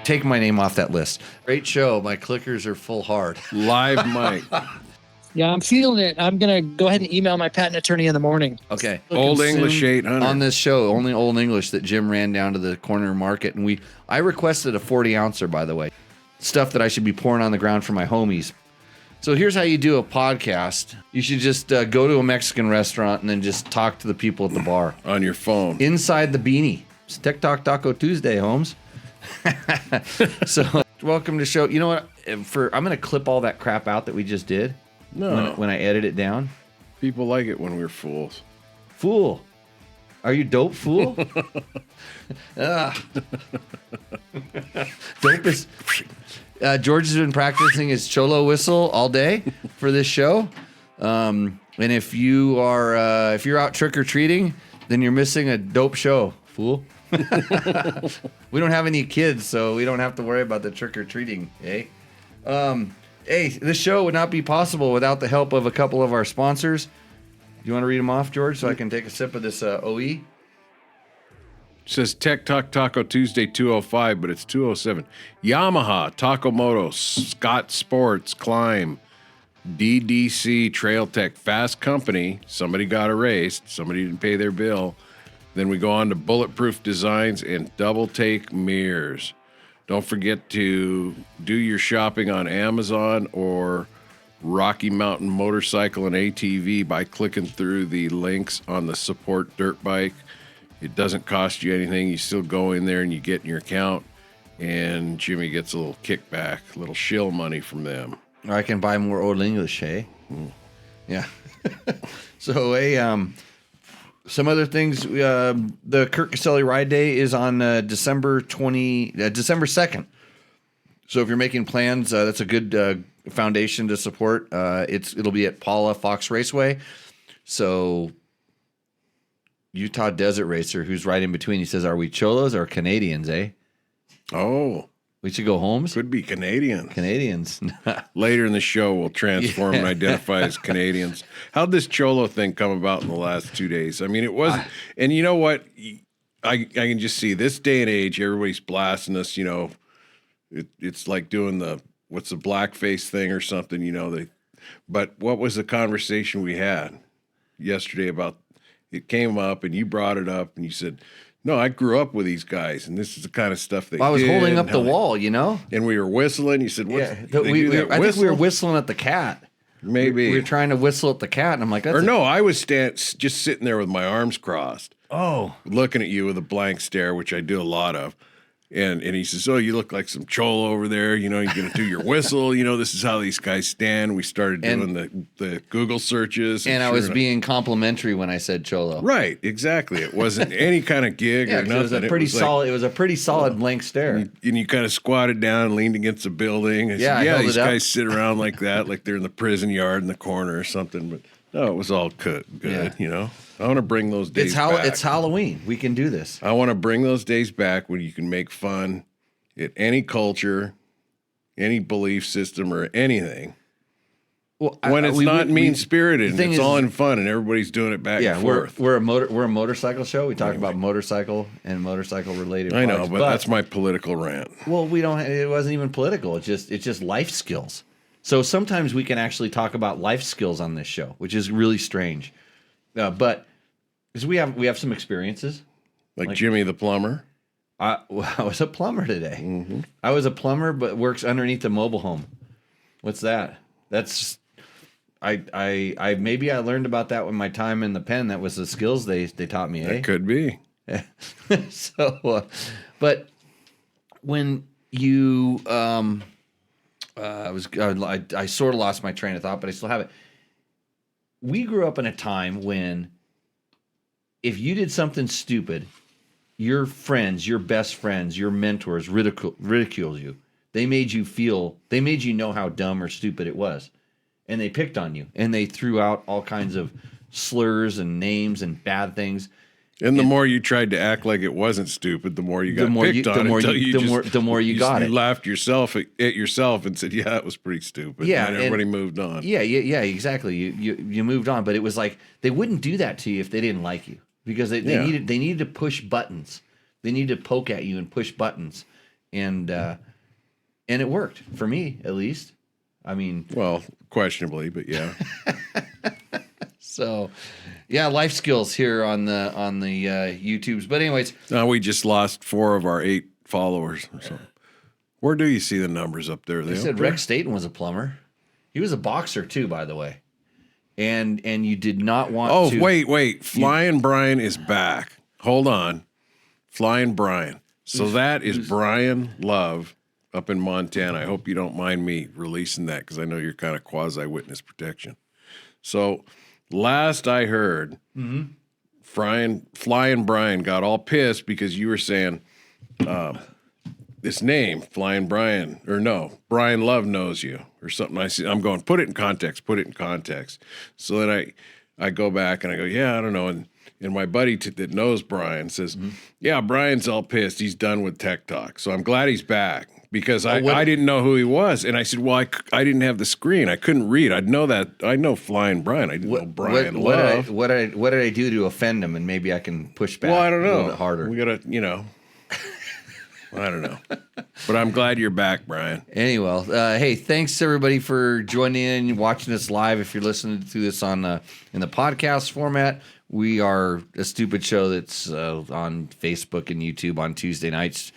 Take my name off that list. Great show. My clickers are full hard. Live mic. Yeah, I'm feeling it. I'm going to go ahead and email my patent attorney in the morning. Okay. Old English 800. On this show, only Old English that Jim ran down to the corner market. And I requested a 40-ouncer, by the way. Stuff that I should be pouring on the ground for my homies. So here's how you do a podcast. You should just go to a Mexican restaurant and then just talk to the people at the bar. On your phone. Inside the beanie. It's TikTok Taco Tuesday, Holmes. So welcome to the show. You know what? I'm going to clip all that crap out that we just did. No. When I edit it down. People like it when we're fools. Fool. Are you dope, fool? Dope is... George has been practicing his cholo whistle all day for this show. And if you are if you're out trick or treating, then you're missing a dope show, fool. We don't have any kids, so we don't have to worry about the trick or treating, eh? Hey, this show would not be possible without the help of a couple of our sponsors. You want to read them off, George, so I can take a sip of this OE? It says Tech Talk Taco Tuesday 205, but it's 207. Yamaha, Taco Moto, Scott Sports, Climb, DDC, Trail Tech, Fasst Company. Somebody got erased. Somebody didn't pay their bill. Then we go on to Bulletproof Designs and Double Take Mirrors. Don't forget to do your shopping on Amazon or Rocky Mountain Motorcycle and ATV by clicking through the links on the support dirt bike. It doesn't cost you anything. You still go in there and you get in your account, and Jimmy gets a little kickback, a little shill money from them. Or I can buy more Old English, eh? Yeah. So, some other things. The Kurt Caselli Ride Day is on December 2nd. So if you're making plans, that's a good foundation to support. It'll be at Paula Fox Raceway. So Utah Desert Racer, who's right in between, he says, "Are we Cholos or Canadians, eh?" Oh. We should go Holmes. Could be Canadians. Canadians. Later in the show, we'll transform and identify as Canadians. How'd this Cholo thing come about in the last 2 days? I mean, it was, and you know what? I can just see this day and age, everybody's blasting us, you know. It's like doing what's the blackface thing or something, you know. But what was the conversation we had yesterday about, it came up and you brought it up and you said, "No, I grew up with these guys, and this is the kind of stuff they did." I was holding up the wall, you know? And we were whistling. You said, "What?" I think we were whistling at the cat. Maybe. We were trying to whistle at the cat, and I'm like, I was just sitting there with my arms crossed. Oh. Looking at you with a blank stare, which I do a lot of. And he says, "Oh, you look like some cholo over there. You know, you're going to do your whistle. You know, this is how these guys stand." We started doing the Google searches. And I was being complimentary when I said cholo. Right, exactly. It wasn't any kind of gig or nothing. It was a pretty solid. It was a pretty solid blank stare. And you kind of squatted down and leaned against a building. I said, these guys sit around like that, like they're in the prison yard in the corner or something. But no, it was all good. You know. I want to bring those days back. It's Halloween. We can do this. I want to bring those days back when you can make fun at any culture, any belief system, or anything. Well, when it's not mean-spirited, and it's all in fun, and everybody's doing it back and forth. We're a motorcycle show. We talk about motorcycle and motorcycle-related I know, but that's my political rant. Well, we don't. It wasn't even political. It's just life skills. So sometimes we can actually talk about life skills on this show, which is really strange. But because we have some experiences, like Jimmy the plumber. I was a plumber today. Mm-hmm. I was a plumber, but works underneath a mobile home. What's that? That's I maybe I learned about that with my time in the pen. That was the skills they taught me. That could be. So, but when you I sort of lost my train of thought, but I still have it. We grew up in a time when if you did something stupid, your friends, your best friends, your mentors ridiculed you. They made you know how dumb or stupid it was. And they picked on you. And they threw out all kinds of slurs and names and bad things. And the more you tried to act like it wasn't stupid, the more you got picked on. The more you got it. You laughed at yourself and said, "Yeah, it was pretty stupid." Yeah, and everybody moved on. Yeah, exactly. You moved on, but it was like they wouldn't do that to you if they didn't like you. because they needed to push buttons. They need to poke at you and push buttons, and it worked for me at least. I mean, well, questionably, but yeah. So, yeah, life skills here on the YouTubes. But anyways, We just lost 4 of our 8 followers or something. Where do you see the numbers up there? they said Rex Staten was a plumber. He was a boxer too, by the way. And you did not want to. Oh, wait. Flying Brian is back. Hold on. Flying Brian. So that is Brian Love up in Montana. I hope you don't mind me releasing that because I know you're kind of quasi-witness protection. So last I heard, Flying Brian got all pissed because you were saying this name, Flying Brian, or no, Brian Love knows you or something. I'm going, put it in context. So then I go back and I go, yeah, I don't know. And my buddy that knows Brian says, yeah, Brian's all pissed. He's done with Tech Talk. So I'm glad he's back because I didn't know who he was. And I said, well, I didn't have the screen. I couldn't read. I'd know that. I know Flying Brian. I didn't know Brian Love. What did I do to offend him? And maybe I can push back I don't know. a little bit harder. We got to, I don't know. But I'm glad you're back, Brian. Anyway, hey, thanks everybody for joining in, watching us live. If you're listening to this in the podcast format, we are a stupid show that's on Facebook and YouTube on Tuesday nights.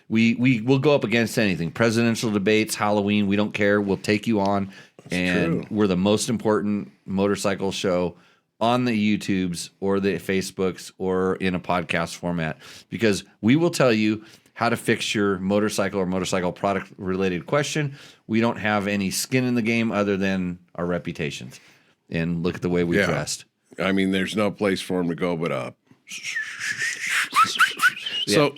We will go up against anything. Presidential debates, Halloween, we don't care. We'll take you on. True. We're the most important motorcycle show on the YouTubes or the Facebooks or in a podcast format because we will tell you how to fix your motorcycle or motorcycle product related question. We don't have any skin in the game other than our reputations. And look at the way we dressed. I mean, there's no place for him to go but up. So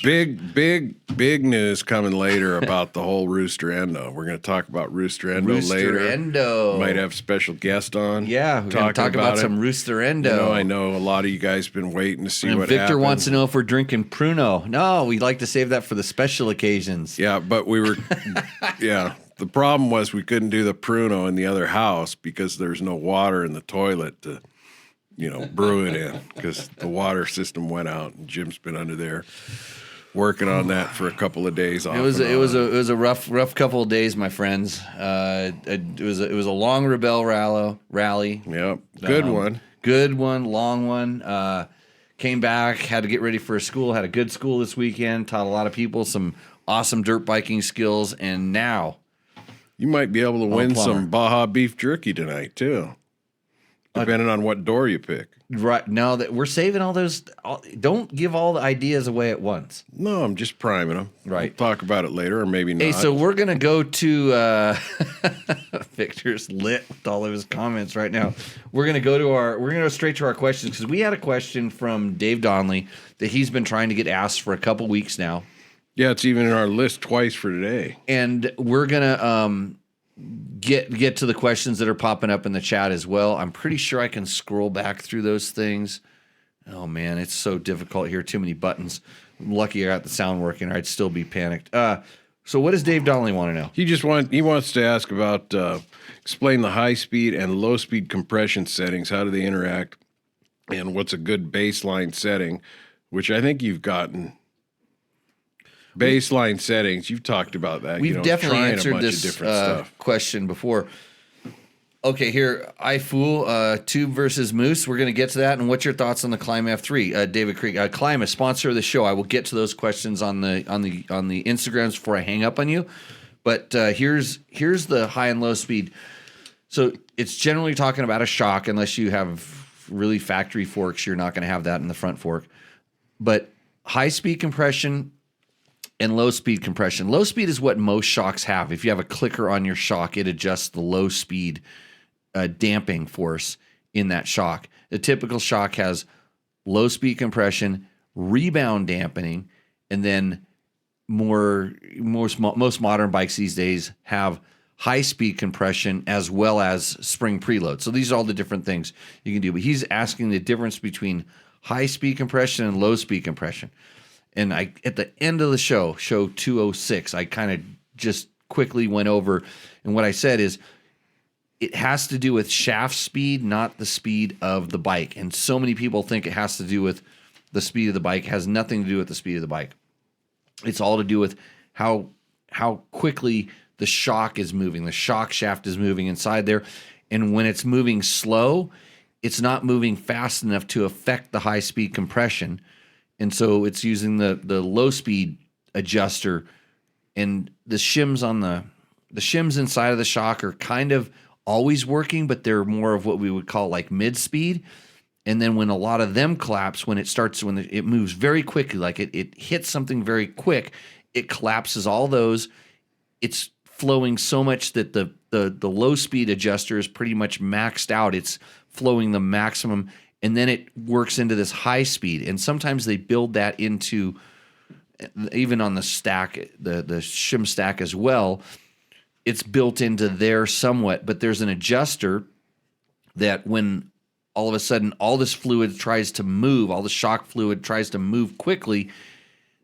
big news coming later about the whole Rooster Endo. We're going to talk about Rooster Endo later. Rooster Endo. Might have a special guest on. Yeah, we're going to talk about some Rooster Endo. I know a lot of you guys been waiting to see and what Victor happens. wants to know if we're drinking Pruno. No, we'd like to save that for the special occasions. Yeah, but we were, the problem was we couldn't do the Pruno in the other house because there's no water in the toilet to brew it in because the water system went out and Jim's been under there working on that for a couple of days. It was a rough couple of days, my friends. It was a long Rebel rally. Yep, good one, long one. Came back, had to get ready for school. Had a good school this weekend. Taught a lot of people some awesome dirt biking skills, and now you might be able to win some Baja beef jerky tonight too. Depending on what door you pick. Right. Now that we're saving all those, don't give all the ideas away at once. No, I'm just priming them. Right. We'll talk about it later or maybe not. Hey, so we're going to go to Victor's lit with all of his comments right now. We're going to go straight to our questions because we had a question from Dave Donnelly that he's been trying to get asked for a couple weeks now. Yeah, it's even in our list twice for today. And we're going to get to the questions that are popping up in the chat as well. I'm pretty sure I can scroll back through those things. Oh man, it's so difficult here. Too many buttons. I'm lucky I got the sound working or I'd still be panicked. So what does Dave Donnelly want to know? He wants to ask about explain the high speed and low speed compression settings. How do they interact? And what's a good baseline setting, which I think you've gotten. Baseline settings, you've talked about that. We've definitely answered this question before. Okay, here, iFool, Tube versus Moose. We're going to get to that. And what's your thoughts on the Climb F3? David Creek, Climb, a sponsor of the show. I will get to those questions on the Instagrams before I hang up on you. But here's the high and low speed. So it's generally talking about a shock, unless you have really factory forks. You're not going to have that in the front fork. But high speed compression and low speed compression. Low speed is what most shocks have. If you have a clicker on your shock, it adjusts the low speed damping force in that shock. The typical shock has low speed compression, rebound dampening, and then most modern bikes these days have high speed compression as well as spring preload. So these are all the different things you can do. But he's asking the difference between high speed compression and low speed compression. And at the end of the show 206, I kind of just quickly went over. And what I said is it has to do with shaft speed, not the speed of the bike. And so many people think it has to do with the speed of the bike. It has nothing to do with the speed of the bike. It's all to do with how quickly the shock is moving. The shock shaft is moving inside there. And when it's moving slow, it's not moving fast enough to affect the high speed compression. And so it's using the low speed adjuster, and the shims inside of the shock are kind of always working, but they're more of what we would call like mid speed. And then when a lot of them collapse, when it moves very quickly, like it hits something very quick, it collapses all those. It's flowing so much that the low speed adjuster is pretty much maxed out. It's flowing the maximum, and then it works into this high speed. And sometimes they build that into, even on the stack, the shim stack as well, it's built into there somewhat. But there's an adjuster that when all of a sudden all this fluid tries to move, all the shock fluid tries to move quickly,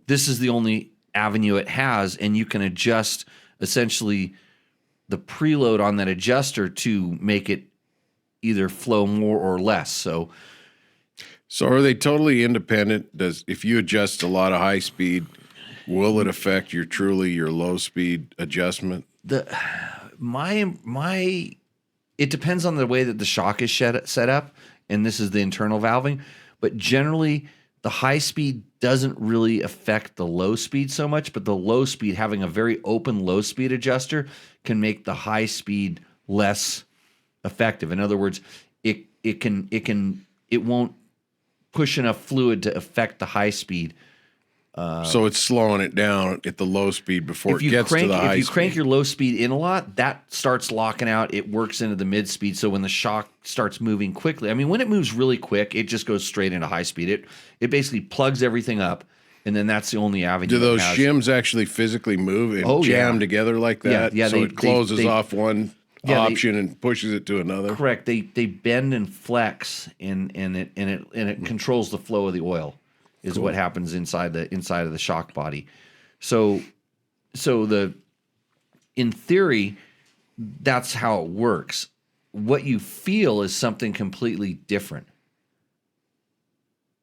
this is the only avenue it has, and you can adjust essentially the preload on that adjuster to make it either flow more or less. So are they totally independent? If you adjust a lot of high speed, will it affect your low speed adjustment? It depends on the way that the shock is set up, and this is the internal valving. But generally, the high speed doesn't really affect the low speed so much, but the low speed, having a very open low speed adjuster, can make the high speed less effective. In other words, it won't push enough fluid to affect the high speed. So it's slowing it down at the low speed before it gets to the high speed. If you crank your low speed in a lot, that starts locking out. It works into the mid speed. So when the shock starts moving quickly, I mean, when it moves really quick, it just goes straight into high speed. It basically plugs everything up, and then that's the only avenue. Do those shims actually physically move and jam together like that? Yeah. So it closes off one option and pushes it to another. Correct. They bend and flex, and it controls the flow of the oil. Is cool. What happens inside of the shock body. So in theory, that's how it works. What you feel is something completely different.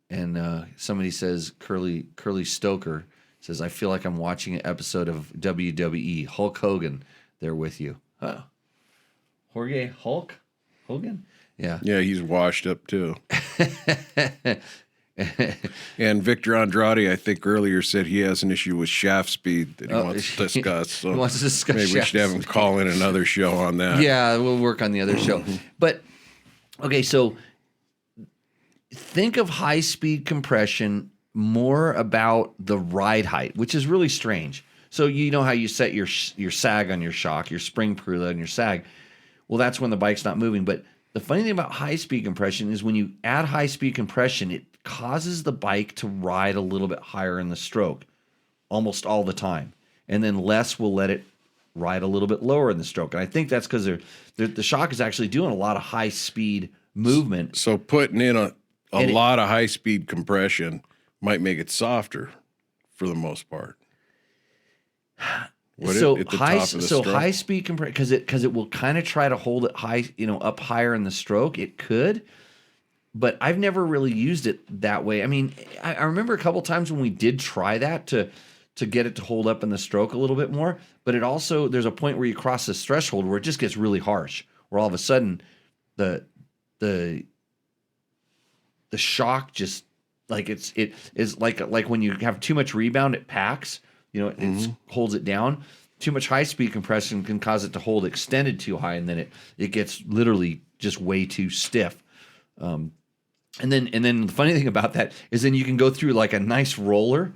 And somebody says, Curly Stoker says, I feel like I'm watching an episode of WWE. Hulk Hogan there with you. Huh. Jorge Hogan? Yeah. Yeah, he's washed up too. And Victor Andrade, I think earlier, said he has an issue with shaft speed that he wants to discuss. So he wants to discuss maybe we should have him call in another show on that. Yeah, we'll work on the other show. But, okay, so think of high-speed compression more about the ride height, which is really strange. So you know how you set your sag on your shock, your spring preload and your sag. Well, that's when the bike's not moving. But the funny thing about high-speed compression is when you add high-speed compression, it causes the bike to ride a little bit higher in the stroke almost all the time. And then less will let it ride a little bit lower in the stroke. And I think that's because the shock is actually doing a lot of high-speed movement. So putting in a lot of high-speed compression might make it softer for the most part. High speed compression, because it will kind of try to hold it high, up higher in the stroke. It could, but I've never really used it that way. I mean, I remember a couple times when we did try that to get it to hold up in the stroke a little bit more. But it also, there's a point where you cross this threshold where it just gets really harsh, where all of a sudden the shock just it is like when you have too much rebound, it packs. It holds it down. Too much high-speed compression can cause it to hold extended too high, and then it gets literally just way too stiff. And then the funny thing about that is then you can go through like a nice roller,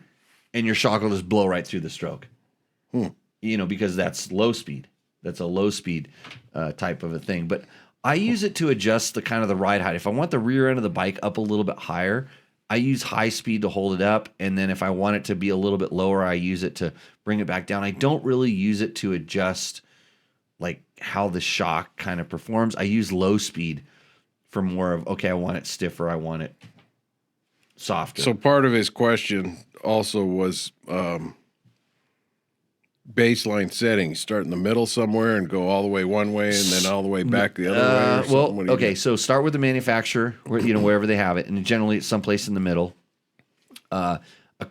and your shock will just blow right through the stroke. Because that's low speed. That's a low speed type of a thing. But I use it to adjust the kind of the ride height. If I want the rear end of the bike up a little bit higher, I use high speed to hold it up, and then if I want it to be a little bit lower, I use it to bring it back down. I don't really use it to adjust like how the shock kind of performs. I use low speed for more of, okay, I want it stiffer, I want it softer. So part of his question also was baseline setting? Start in the middle somewhere and go all the way one way and then all the way back the other way? Or Well, something? What do you okay, do? so start with the manufacturer, wherever they have it, and generally it's someplace in the middle. A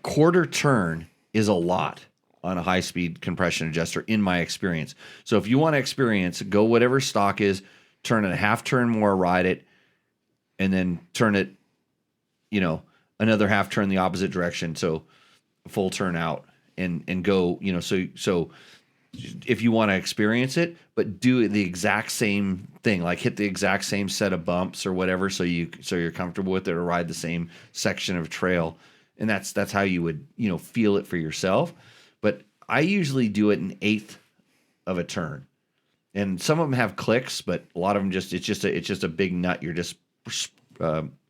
quarter turn is a lot on a high-speed compression adjuster, in my experience. So if you want to experience, go whatever stock is, turn it a half turn more, ride it, and then turn it, another half turn the opposite direction, so full turn out, and go, so if you want to experience it, but do the exact same thing, like hit the exact same set of bumps or whatever, so you're comfortable with it, or ride the same section of trail, and that's how you would feel it for yourself. But I usually do it an eighth of a turn, and some of them have clicks, but a lot of them it's just a big nut. You're just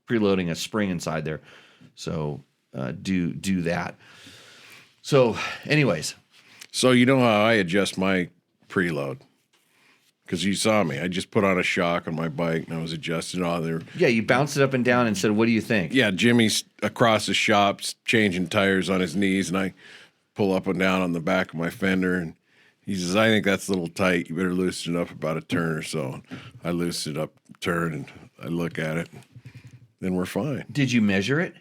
preloading a spring inside there, so do that. So, anyways. So you know how I adjust my preload? Because you saw me. I just put on a shock on my bike and I was adjusting all there. Yeah, you bounced it up and down and said, "What do you think?" Yeah, Jimmy's across the shop changing tires on his knees, and I pull up and down on the back of my fender, and he says, "I think that's a little tight. You better loosen it up about a turn or so." I loosen it up, turn, and I look at it. Then we're fine. Did you measure it?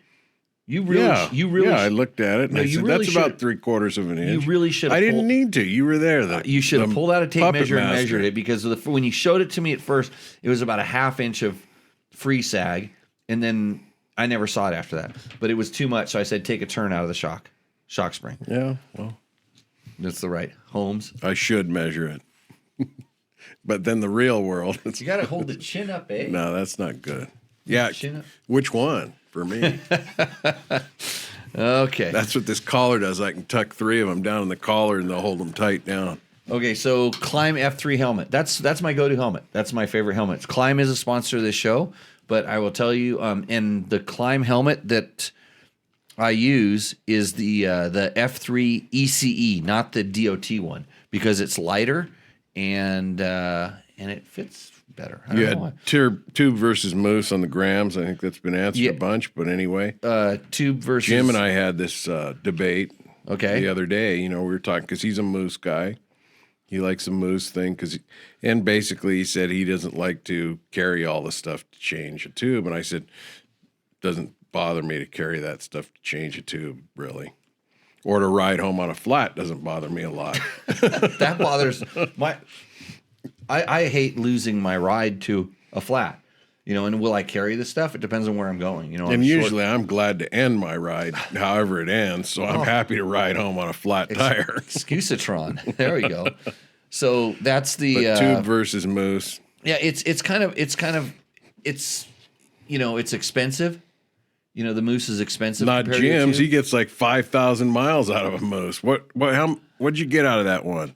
You really. I looked at it and No, I you said, really "That's about should- 3/4 of an inch." You really should. I didn't need to. You were there. You should have pulled out a tape puppet measure and master. measured it, because when you showed it to me at first, it was about a half inch of free sag, and then I never saw it after that. But it was too much, so I said, "Take a turn out of the shock spring." Yeah, well, That's the right Holmes. I should measure it. But then the real world, You got to hold the chin up, eh? no, that's not good. Yeah, Chin up. which one for me? Okay. That's what this collar does. I can tuck 3 of them down in the collar and they'll hold them tight down. Okay, so Climb F3 helmet. That's my go-to helmet. That's my favorite helmet. Climb is a sponsor of this show, but I will tell you, and the Climb helmet that I use is the F3 ECE, not the DOT one, because it's lighter and it fits better. I don't You know why. had tube versus moose on the grams. I think that's been answered Yeah. a bunch. But anyway, Tube versus Jim and I had this debate Okay. the other day. We were talking because he's a moose guy. He likes a moose thing and basically he said he doesn't like to carry all the stuff to change a tube. And I said, doesn't bother me to carry that stuff to change a tube, really. Or to ride home on a flat doesn't bother me a lot. that bothers my. I hate losing my ride to a flat. And will I carry this stuff? It depends on where I'm going. And usually I'm glad to end my ride however it ends. So I'm happy to ride home on a flat tire. Excusatron. There we go. So that's the But tube versus moose. yeah. It's expensive. The moose is expensive. Not compared to the Jim's. tube. He gets like 5,000 miles out of a moose. What'd you get out of that one?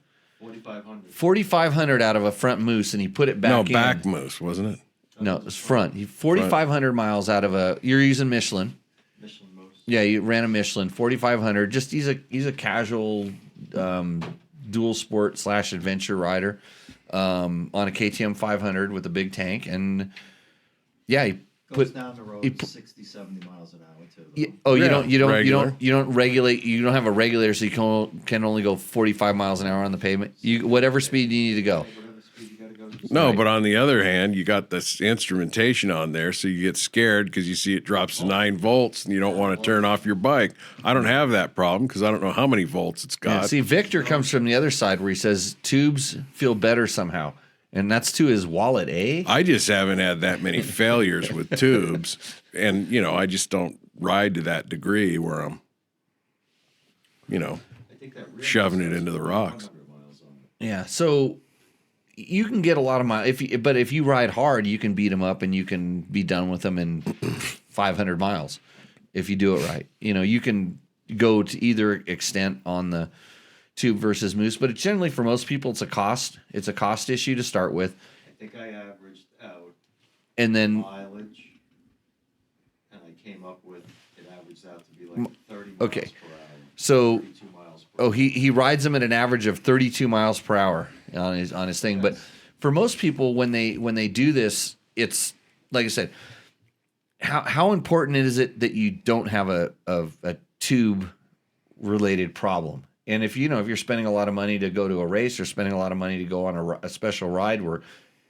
4,500 out of a front moose, and he put it back. No, in. back moose, wasn't it? No, it's front. 4,500 miles out of a. You're using Michelin. Michelin Moose. Yeah, you ran a Michelin 4,500. Just he's a casual dual sport / adventure rider on a KTM 500 with a big tank, and yeah, he Goes put. down the road he put- 60, 70 miles an hour too. Yeah, oh, Yeah, you regular. don't regulate. You don't have a regulator, so you can only go 45 miles an hour on the pavement. Whatever speed you need to go. Whatever speed you gotta go. No, but on the other hand, you got this instrumentation on there, so you get scared because you see it drops to 9 volts and you don't want to turn off your bike. I don't have that problem because I don't know how many volts it's Yeah, got. see, Victor comes from the other side where he says tubes feel better somehow, and that's to his wallet, eh? I just haven't had that many failures with tubes, and I just don't ride to that degree where I'm, I think that rear shoving it says into the rocks. 100 miles on it. Yeah, so you can get a lot of miles. But if you ride hard, you can beat them up, and you can be done with them in 500 miles if you do it right. You can go to either extent on the tube versus moose, but generally for most people, it's a cost issue to start with, I think I averaged out and then mileage, and I came up with it averaged out to be like 30 miles okay. per hour. So 32 miles per hour. he rides them at an average of 32 miles per hour on his thing. But for most people, when they do this, it's like I said, how important is it that you don't have a tube related problem? And if you're spending a lot of money to go to a race or spending a lot of money to go on a special ride where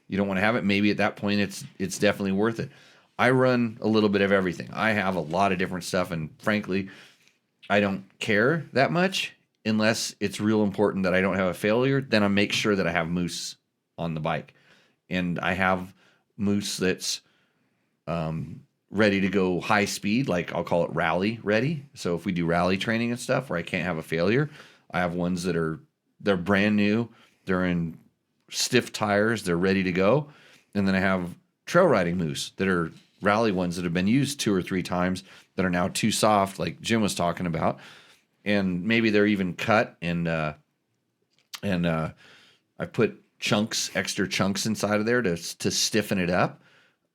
you don't want to have it, maybe at that point it's definitely worth it. I run a little bit of everything. I have a lot of different stuff, and frankly, I don't care that much unless it's real important that I don't have a failure. Then I make sure that I have moose on the bike, and I have moose that's ready to go high speed, like I'll call it rally ready. So if we do rally training and stuff where I can't have a failure, I have ones they're brand new, they're in stiff tires, they're ready to go. And then I have trail riding moose that are rally ones that have been used 2 or 3 times that are now too soft, like Jim was talking about. And maybe they're even cut and I put extra chunks inside of there to stiffen it up.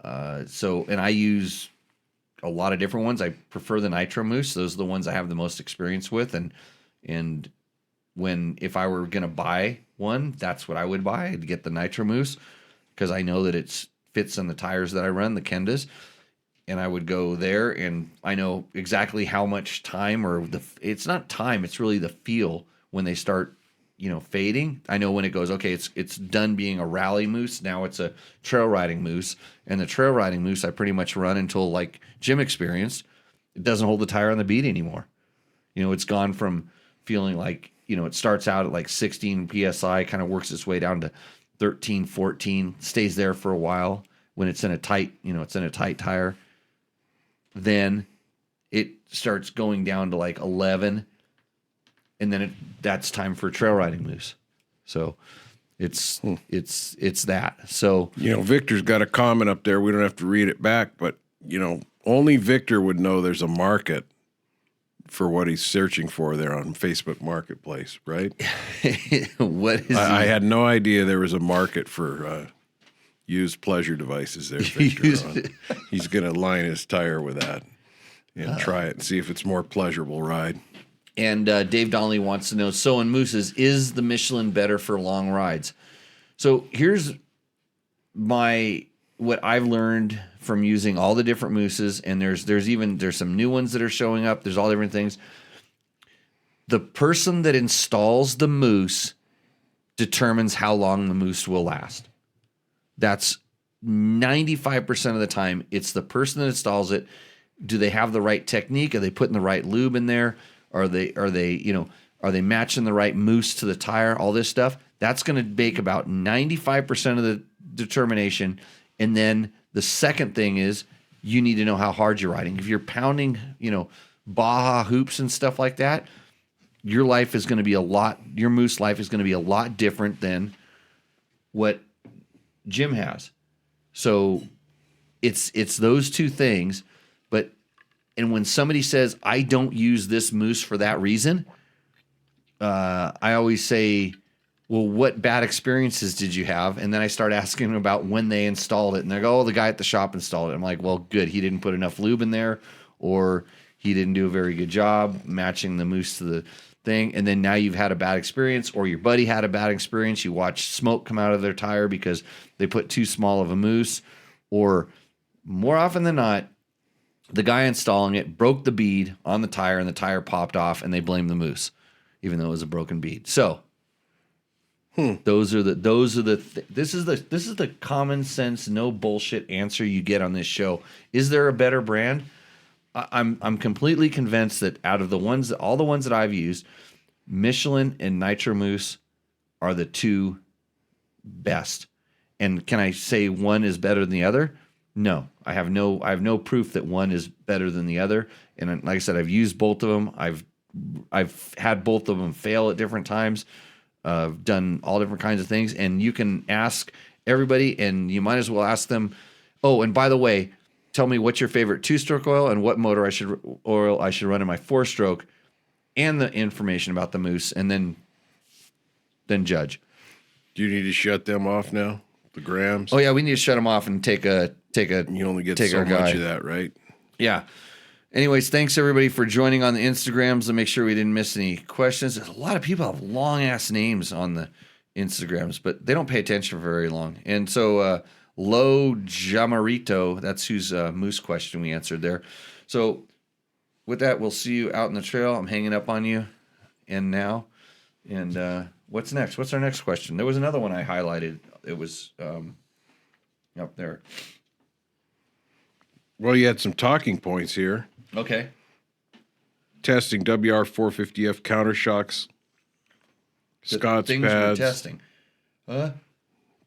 And I use a lot of different ones. I prefer the Nitro Moose. Those are the ones I have the most experience with. And if I were going to buy one, that's what I would buy. I'd get the Nitro Moose because I know that it fits on the tires that I run, the Kendas. And I would go there, and I know exactly how much time, it's not time, it's really the feel when they start, fading. I know when it goes, okay, it's done being a rally moose. Now it's a trail riding moose. And the trail riding moose, I pretty much run until, like Jim experienced, it doesn't hold the tire on the bead anymore. It's gone from feeling like, it starts out at like 16 PSI, kind of works its way down to 13, 14, stays there for a while when it's in a tight, tire. Then it starts going down to like 11, and then that's time for trail riding moose. So it's that. So Victor's got a comment up there. We don't have to read it back, but only Victor would know there's a market for what he's searching for there on Facebook Marketplace, right? What is? I had no idea there was a market for used pleasure devices there, Victor. He's going to line his tire with that and try it and see if it's more pleasurable ride. And Dave Donnelly wants to know, so in mooses, is the Michelin better for long rides? So here's what I've learned from using all the different mooses, and there's some new ones that are showing up. There's all different things. The person that installs the moose determines how long the moose will last. That's 95% of the time. It's the person that installs it. Do they have the right technique? Are they putting the right lube in there? Are they matching the right moose to the tire? All this stuff. That's going to make about 95% of the determination. And then the second thing is you need to know how hard you're riding. If you're pounding, Baja hoops and stuff like that, your moose life is going to be a lot different than what Jim has. So it's those two things. And when somebody says, I don't use this moose for that reason, I always say, well, what bad experiences did you have? And then I start asking them about when they installed it. And they go, the guy at the shop installed it. I'm like, well, good. He didn't put enough lube in there, or he didn't do a very good job matching the moose to the thing. And then now you've had a bad experience, or your buddy had a bad experience. You watch smoke come out of their tire because they put too small of a moose, or more often than not, the guy installing it broke the bead on the tire and the tire popped off, and they blame the moose, even though it was a broken bead. So this is the common sense, no bullshit answer you get on this show. Is there a better brand? I'm completely convinced that out of all the ones that I've used, Michelin and Nitro Moose are the two best. And can I say one is better than the other? No, I have no proof that one is better than the other. And like I said, I've used both of them. I've had both of them fail at different times. I've done all different kinds of things. And you can ask everybody, and you might as well ask them, oh, and by the way, tell me what's your favorite 2-stroke oil and what motor I should run in my 4-stroke, and the information about the moose, and then judge. Do you need to shut them off now? The grams? Oh yeah, we need to shut them off and take a. You only get so much of that, right? Yeah. Anyways, thanks everybody for joining on the Instagrams. To make sure we didn't miss any questions. A lot of people have long ass names on the Instagrams, but they don't pay attention for very long. And so Lo Jamarito, that's whose moose question we answered there. So with that, we'll see you out in the trail. I'm hanging up on you, end now. And what's next? What's our next question? There was another one I highlighted. It was up there. Well, you had some talking points here. Okay. Testing WR450F counter shocks, Scott's things pads, we're testing.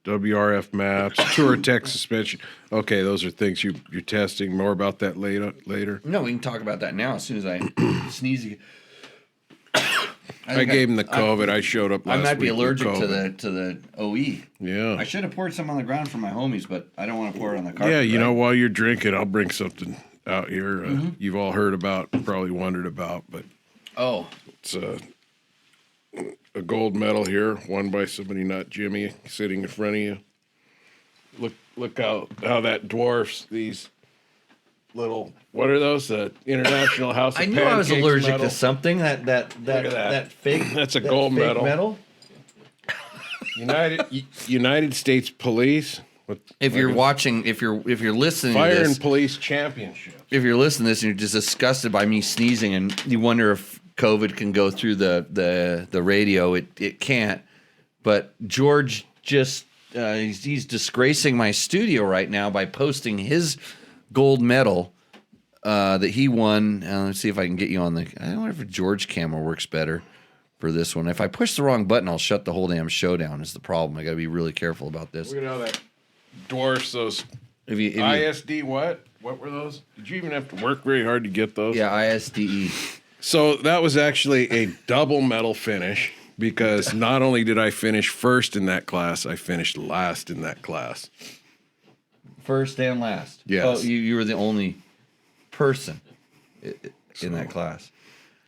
WRF maps, Tour Tech suspension. Okay, those are things you're testing. More about that later. No, we can talk about that now as soon as I sneeze again. I gave him the COVID. I showed up last week. I might be allergic with to the OE. Yeah. I should have poured some on the ground for my homies, but I don't want to pour it on the carpet. Yeah, you right? know, while you're drinking, I'll bring something out here. You've all heard about, probably wondered about, but it's a gold medal here, won by somebody not Jimmy, sitting in front of you. Look how that dwarfs these little. What are those? The International House of I knew I was Pancakes allergic medal? to something. That fake. That's a that gold fake medal. United States Police. If you're watching, if you're listening Fire to this, and Police Championship. if you're listening to this and you're just disgusted by me sneezing and you wonder if COVID can go through the radio, it can't. But George just he's disgracing my studio right now by posting his gold medal that he won. Let's see if I can get you on the. I don't know if a George camera works better for this one. If I push the wrong button, I'll shut the whole damn show down. Is the problem? I got to be really careful about this. Look at how that dwarfs those. If you ISD what? What were those? Did you even have to work very hard to get those? yeah, ISDE. So that was actually a double medal finish because not only did I finish first in that class, I finished last in that class. First and last. Yes. Oh, you were the only person in that class.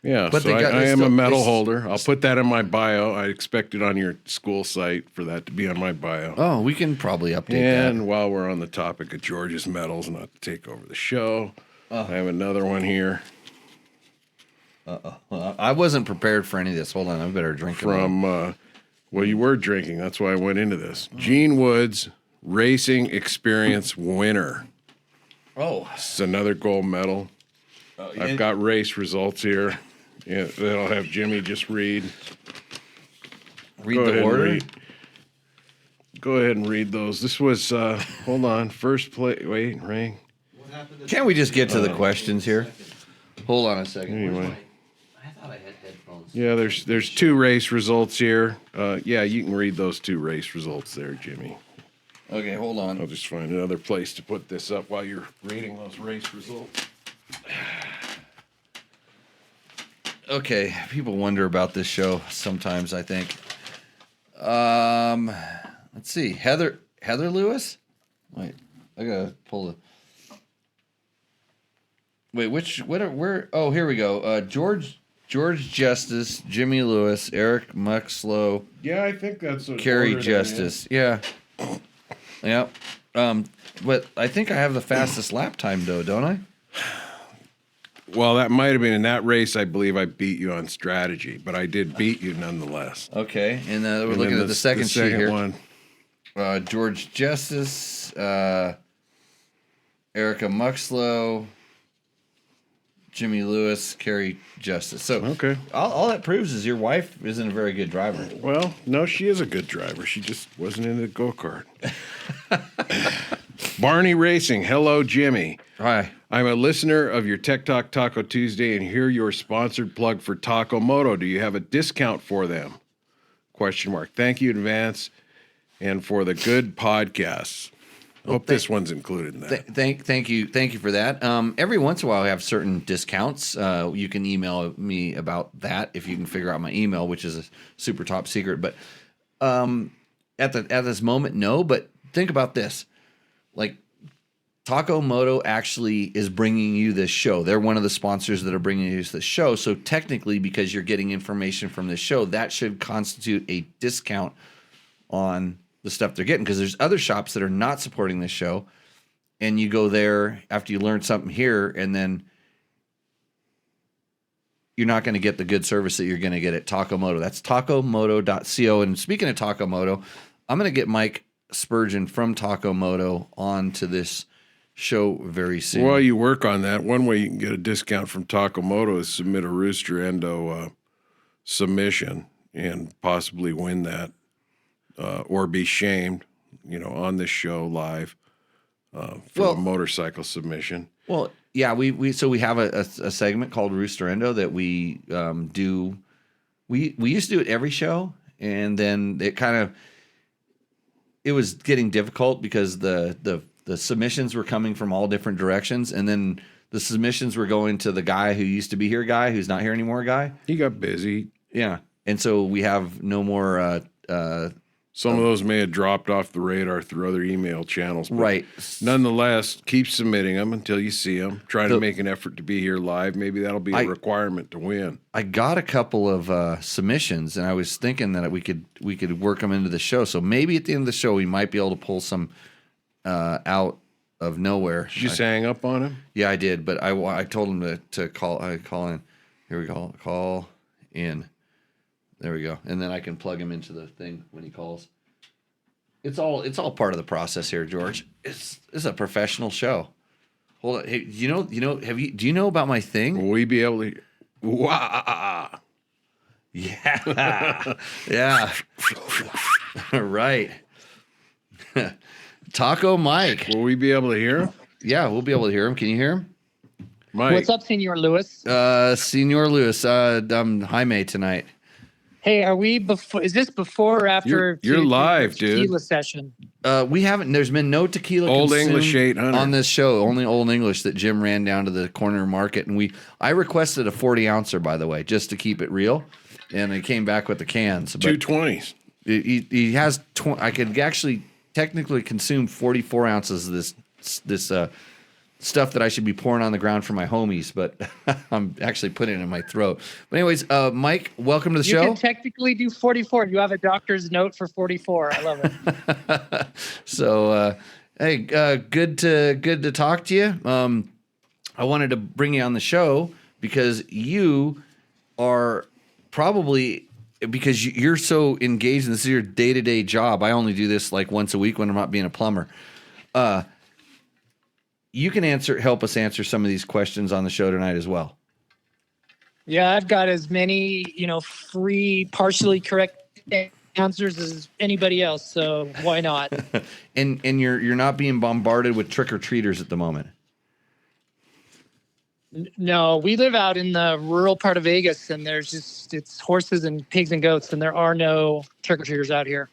Yeah, But so they got- I they am still- a medal they- holder. I'll put that in my bio. I expect it on your school site for that to be on my bio. Oh, we can probably update And while we're on the topic of George's medals, not to take over the show, I have another one here that. I wasn't prepared for any of this. Hold on, I better drink it. from, well, you were drinking. That's why I went into this. Gene Woods, Racing Experience winner. Oh, It's another gold medal. I've got race results here. Yeah, that'll have Jimmy just read. read Go the ahead and order. read. Go ahead and read those. This was, hold on, first place. Wait, ring. Can't we just get to the questions here? Hold on a second. Anyway. I thought I had headphones. Yeah, there's two race results here. Yeah, you can read those two race results there, Jimmy. Okay, hold I'll on. just find another place to put this up while you're reading those race results. Okay, people wonder about this show sometimes, I think. Let's see. Heather Lewis? Wait, I gotta pull the. Wait, where? Oh, here we go. George Justice, Jimmy Lewis, Eric Muxlow, Yeah, I think that's what Kerry Justice. Yeah. Yeah. But I think I have the fastest lap time though, don't I? Well, that might have been in that race. I believe I beat you on strategy, but I did beat you nonetheless. Okay, and we're And looking then at the second sheet here. one. George Justice, Erica Muxlow, Jimmy Lewis, Kerry Justice. So Okay. all that proves is your wife isn't a very good driver. Well, no, she is a good driver. She just wasn't into the go-kart. Barney Racing. Hello, Jimmy. Hi. I'm a listener of your Tech Talk Taco Tuesday and hear your sponsored plug for Taco Moto. Do you have a discount for them? Question mark. Thank you in advance and for the good podcasts. Hope this one's included in that. Thank you for that. Every once in a while, I have certain discounts. You can email me about that if you can figure out my email, which is a super top secret. But at this moment, no. But think about this, like Taco Moto actually is bringing you this show. They're one of the sponsors that are bringing you this show. So technically, because you're getting information from this show, that should constitute a discount on the stuff they're getting, because there's other shops that are not supporting this show, and you go there after you learn something here, and then you're not going to get the good service that you're going to get at Taco Moto. That's tacomoto.co. And speaking of Taco Moto, I'm going to get Mike Spurgeon from Taco Moto onto this show very soon. While you work on that, one way you can get a discount from Taco Moto is submit a Rooster Endo submission and possibly win that, or be shamed, on this show live for a motorcycle submission. Well, yeah, we have a segment called Roosterendo that we do. We used to do it every show, and then it was getting difficult because the submissions were coming from all different directions, and then the submissions were going to the guy who used to be here, guy who's not here anymore, guy. He got busy. Yeah, and so we have no more. Some of those may have dropped off the radar through other email channels. But right. Nonetheless, keep submitting them until you see them. Try to make an effort to be here live. Maybe that'll be a requirement to win. I got a couple of submissions, and I was thinking that we could work them into the show. So maybe at the end of the show, we might be able to pull some out of nowhere. Did you hang up on him? Yeah, I did, but I told him to call in. Here we go. Call in. There we go. And then I can plug him into the thing when he calls. It's all part of the process here, George. It's a professional show. Hold on. Hey, do you know about my thing? Will we be able to? Wow. Yeah. Yeah. Right. Taco Mike. Will we be able to hear him? Yeah, we'll be able to hear him. Can you hear him? Mike. What's up, Senor Lewis? Senor Lewis, Jaime tonight. Hey, are we before? Is this before or after? You're live, dude. Tequila session. We haven't. There's been no tequila Old consumed English 800 on this show. Only Old English that Jim ran down to the corner market, and I requested a 40-ouncer, by the way, just to keep it real, and they came back with the cans. 220s. He has. I could actually technically consume 44 ounces of this stuff that I should be pouring on the ground for my homies, but I'm actually putting it in my throat. But anyways, Mike, welcome to the show. You can technically do 44. You have a doctor's note for 44. I love it. So, hey, good to talk to you. I wanted to bring you on the show because you are probably, because you're so engaged and this is your day-to-day job. I only do this like once a week when I'm not being a plumber. You can help us answer some of these questions on the show tonight as well. Yeah, I've got as many, free, partially correct answers as anybody else. So why not? and you're not being bombarded with trick-or-treaters at the moment. No, we live out in the rural part of Vegas, and it's horses and pigs and goats, and there are no trick-or-treaters out here.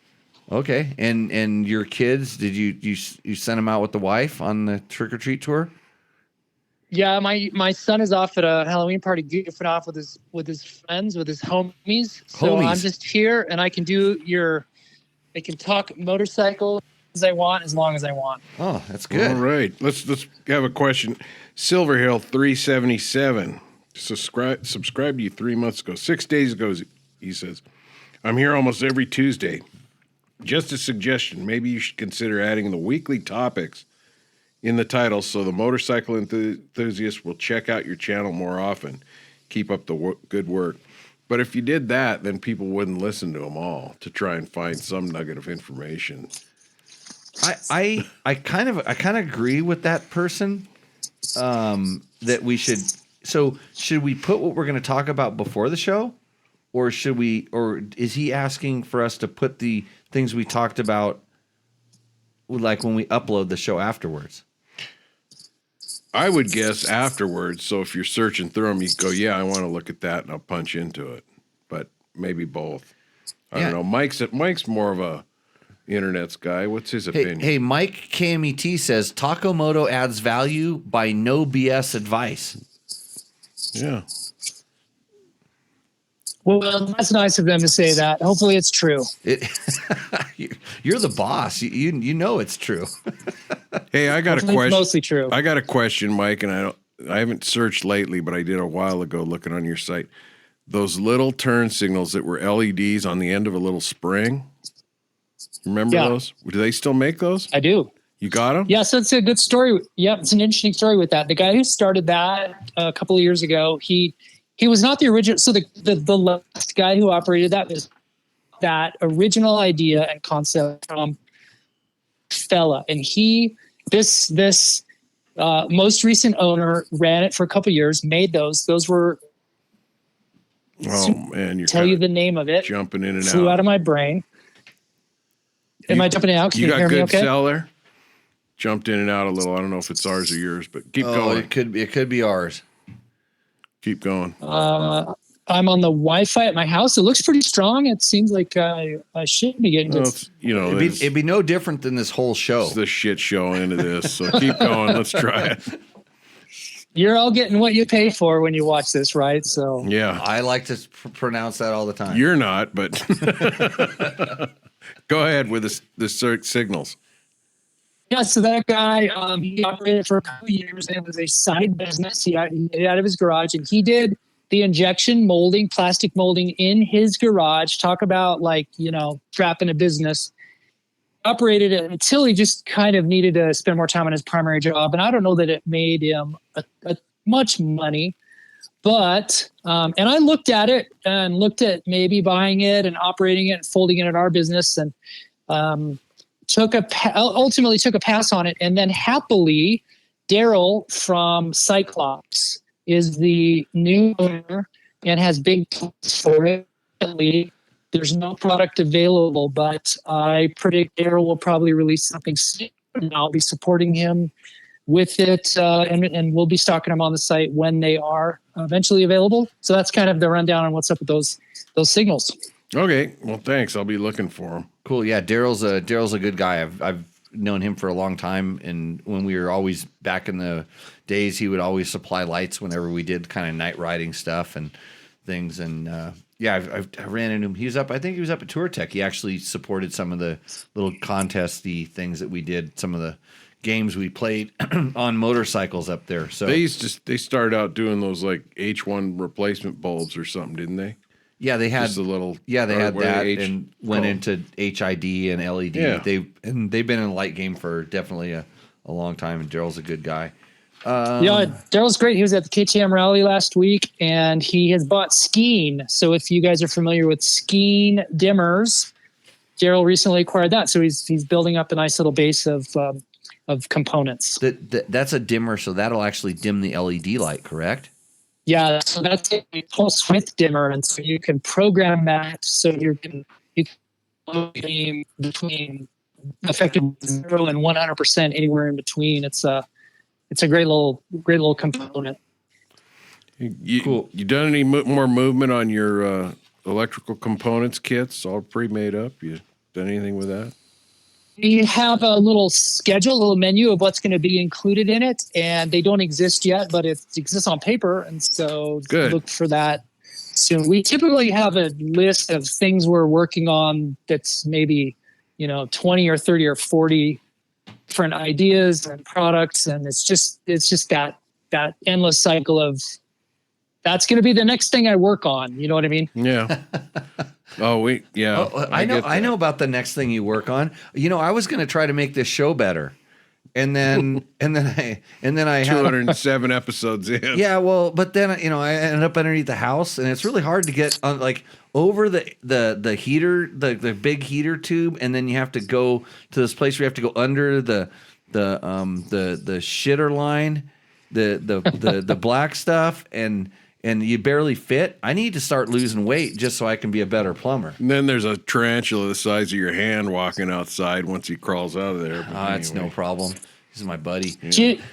Okay, and your kids? Did you send them out with the wife on the trick or treat tour? Yeah, my son is off at a Halloween party, goofing off with his friends, with his homies. So I'm just here, and I can talk motorcycle as I want, as long as I want. Oh, that's good. All right, let's have a question. Silverhill 377 subscribed to you 3 months ago. 6 days ago, he says, I'm here almost every Tuesday. Just a suggestion, maybe you should consider adding the weekly topics in the title so the motorcycle enthusiasts will check out your channel more often. Keep up the good work. But if you did that, then people wouldn't listen to them all to try and find some nugget of information. I kind of agree with that person that we should. So should we put what we're going to talk about before the show? Or is he asking for us to put the things we talked about like when we upload the show afterwards? I would guess afterwards. So if you're searching through them, you go, yeah, I want to look at that, and I'll punch into it. But maybe both. I don't know. Mike's more of a internet's guy. What's his opinion? Hey, Mike KMET says Taco Moto adds value by no BS advice. Yeah. Well, that's nice of them to say that. Hopefully it's true. You're the boss. You know it's true. Hey, I got Hopefully a question. It's mostly true. I got a question, Mike, and I haven't searched lately, but I did a while ago looking on your site. Those little turn signals that were LEDs on the end of a little spring. Remember those? Do they still make those? I do. You got them? Yeah, so it's a good story. Yeah, it's an interesting story with that. The guy who started that a couple of years ago, he was not the original. So the last guy who operated that was that original idea and concept from fella. And this most recent owner ran it for a couple of years, made those. Those were Oh man, you're tell you the name of it. jumping in and Flew out out. of my brain. Am I jumping out? Can you got hear me good okay? cell there? Jumped in and out a little. I don't know if it's ours or yours, but keep Oh, going. it could be ours. Keep going. I'm on the Wi-Fi at my house. It looks pretty strong. It seems like I should be getting Well, good. it's, you know, It'd be no different than this whole show. it's the shit show into this. So keep going. Let's try it. You're all getting what you pay for when you watch this, right? So Yeah. I like to pronounce that all the time. You're not, but go ahead with the signals. yeah, so that guy, he operated for a couple of years. And it was a side business. He did it out of his garage, and he did the injection molding, plastic molding in his garage. Talk about trapping a business. Operated it until he just kind of needed to spend more time on his primary job. And I don't know that it made him a much money, but, and I looked at it and looked at maybe buying it and operating it and folding it in our business, and ultimately took a pass on it. And then happily, Daryl from Cyclops is the new owner and has big plans for it. There's no product available, but I predict Daryl will probably release something soon, and I'll be supporting him with it, and we'll be stocking them on the site when they are eventually available. So that's kind of the rundown on what's up with those signals. Okay. Well, thanks. I'll be looking for them. Cool. Yeah, Daryl's a good guy. I've known him for a long time, and when we were always back in the days, he would always supply lights whenever we did kind of night riding stuff and things. And yeah, I ran into him. I think he was up at Tour Tech. He actually supported some of the little contesty things that we did, some of the games we played on motorcycles up there. So They started out doing those like H1 replacement bulbs or something, didn't they? yeah, they had Just a little. yeah, they had where that H- and went oh. into HID and LED. Yeah. They've been in the light game for definitely a long time, and Daryl's a good guy. Yeah, Daryl's great. He was at the KTM rally last week, and he has bought Skeen. So if you guys are familiar with Skeen dimmers, Daryl recently acquired that. So he's building up a nice little base of components. That's a dimmer, so that'll actually dim the LED light, correct? Yeah, so that's a pulse width dimmer, and so you can program that so you can aim between effective 0 and 100% anywhere in between. It's a great little component. Cool. You done any more movement on your electrical components kits? All pre-made up. You done anything with that? We have a little schedule, a little menu of what's going to be included in it, and they don't exist yet, but it exists on paper, and so Good. Look for that soon. We typically have a list of things we're working on that's maybe 20 or 30 or 40 different ideas and products, and it's just that endless cycle of that's going to be the next thing I work on. You know what I mean? Yeah. Yeah. Oh, I know about the next thing you work on. I was going to try to make this show better, and then I had 207 episodes in. yeah. Well, but then I ended up underneath the house, and it's really hard to get on over the heater, the big heater tube, and then you have to go to this place where you have to go under the shitter line, the black stuff, and you barely fit. I need to start losing weight just so I can be a better plumber. And then there's a tarantula the size of your hand walking outside once he crawls out of there. But It's no problem. He's my buddy.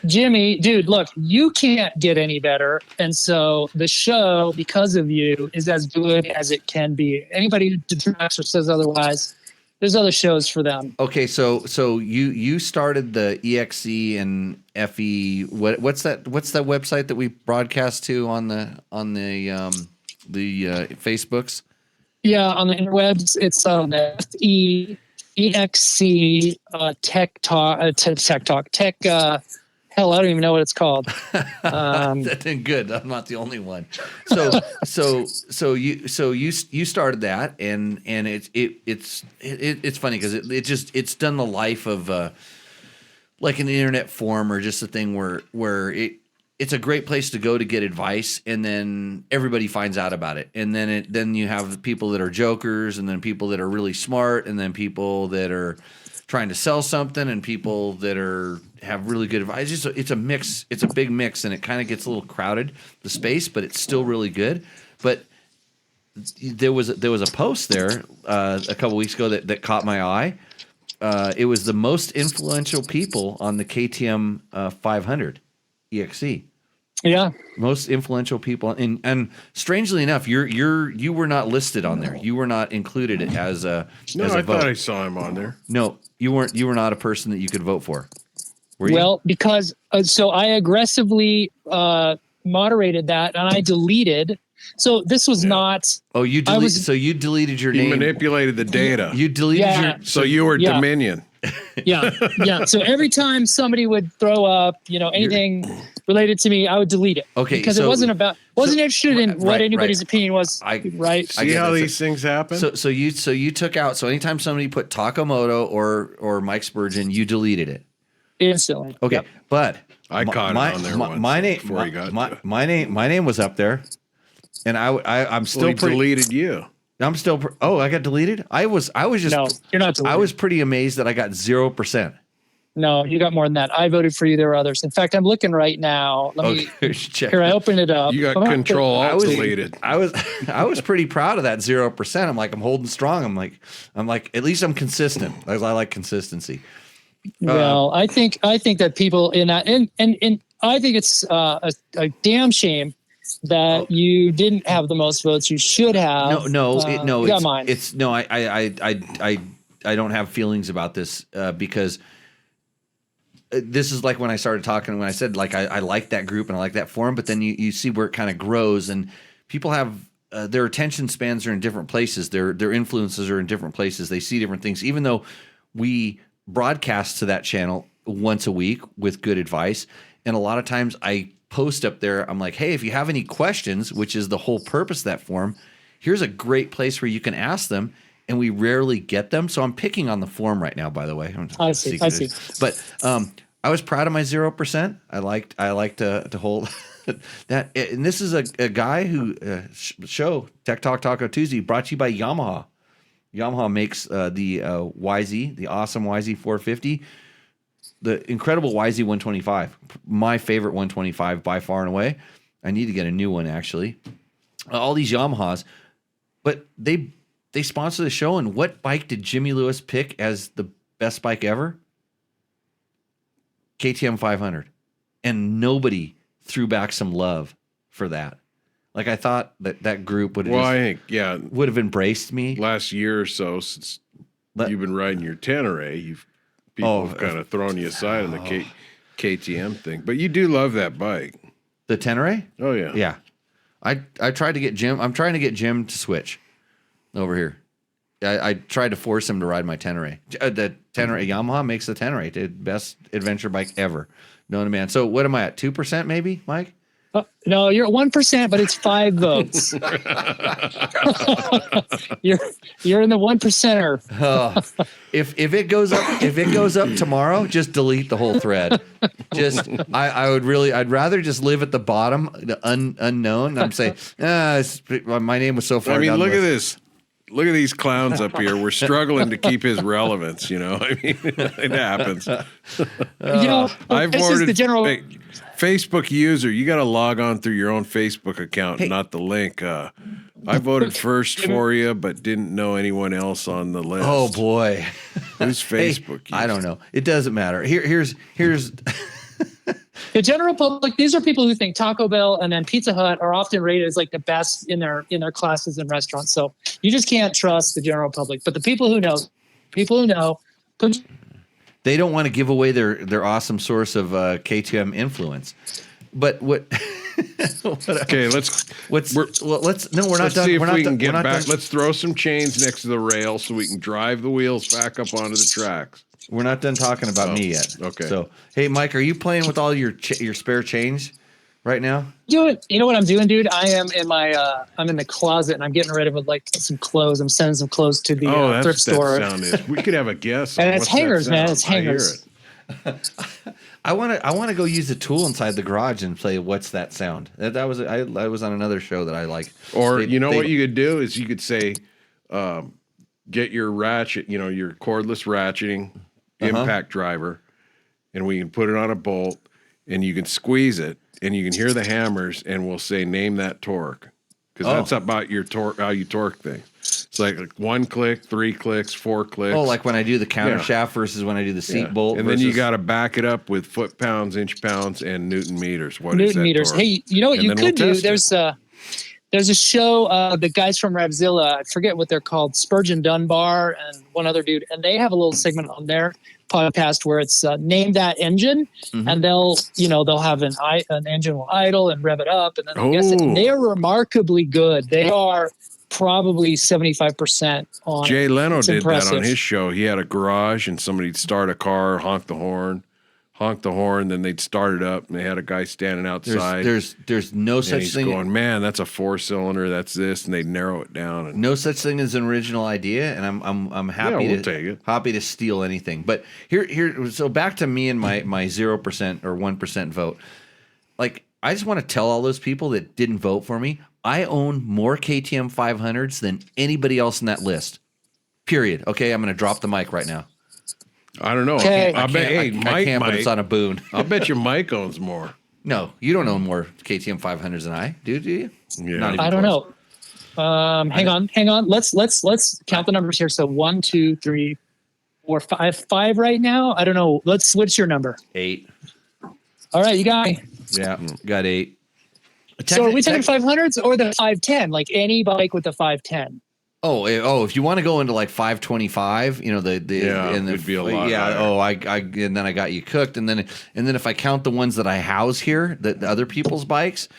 Jimmy, dude, look, you can't get any better. And so the show, because of you, is as good as it can be. Anybody who detracts or says otherwise, there's other shows for them. Okay, so you started the EXE and FE. What's that website that we broadcast to on the Facebooks? Yeah, on the interwebs, it's EXC Tech Talk. Hell, I don't even know what it's called. That's good. I'm not the only one. So you started that, and it's funny because it's done the life of like an internet forum or just a thing where it's a great place to go to get advice, and then everybody finds out about it, and then you have people that are jokers, and then people that are really smart, and then people that are trying to sell something, and people that have really good advice. It's a mix. It's a big mix, and it kind of gets a little crowded, the space, but it's still really good. But there was a post there a couple weeks ago that caught my eye. It was the most influential people on the KTM 500 EXC. Yeah. Most influential people, and strangely enough, you were not listed on there. You were not included as a No, as a I vote. thought I saw him on there. No, you weren't. You were not a person that you could vote for. Were you? Well, because so I aggressively moderated that, and I deleted. So this was not. Oh, you so you deleted your He name. manipulated the data. You deleted Yeah. your. So you were Yeah. Dominion. Yeah. So every time somebody would throw up, anything related to me, I would delete it. Okay, Because so- it wasn't interested in what right, anybody's right. opinion was. Right. See get how that. these things happen? So you took out. So anytime somebody put Taco Moto or Mike Spurgeon, you deleted it. Instantly. Okay, Yep. but I caught it on there once my name before he got to it. my name was up there, and I'm still Well, he pretty. deleted you. I'm still. Oh, I got deleted. I was just. No, you're not deleted. I was pretty amazed that I got 0%. No, you got more than that. I voted for you. There were others. In fact, I'm looking right now. Let me. Okay, check. Here, I opened it up. You got I'm not- control alt deleted. I was pretty proud of that 0%. I'm like, I'm holding strong. I'm like, at least I'm consistent. I like consistency. Well, I think that people in that and I think it's a damn shame that you didn't have the most votes. You should have. No. You got mine. It's no. I don't have feelings about this because this is like when I started talking. When I said like I like that group and I like that forum, but then you see where it kind of grows and people have. Their attention spans are in different places. Their influences are in different places. They see different things. Even though we broadcast to that channel once a week with good advice, and a lot of times I post up there. I'm like, hey, if you have any questions, which is the whole purpose of that forum, here's a great place where you can ask them. And we rarely get them. So I'm picking on the forum right now, by the way. I see. But I was proud of my 0%. I like to hold that. And this is a guy who show Tech Talk Taco Tuesday brought to you by Yamaha. Yamaha makes the YZ, the awesome YZ 450, the incredible YZ 125, my favorite 125 by far and away. I need to get a new one actually. All these Yamahas, but they sponsor the show. And what bike did Jimmy Lewis pick as the best bike ever? KTM 500, and nobody threw back some love for that. Like I thought that group would. Well, I think would have embraced me. last year or so since you've been riding your Tenere, people have kind of thrown you aside on the KTM thing. But you do love that bike. The Tenere? Oh yeah. Yeah. I tried to get Jim. I'm trying to get Jim to switch over here. I tried to force him to ride my Tenere. The Tenere Yamaha makes the Tenere the best adventure bike ever known to man. So what am I at? 2% maybe, Mike? No, you're at 1%, but it's 5 votes. you're in the 1%er. Oh, if it goes up tomorrow, just delete the whole thread. I'd rather just live at the bottom, the unknown. I'm saying, my name was so far. I mean, down look the at list. this. Look at these clowns up here. We're struggling to keep his relevance. I mean, it happens. I've this is ordered the general. Facebook user. You got to log on through your own Facebook account, not the link. I voted first for you, but didn't know anyone else on the list. Oh boy, who's Facebook? I don't know. It doesn't matter. Here's. The general public, these are people who think Taco Bell and then Pizza Hut are often rated as like the best in their classes in restaurants. So you just can't trust the general public. But the people who know, they don't want to give away their awesome source of KTM influence. But what? Okay, we're not done. see if We're not we can done. get We're not back. done. Let's throw some chains next to the rail so we can drive the wheels back up onto the tracks. We're not done talking about me yet. Okay. So, hey, Mike, are you playing with all your spare change right now? You know what I'm doing, dude? I am in my I'm in the closet and I'm getting rid of like some clothes. I'm sending some clothes to the That's thrift store. that sound is. We could have a guess. And on it's what's that hangers, man. sound. It's I hear hangers. it. I want to go use the tool inside the garage and play what's that sound. I was on another show that I like. Or what you could do is you could say, get your ratchet, your cordless ratcheting impact driver, and we can put it on a bolt, and you can squeeze it, and you can hear the hammers, and we'll say, name that torque, because that's about your torque, how you torque things. It's like 1 click, 3 clicks, 4 clicks. Oh, like when I do the counter Yeah. shaft versus when I do the seat bolt. And then you got to back it up with foot pounds, inch pounds, and Newton meters. What is Newton that meters. torque? Hey, you know what And you then we'll could do? test it. There's a show, the guys from Revzilla, I forget what they're called, Spurgeon Dunbar and one other dude, and they have a little segment on their podcast where it's name that engine, and they'll have an engine will idle and rev it up, and then they'll guess it. And they are remarkably good. They are probably 75% on. Jay Leno It's did impressive. that on his show. He had a garage, and somebody'd start a car, honk the horn, then they'd start it up, and they had a guy standing outside. There's no and such he's thing. going, man, that's a 4-cylinder, that's this, and they'd narrow it down. And No such thing as an original idea, and I'm happy we'll to take it. happy to steal anything. But here, so back to me and my 0% or 1% vote. Like, I just want to tell all those people that didn't vote for me, I own more KTM 500s than anybody else in that list. Period. Okay, I'm going to drop the mic right now. I don't know. Okay. I bet, hey, I Mike, can't, but Mike, it's on a boon. I'll bet you Mike owns more. No, you don't own more KTM 500s than I do you? Yeah. Not even I don't close. know. Hang on. Let's count the numbers here. So 1, 2, 3, 4, 5. 5 right now. I don't know. What's your number? 8. All right, you got me. Yeah, got 8. So are we talking 500s or the 510? Like any bike with the 510? Oh, if you want to go into like 525, you know it'd be a lot Yeah. higher. Oh, and then I got you cooked, and then if I count the ones that I house here, the other people's bikes,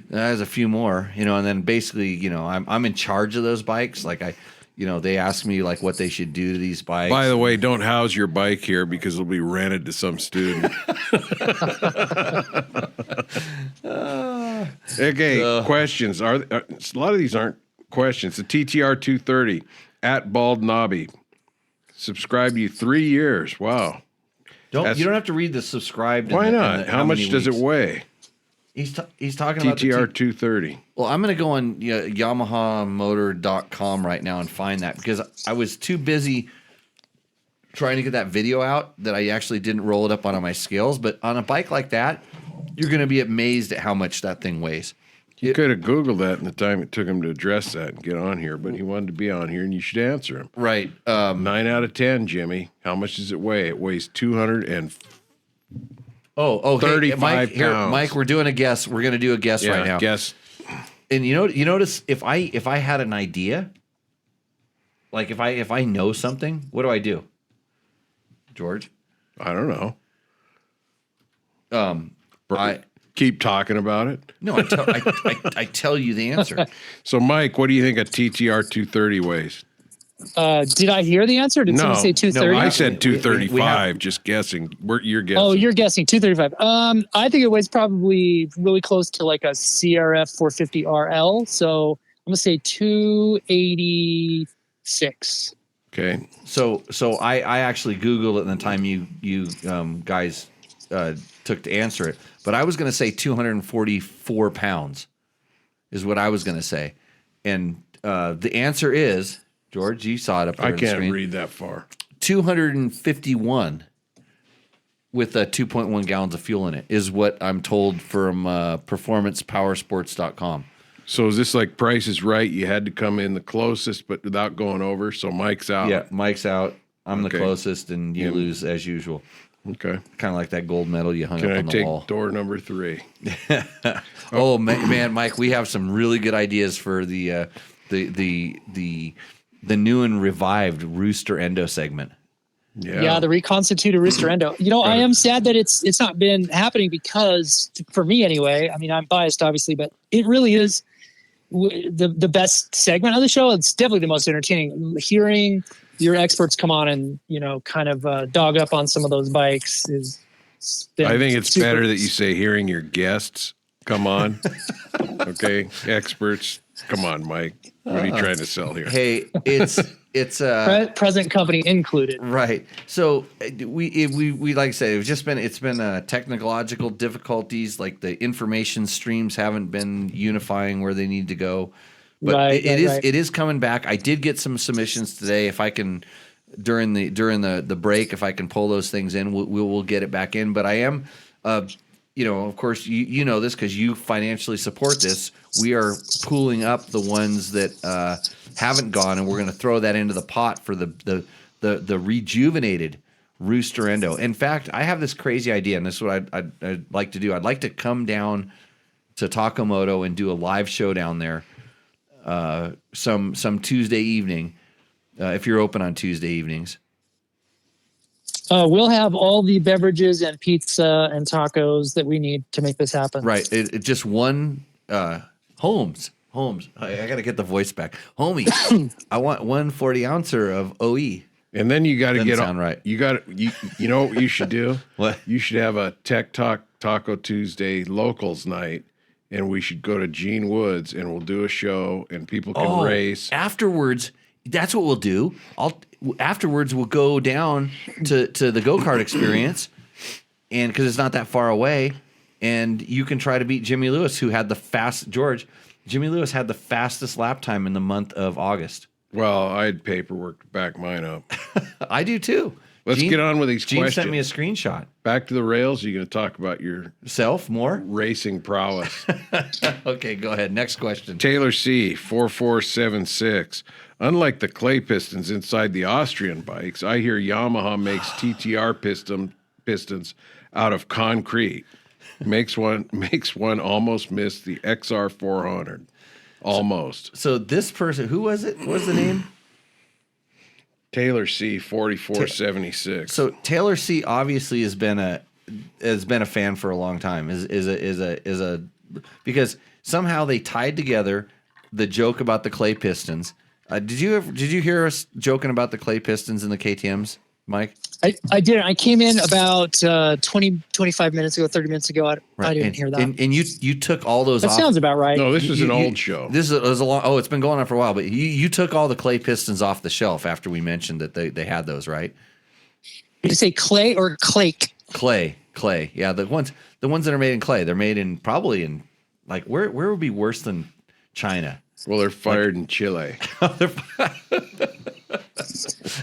there's a few more, you know, and then basically, you know, I'm in charge of those bikes. Like they ask me like what they should do to these bikes. By the way, don't house your bike here because it'll be rented to some student. Okay, questions. A lot of these aren't questions. The TTR 230 at Bald Nobby. Subscribe to you 3 years. Wow. you don't have to read the subscribed. Why and the- not? and the- How much many does it weeks. weigh? He's talking about the TTR 230. Well, I'm going to go on YamahaMotor.com right now and find that because I was too busy trying to get that video out that I actually didn't roll it up on my scales. But on a bike like that, you're going to be amazed at how much that thing weighs. You could have Googled that in the time it took him to address that and get on here, but he wanted to be on here, and you should answer him. Right. 9 out of 10, Jimmy. How much does it weigh? It weighs 200 hey, 35 Mike, pounds. Mike, we're doing a guess. We're going to do a guess right now. Guess. And you notice if I had an idea, like if I know something, what do? George? I don't know. I Keep talking about it. no, I tell you the answer. So, Mike, what do you think a TTR 230 weighs? Did I hear the answer? Did someone say 230? I said 235. we have- Just guessing. You're guessing. Oh, you're guessing 235. I think it weighs probably really close to like a CRF 450 RL. So I'm gonna say 286. Okay. So I actually Googled it in the time you guys took to answer it, but I was going to say 244 pounds is what I was going to say, and the answer is, George, you saw it up there I on the can't screen. read that far. 251 with 2.1 gallons of fuel in it is what I'm told from performancepowersports.com. So is this like Price is Right? You had to come in the closest, but without going over. So Mike's out. Yeah, Mike's out. I'm Okay. the closest, and you lose as usual. Okay. Kind of like that gold medal you hung Can up I on the take wall. door number 3? Oh man, Mike, we have some really good ideas for the new and revived Rooster Endo segment. Yeah, the reconstituted Rooster Endo. You know, I am sad that it's not been happening because, for me anyway, I mean, I'm biased obviously, but it really is the best segment of the show. It's definitely the most entertaining. Hearing your experts come on and, you know, kind of dog up on some of those bikes is. I think it's better that you say hearing your guests come on. Okay, experts, come on, Mike. What are you trying to sell here? Hey, it's present company included. right. So we like I said, it's been technological difficulties. Like the information streams haven't been unifying where they need to go. But Right, it is coming back. I did get some submissions today. If I can during the break, if I can pull those things in, we'll get it back in. But I am, of course, you know this because you financially support this. We are pooling up the ones that haven't gone, and we're going to throw that into the pot for the rejuvenated Rooster Endo. In fact, I have this crazy idea, and this is what I'd like to do. I'd like to come down to Moto and do a live show down there some Tuesday evening, if you're open on Tuesday evenings. We'll have all the beverages and pizza and tacos that we need to make this happen. Right. It just one Holmes. I got to get the voice back. Homie, I want 140 ouncer of OE. And then you got to get sound right. You know what you should do? What? You should have a Tech Talk Taco Tuesday locals night, and we should go to Gene Woods, and we'll do a show, and people can race. Afterwards, that's what we'll do. Afterwards, we'll go down to the go-kart experience, and because it's not that far away, and you can try to beat Jimmy Lewis, who had Jimmy Lewis had the fastest lap time in the month of August. Well, I had paperwork to back mine up. I do too. Let's get on with these Gene questions. sent me a screenshot. Back to the rails. You're going to talk about your Self more? racing prowess. Okay, go ahead. Next question. Taylor C. 4476. Unlike the clay pistons inside the Austrian bikes, I hear Yamaha makes TTR pistons out of concrete. Makes one almost miss the XR 400. Almost. So this person, who was it? What was the name? Taylor C. 4476. So Taylor C. obviously has been a fan for a long time. Because somehow they tied together the joke about the clay pistons. Did you hear us joking about the clay pistons and the KTMs, Mike? I did. I came in about 20, 25 minutes ago, 30 minutes ago. I didn't hear that. And you took all those That off. sounds about right. No, this was an old show. This was a long. Oh, it's been going on for a while. But you took all the clay pistons off the shelf after we mentioned that they had those, right? Did you say clay or clake? Clay. Yeah, the ones that are made in clay. They're made in probably in like where would be worse than China? Well, they're fired in Chile.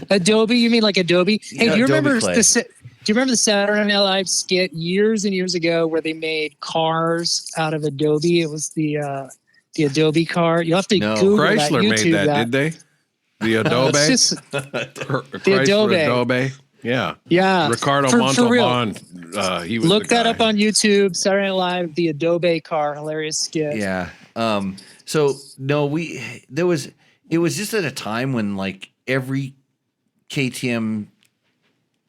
Adobe? You mean like Adobe? Hey, Yeah, do you remember Adobe clay. do you remember the Saturday Night Live skit years and years ago where they made cars out of Adobe? It was the Adobe car. You'll have to No. Google that, Chrysler made YouTube that, did they? The Adobe? It's just, Chrysler Adobe. Yeah. yeah. Ricardo For real. Montalban. He was Look the that guy. up on YouTube. Saturday Night Live, the Adobe car, hilarious skit. Yeah. So no, it was just at a time when like every KTM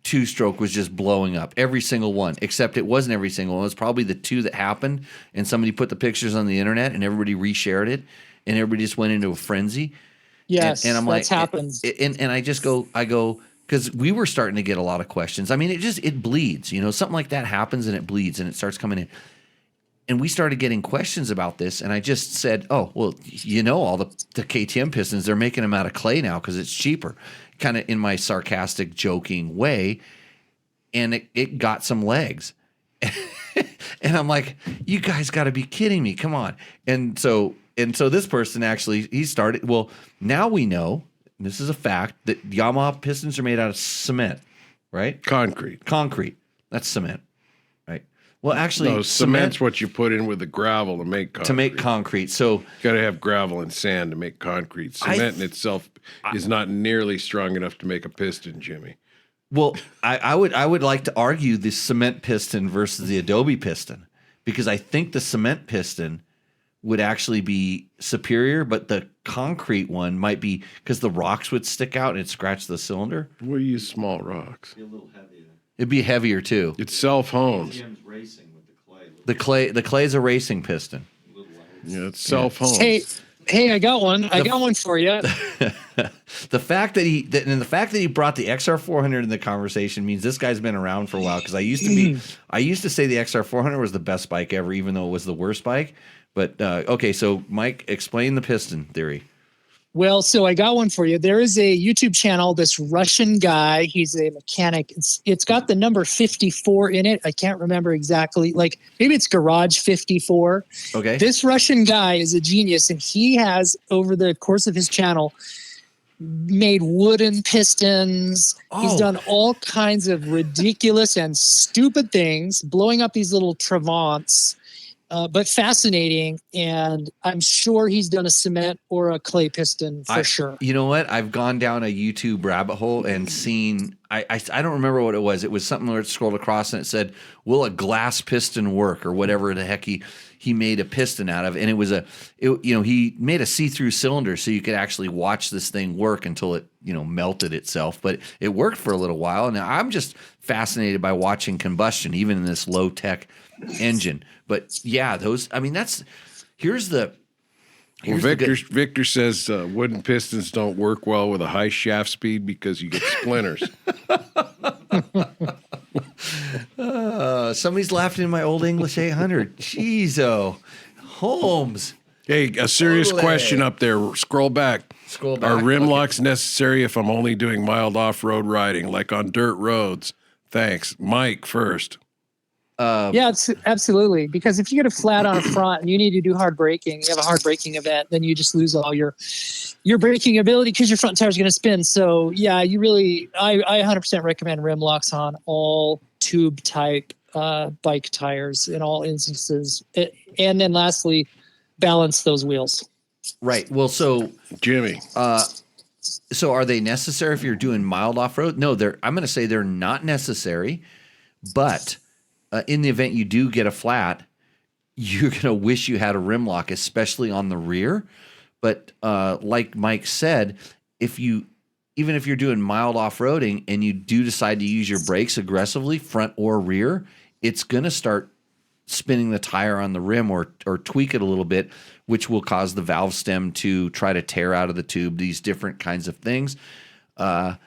two-stroke was just blowing up, every single one, except it wasn't every single one. It was probably the two that happened, and somebody put the pictures on the internet, and everybody reshared it, and everybody just went into a frenzy. Yes, and I'm that's like, happens. And I go because we were starting to get a lot of questions. I mean, it bleeds, something like that happens and it bleeds and it starts coming in. And we started getting questions about this, and I just said, "Oh, well, all the KTM pistons, they're making them out of clay now because it's cheaper," kind of in my sarcastic, joking way, and it got some legs. And I'm like, "You guys got to be kidding me! Come on!" And so this person actually he started. Well, now we know this is a fact that Yamaha pistons are made out of cement, right? Concrete. That's cement. Well, actually, No, cement's what you put in with the gravel to make concrete. to make concrete. So Got to have gravel and sand to make concrete. Cement in itself is not nearly strong enough to make a piston, Jimmy. well, I would like to argue the cement piston versus the Adobe piston because I think the cement piston would actually be superior, but the concrete one might be because the rocks would stick out and it'd scratch the cylinder. We use small rocks. Be a little heavier. It'd be heavier too. It's self-honed. KTM's racing with the clay. The clay's a racing piston. Little lighter. Yeah, it's self-honed. Hey, I got one. I got one for you. The fact that he brought the XR400 in the conversation means this guy's been around for a while. Because I used to say the XR400 was the best bike ever, even though it was the worst bike. But okay, so Mike, explain the piston theory. Well, so I got one for you. There is a YouTube channel, this Russian guy, he's a mechanic. It's got the number 54 in it. I can't remember exactly. Like maybe it's Garage 54. Okay. This Russian guy is a genius, and he has, over the course of his channel, made wooden pistons. He's Oh. done all kinds of ridiculous and stupid things, blowing up these little Travants, but fascinating. And I'm sure he's done a cement or a clay piston for sure. You know what? I've gone down a YouTube rabbit hole and seen. I don't remember what it was. It was something where it scrolled across and it said, "Will a glass piston work?" or whatever the heck he made a piston out of, and it was he made a see-through cylinder so you could actually watch this thing work until it melted itself. But it worked for a little while, and I'm just fascinated by watching combustion, even in this low-tech engine. But yeah, those. I mean, here's the. Well, Victor says wooden pistons don't work well with a high shaft speed because you get splinters. Somebody's laughing in my old English 800. Jeez, Holmes. Hey, a serious question up there. Scroll back. Are rim locks necessary if I'm only doing mild off-road riding, like on dirt roads? Thanks. Mike first. Yeah, absolutely. Because if you get a flat on a front and you need to do hard braking, you have a hard braking event, then you just lose all your braking ability because your front tire is going to spin. So yeah, I 100% recommend rim locks on all tube type bike tires in all instances. And then lastly, balance those wheels. Right. Well, so Jimmy. So are they necessary if you're doing mild off-road? No, I'm going to say they're not necessary, but in the event you do get a flat, you're going to wish you had a rim lock, especially on the rear. But like Mike said, even if you're doing mild off-roading and you do decide to use your brakes aggressively, front or rear, it's going to start spinning the tire on the rim or tweak it a little bit, which will cause the valve stem to try to tear out of the tube, these different kinds of things. I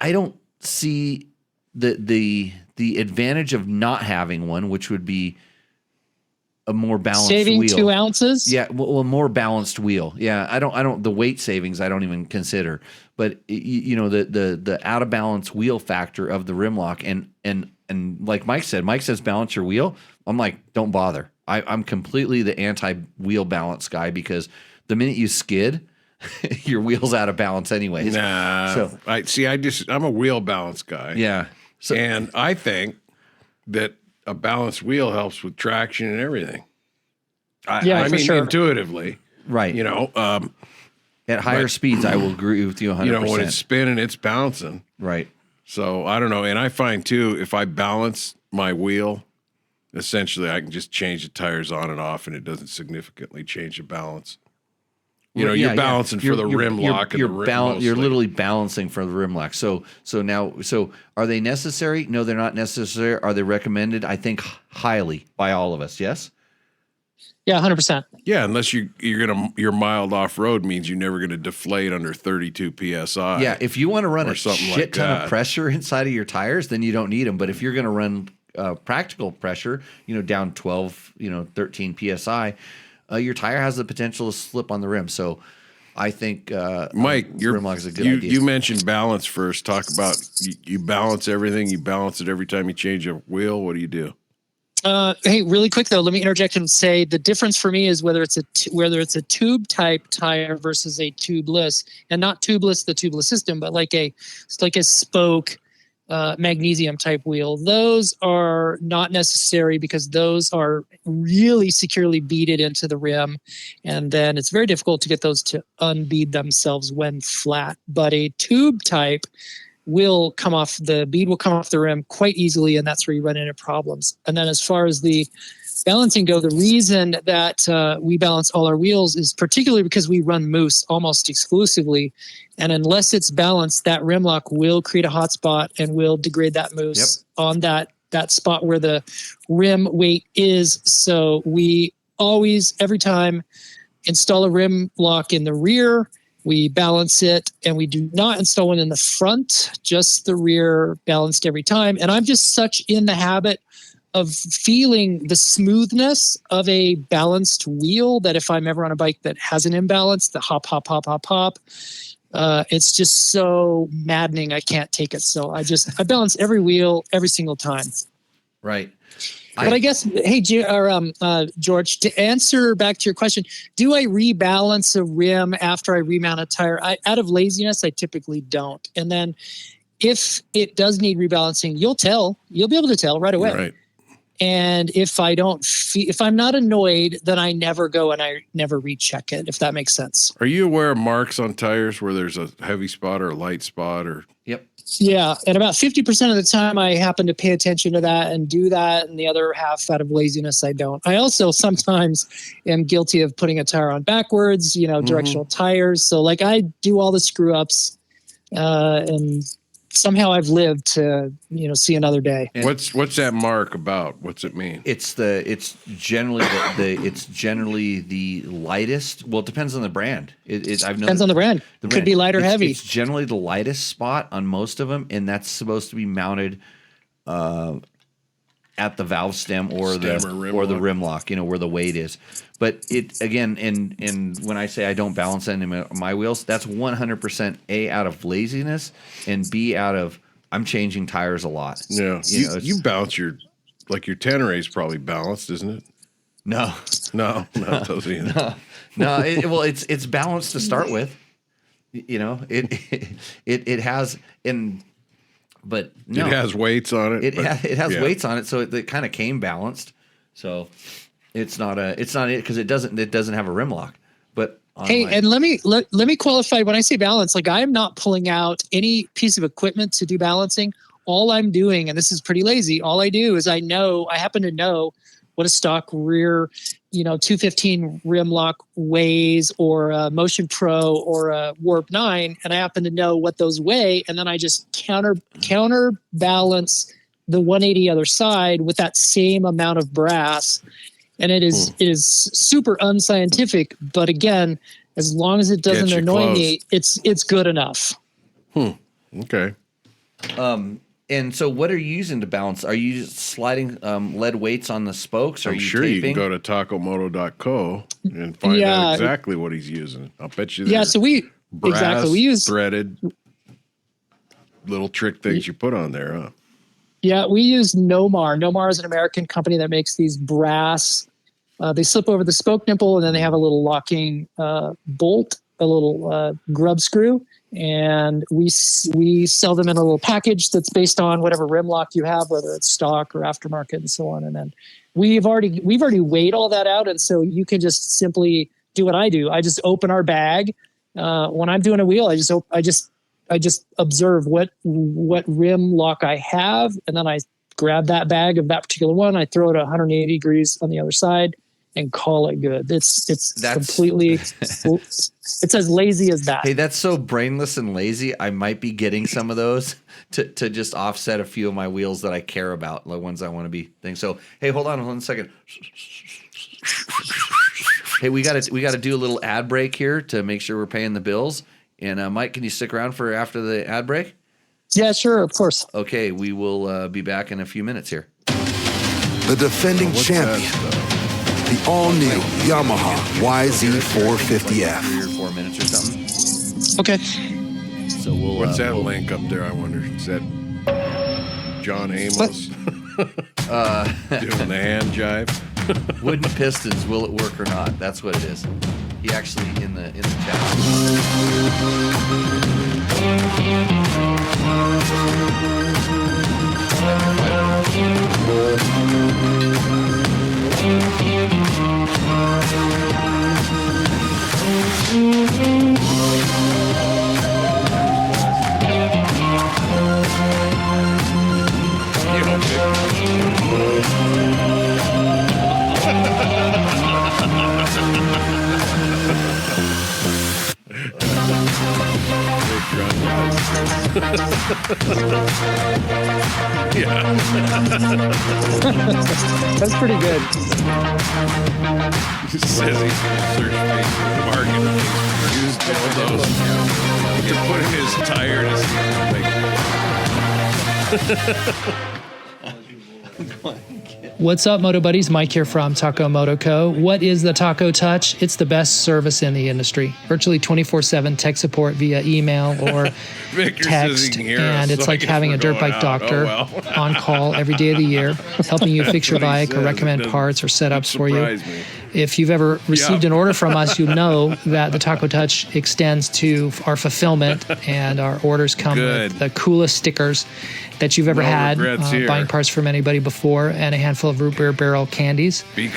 don't see the advantage of not having one, which would be a more balanced saving wheel. 2 ounces. Yeah, well, a more balanced wheel. Yeah, I don't. The weight savings I don't even consider, but the out of balance wheel factor of the rim lock and like Mike says balance your wheel. I'm like, don't bother. I'm completely the anti-wheel balance guy because the minute you skid, your wheel's out of balance anyways. Nah. So I'm a wheel balance guy. Yeah. So, and I think that a balanced wheel helps with traction and everything. I mean, sure. intuitively. Right. At higher speeds, I will agree with you 100%. When it's spinning, it's bouncing. Right. So I don't know. And I find too, if I balance my wheel, essentially I can just change the tires on and off and it doesn't significantly change the balance. You're balancing for the rim lock and the rim. You're literally balancing for the rim lock. So are they necessary? No, they're not necessary. Are they recommended? I think highly by all of us. Yes. Yeah, 100%. Yeah, unless your mild off road means you're never gonna deflate under 32 psi. Yeah, if you want to run a shit like ton of pressure inside of your tires, then you don't need them. But if you're going to run practical pressure, down 12, 13 psi. Your tire has the potential to slip on the rim. So I think Mike, rim lock is a good idea. You mentioned balance first. Talk about you balance everything. You balance it every time you change a wheel. What do you do? Hey, really quick though, let me interject and say the difference for me is whether it's a tube type tire versus a tubeless, and not tubeless, the tubeless system, but like a spoke magnesium type wheel. Those are not necessary because those are really securely beaded into the rim, and then it's very difficult to get those to unbead themselves when flat. But a tube type will come off, the bead will come off the rim quite easily, and that's where you run into problems. And then as far as the balancing go, the reason that we balance all our wheels is particularly because we run moose almost exclusively, and unless it's balanced, that rim lock will create a hot spot and will degrade that moose on that spot where the rim weight is. So we always, every time, install a rim lock in the rear. We balance it, and we do not install one in the front, just the rear balanced every time. And I'm just such in the habit of feeling the smoothness of a balanced wheel that if I'm ever on a bike that has an imbalance, the hop, hop, hop, hop, hop, it's just so maddening. I can't take it. So I balance every wheel every single time. Right. But I guess, hey, George, to answer back to your question, do I rebalance a rim after I remount a tire? Out of laziness, I typically don't. And then if it does need rebalancing, you'll be able to tell right away. Right. And if if I'm not annoyed, then I never go and I never recheck it, if that makes sense. Are you aware of marks on tires where there's a heavy spot or a light spot or? Yep. Yeah. And about 50% of the time I happen to pay attention to that and do that. And the other half out of laziness, I don't. I also sometimes am guilty of putting a tire on backwards, directional tires. So like I do all the screw ups and somehow I've lived to, see another day. And what's that mark about? What's it mean? It's generally the lightest. Well, it depends on the brand. Depends on the brand. It could be light or heavy. It's generally the lightest spot on most of them, and that's supposed to be mounted at the valve stem or the rim lock, where the weight is. But it again, and when I say I don't balance any of my wheels, that's 100% A, out of laziness, and B, out of I'm changing tires a lot. Yeah, you balance your Tenere is probably balanced, isn't it? No, not those either. No. It's balanced to start with. It has but no, it has weights on it. It has weights on it, so it kind of came balanced. So it's not it because it doesn't have a rim lock. But and let me qualify when I say balance. Like I am not pulling out any piece of equipment to do balancing. All I'm doing, and this is pretty lazy, all I do is I happen to know what a stock rear, 215 rim lock weighs, or a Motion Pro or a Warp 9, and I happen to know what those weigh, and then I just counterbalance the 180 other side with that same amount of brass. And it is super unscientific, but again, as long as it doesn't annoy me, it's good enough. Okay. And so what are you using to balance? Are you sliding lead weights on the spokes? Are I'm you sure taping? You can go to tacomoto.co and find out exactly what he's using. I'll bet you so we use threaded little trick things you put on there, huh? Yeah, we use Nomar. Nomar is an American company that makes these brass. They slip over the spoke nipple, and then they have a little locking bolt, a little grub screw, and we sell them in a little package that's based on whatever rim lock you have, whether it's stock or aftermarket and so on. And then we've already weighed all that out, and so you can just simply do what I do. I just open our bag when I'm doing a wheel. I just observe what rim lock I have, and then I grab that bag of that particular one. I throw it 180 degrees on the other side and call it good. It's completely, it's as lazy as that. Hey, that's so brainless and lazy. I might be getting some of those to just offset a few of my wheels that I care about, the ones I want to be things. So, hey, hold on 1 second. Hey, we got to do a little ad break here to make sure we're paying the bills. And Mike, can you stick around for after the ad break? Yeah, sure, of course. Okay, we will be back in a few minutes here. The defending champion, the all-new Yamaha YZ450F. 3 or 4 minutes or something. Okay. So we'll. What's that link up there? I wonder. Is that John Amos doing the hand jive? Wooden pistons. Will it work or not? That's what it is. He actually in the chat. Yeah. That's pretty good. He says he's going to search Facebook Market for used dildos. He can put in his tire to see if he can make it. What's up, Moto Buddies? Mike here from Taco Moto Co. What is the Taco Touch? It's the best service in the industry. Virtually 24/7 tech support via email or text. And it's like having a dirt bike doctor on call every day of the year, helping you fix your bike or recommend parts or setups for you. If you've ever received an order from us, you know that the Taco Touch extends to our fulfillment, and our orders come with the coolest stickers that you've ever had, buying parts from anybody before, and a handful of root beer barrel candies. Be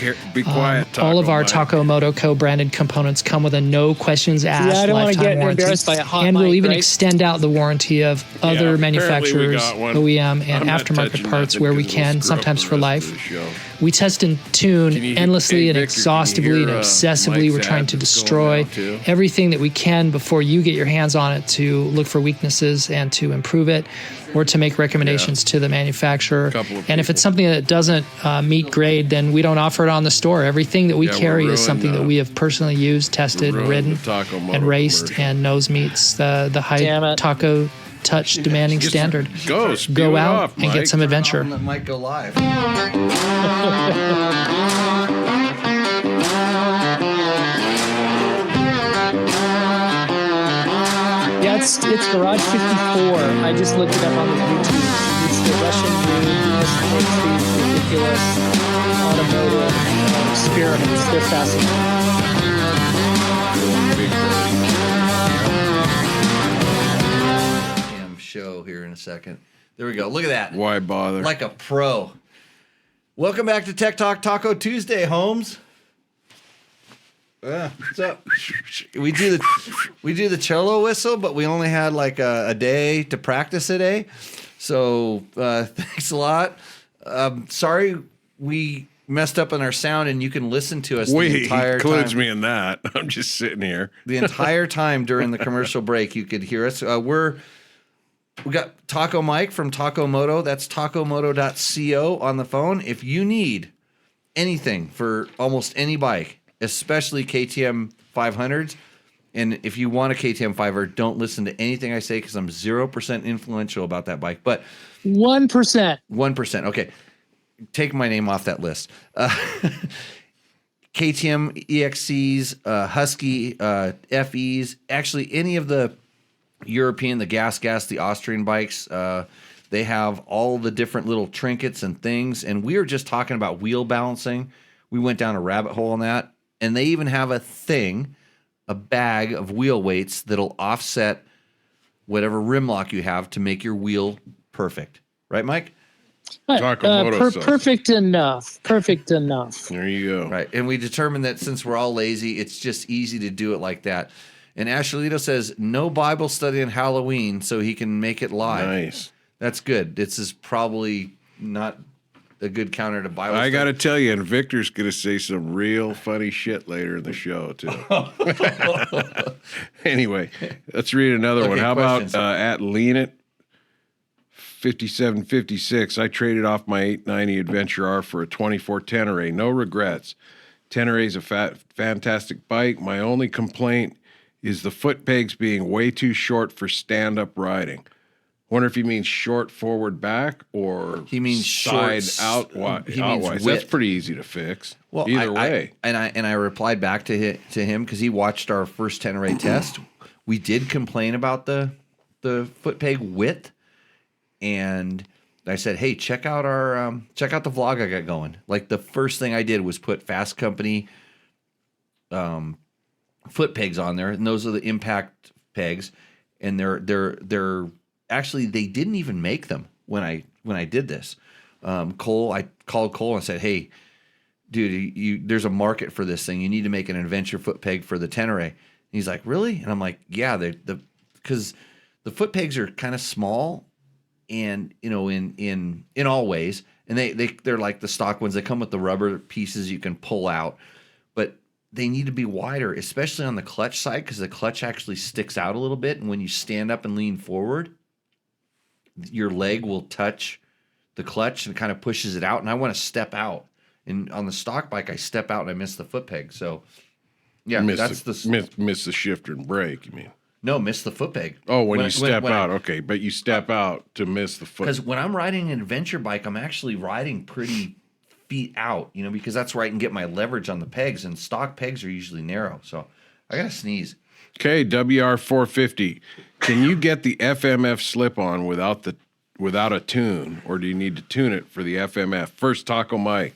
quiet, Taco all of our Mike. Taco Moto Co-branded components come with a no questions asked lifetime warranty. And we'll even extend out the warranty of other manufacturers, OEM, and aftermarket parts where we can, sometimes for life. We test and tune endlessly and exhaustively and obsessively. We're trying to destroy everything that we can before you get your hands on it, to look for weaknesses and to improve it, or to make recommendations to the manufacturer. And if it's something that doesn't meet grade, then we don't offer it on the store. Everything that we carry is something that we have personally used, tested, ridden, and raced, and knows meets the high Taco Touch demanding standard. Go out and get some adventure. Let Mike go live. Yeah, it's Garage 54. I just looked it up on the YouTube. It's the Russian dude. Makes these ridiculous automotive experiments. They're fascinating. Show here in a second. There we go. Look at that. Why bother? Like a pro. Welcome back to Tech Talk Taco Tuesday, Holmes. What's up? We do the cello whistle, but we only had like a day to practice today. So thanks a lot. Sorry we messed up on our sound, and you can listen to us the entire time. Includes me in that. I'm just sitting here. The entire time during the commercial break, you could hear us. We got Taco Mike from Taco Moto. That's tacomoto.co on the phone. If you need anything for almost any bike, especially KTM 500s, and if you want a KTM 500, don't listen to anything I say because I'm 0% influential about that bike. But 1%. 1%. Okay. Take my name off that list. KTM EXCs, Husky, FEs, actually any of the European, the gas, the Austrian bikes, they have all the different little trinkets and things. And we were just talking about wheel balancing. We went down a rabbit hole on that. And they even have a bag of wheel weights that'll offset whatever rim lock you have to make your wheel perfect. Right, Mike? Perfect enough. Perfect enough. There you go. Right. And we determined that since we're all lazy, it's just easy to do it like that. And Ashley says, no Bible study on Halloween so he can make it live. Nice. That's good. This is probably not a good counter to Bible study. I got to tell you, and Victor's going to say some real funny shit later in the show, too. Anyway, let's read another one. How questions. about at Lean It 5756? I traded off my 890 Adventure R for a 24 Tenere. No regrets. Tenere is a fantastic bike. My only complaint is the foot pegs being way too short for stand-up riding. Wonder if he means short forward back or he means side short, outwise. He means width. That's pretty easy to fix. Well, either way. I replied back to him because he watched our first Tenere test. We did complain about the foot peg width, and I said, "Hey, check out the vlog I got going." Like the first thing I did was put Fasst Company foot pegs on there, and those are the impact pegs, and they're actually they didn't even make them when I did this. I called Cole and said, "Hey, dude, there's a market for this thing. You need to make an adventure foot peg for the Tenere." And he's like, "Really?" And I'm like, "Yeah, because the foot pegs are kind of small, and in all ways, and they're like the stock ones. They come with the rubber pieces you can pull out, but they need to be wider, especially on the clutch side, because the clutch actually sticks out a little bit, and when you stand up and lean forward, your leg will touch the clutch and kind of pushes it out. And I want to step out. And on the stock bike, I step out and I miss the foot peg. So, yeah, miss the shifter and brake. You mean? No, miss the foot peg. Oh, when you step out, okay, but you step out to miss the foot. Because when I'm riding an adventure bike, I'm actually riding pretty feet out, because that's where I can get my leverage on the pegs, and stock pegs are usually narrow. So I got to sneeze. Okay, WR450. Can you get the FMF slip-on without a tune, or do you need to tune it for the FMF? First, Taco Mike.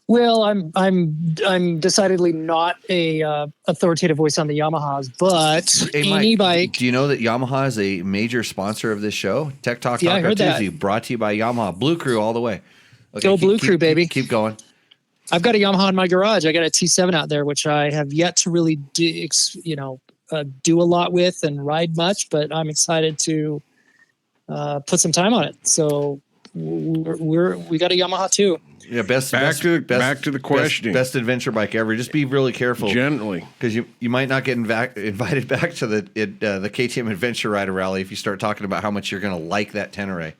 Well, I'm decidedly not a authoritative voice on the Yamahas, but Hey, any Mike, bike. do you know that Yamaha is a major sponsor of this show? Tech Talk Yeah, I Taco heard that. Tuesday, brought to you by Yamaha. Blue Crew all the way. Okay, Go Blue Crew, baby. Keep going. I've got a Yamaha in my garage. I got a T7 out there, which I have yet to really do a lot with and ride much, but I'm excited to put some time on it. So we got a Yamaha too. Yeah, back to the questioning. Best adventure bike ever. Just be really careful, gently, because you might not get invited back to the KTM Adventure Rider Rally if you start talking about how much you're going to like that Tenere.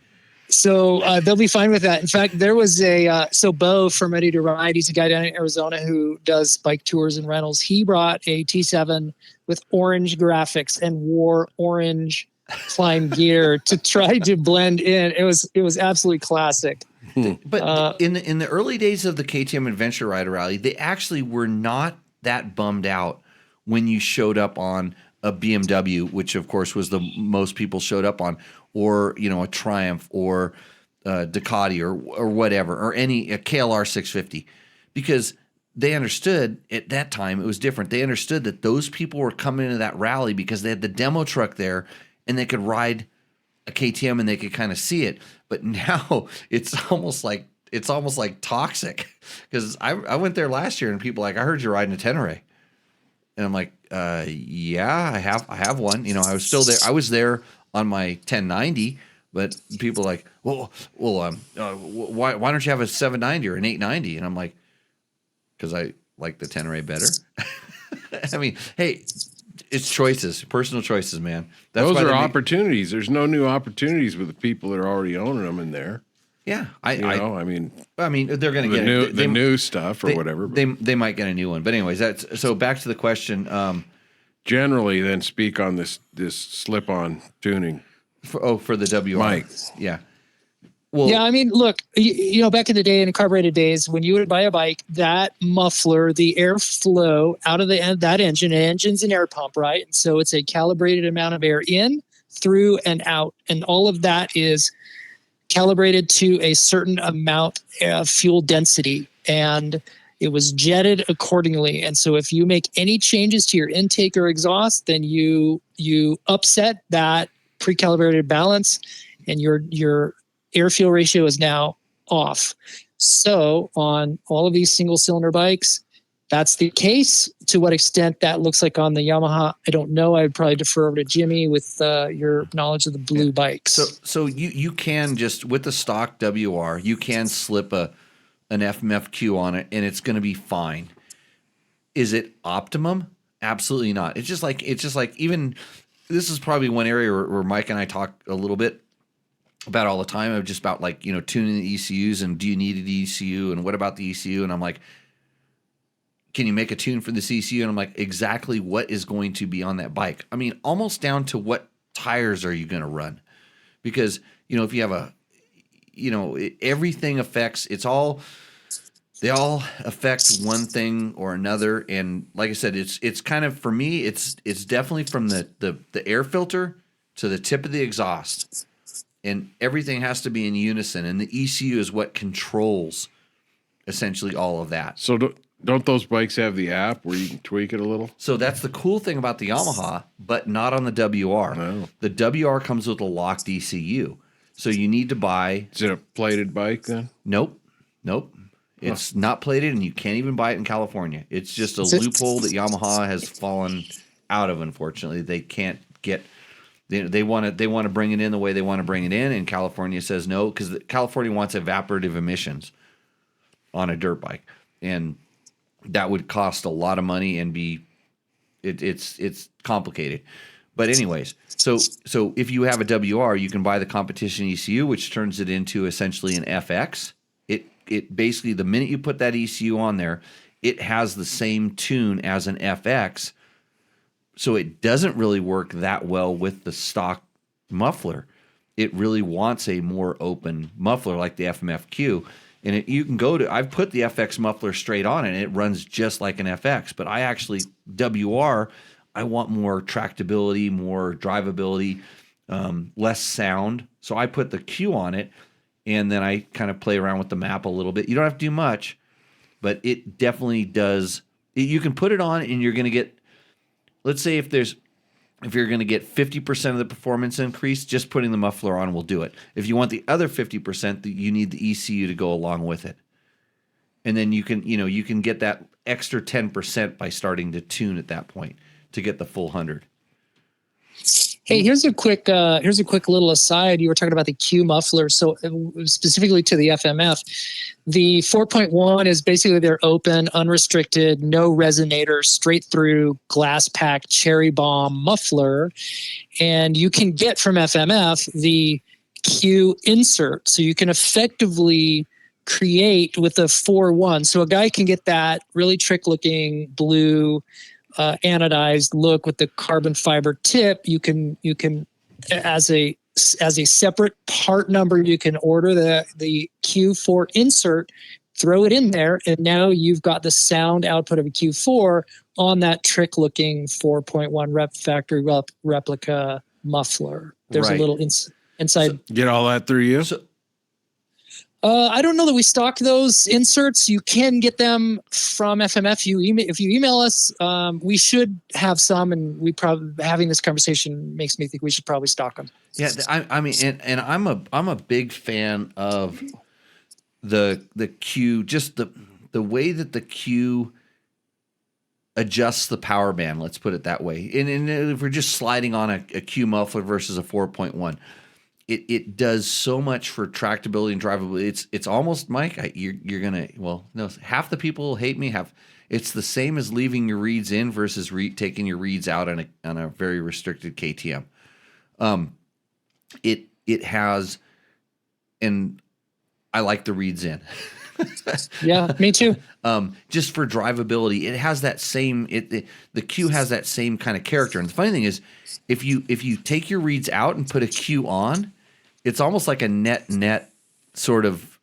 So they'll be fine with that. In fact, there was so Bo from Ready to Ride, he's a guy down in Arizona who does bike tours and rentals. He brought a T7 with orange graphics and wore orange climb gear to try to blend in. It was absolutely classic. But in the early days of the KTM Adventure Rider Rally, they actually were not that bummed out when you showed up on a BMW, which of course was the most people showed up on, or a Triumph or Ducati or whatever, or a KLR 650, because they understood at that time it was different. They understood that those people were coming into that rally because they had the demo truck there and they could ride a KTM and they could kind of see it. But now it's almost like toxic, because I went there last year and people I heard you're riding a Tenere, and I'm like, yeah, I have one. I was still there. I was there on my 1090, but people are like, well, why don't you have a 790 or an 890? And I'm like, because I like the Tenere better. I mean, hey, it's choices, personal choices, man. Those are opportunities. There's no new opportunities with the people that are already owning them in there. Yeah, I mean, they're going to get the new stuff or whatever. They might get a new one, but anyways, so back to the question. Generally, then speak on this slip-on tuning. For the WR, Mike. Yeah. Well, yeah, I mean, look, back in the day, in carbureted days, when you would buy a bike, that muffler, the airflow out of that engine's an air pump, right? And so it's a calibrated amount of air in, through, and out. And all of that is calibrated to a certain amount of fuel density. And it was jetted accordingly. And so if you make any changes to your intake or exhaust, then you upset that pre-calibrated balance, and your air fuel ratio is now off. So on all of these single cylinder bikes, that's the case. To what extent that looks like on the Yamaha, I don't know. I'd probably defer over to Jimmy with your knowledge of the blue bikes. So you can just, with the stock WR, you can slip an FMFQ on it and it's going to be fine. Is it optimum? Absolutely not. It's just like even, this is probably one area where Mike and I talk a little bit about all the time, of just about tuning the ECUs, and do you need an ECU, and what about the ECU? And I'm like, can you make a tune for this ECU? And I'm like, exactly what is going to be on that bike? I mean, almost down to what tires are you going to run? Because, if you have everything affects, they all affect one thing or another. And like I said, it's kind of, for me, it's definitely from the air filter to the tip of the exhaust. And everything has to be in unison, and the ECU is what controls essentially all of that. So don't those bikes have the app where you can tweak it a little? So that's the cool thing about the Yamaha, but not on the WR. No. The WR comes with a locked ECU. So you need to buy... Is it a plated bike then? Nope. It's not plated, and you can't even buy it in California. It's just a loophole that Yamaha has fallen out of, unfortunately. They can't get... They want to bring it in the way they want to bring it in, and California says no, because California wants evaporative emissions on a dirt bike, and that would cost a lot of money and it's complicated. But anyways, so if you have a WR, you can buy the competition ECU, which turns it into essentially an FX. It basically, the minute you put that ECU on there, it has the same tune as an FX. So it doesn't really work that well with the stock muffler. It really wants a more open muffler like the FMFQ. And you can go to, I've put the FX muffler straight on and it runs just like an FX, but I actually, WR, I want more tractability, more drivability, less sound. So I put the Q on it and then I kind of play around with the map a little bit. You don't have to do much, but it definitely does. You can put it on and you're going to get, let's say if you're going to get 50% of the performance increase, just putting the muffler on will do it. If you want the other 50%, you need the ECU to go along with it. And then you can get that extra 10% by starting to tune at that point to get the full 100. Hey, here's a quick little aside. You were talking about the Q muffler, so specifically to the FMF, the 4.1 is basically their open, unrestricted, no resonator, straight through glass pack cherry bomb muffler, and you can get from FMF the Q insert, so you can effectively create with a 4.1. So a guy can get that really trick-looking blue. Anodized look with the carbon fiber tip. You can as a separate part number, you can order the Q4 insert, throw it in there, and now you've got the sound output of a Q4 on that trick looking 4.1 factory replica muffler. There's a little inside. Get all that through you. I don't know that we stock those inserts. You can get them from FMF. If you email us, we should have some, and we probably having this conversation makes me think we should probably stock them. Yeah, I mean, and I'm a big fan of the Q, just the way that the Q adjusts the power band. Let's put it that way. And if we're just sliding on a Q muffler versus a 4.1. It does so much for tractability and drivability. It's almost, Mike, you're gonna, well, no, half the people hate me. It's the same as leaving your reeds in versus taking your reeds out on a very restricted KTM. It has, and I like the reeds in. Yeah, me too. Just for drivability, it has that same. The Q has that same kind of character. And the funny thing is, if you take your reeds out and put a Q on, it's almost like a net sort of.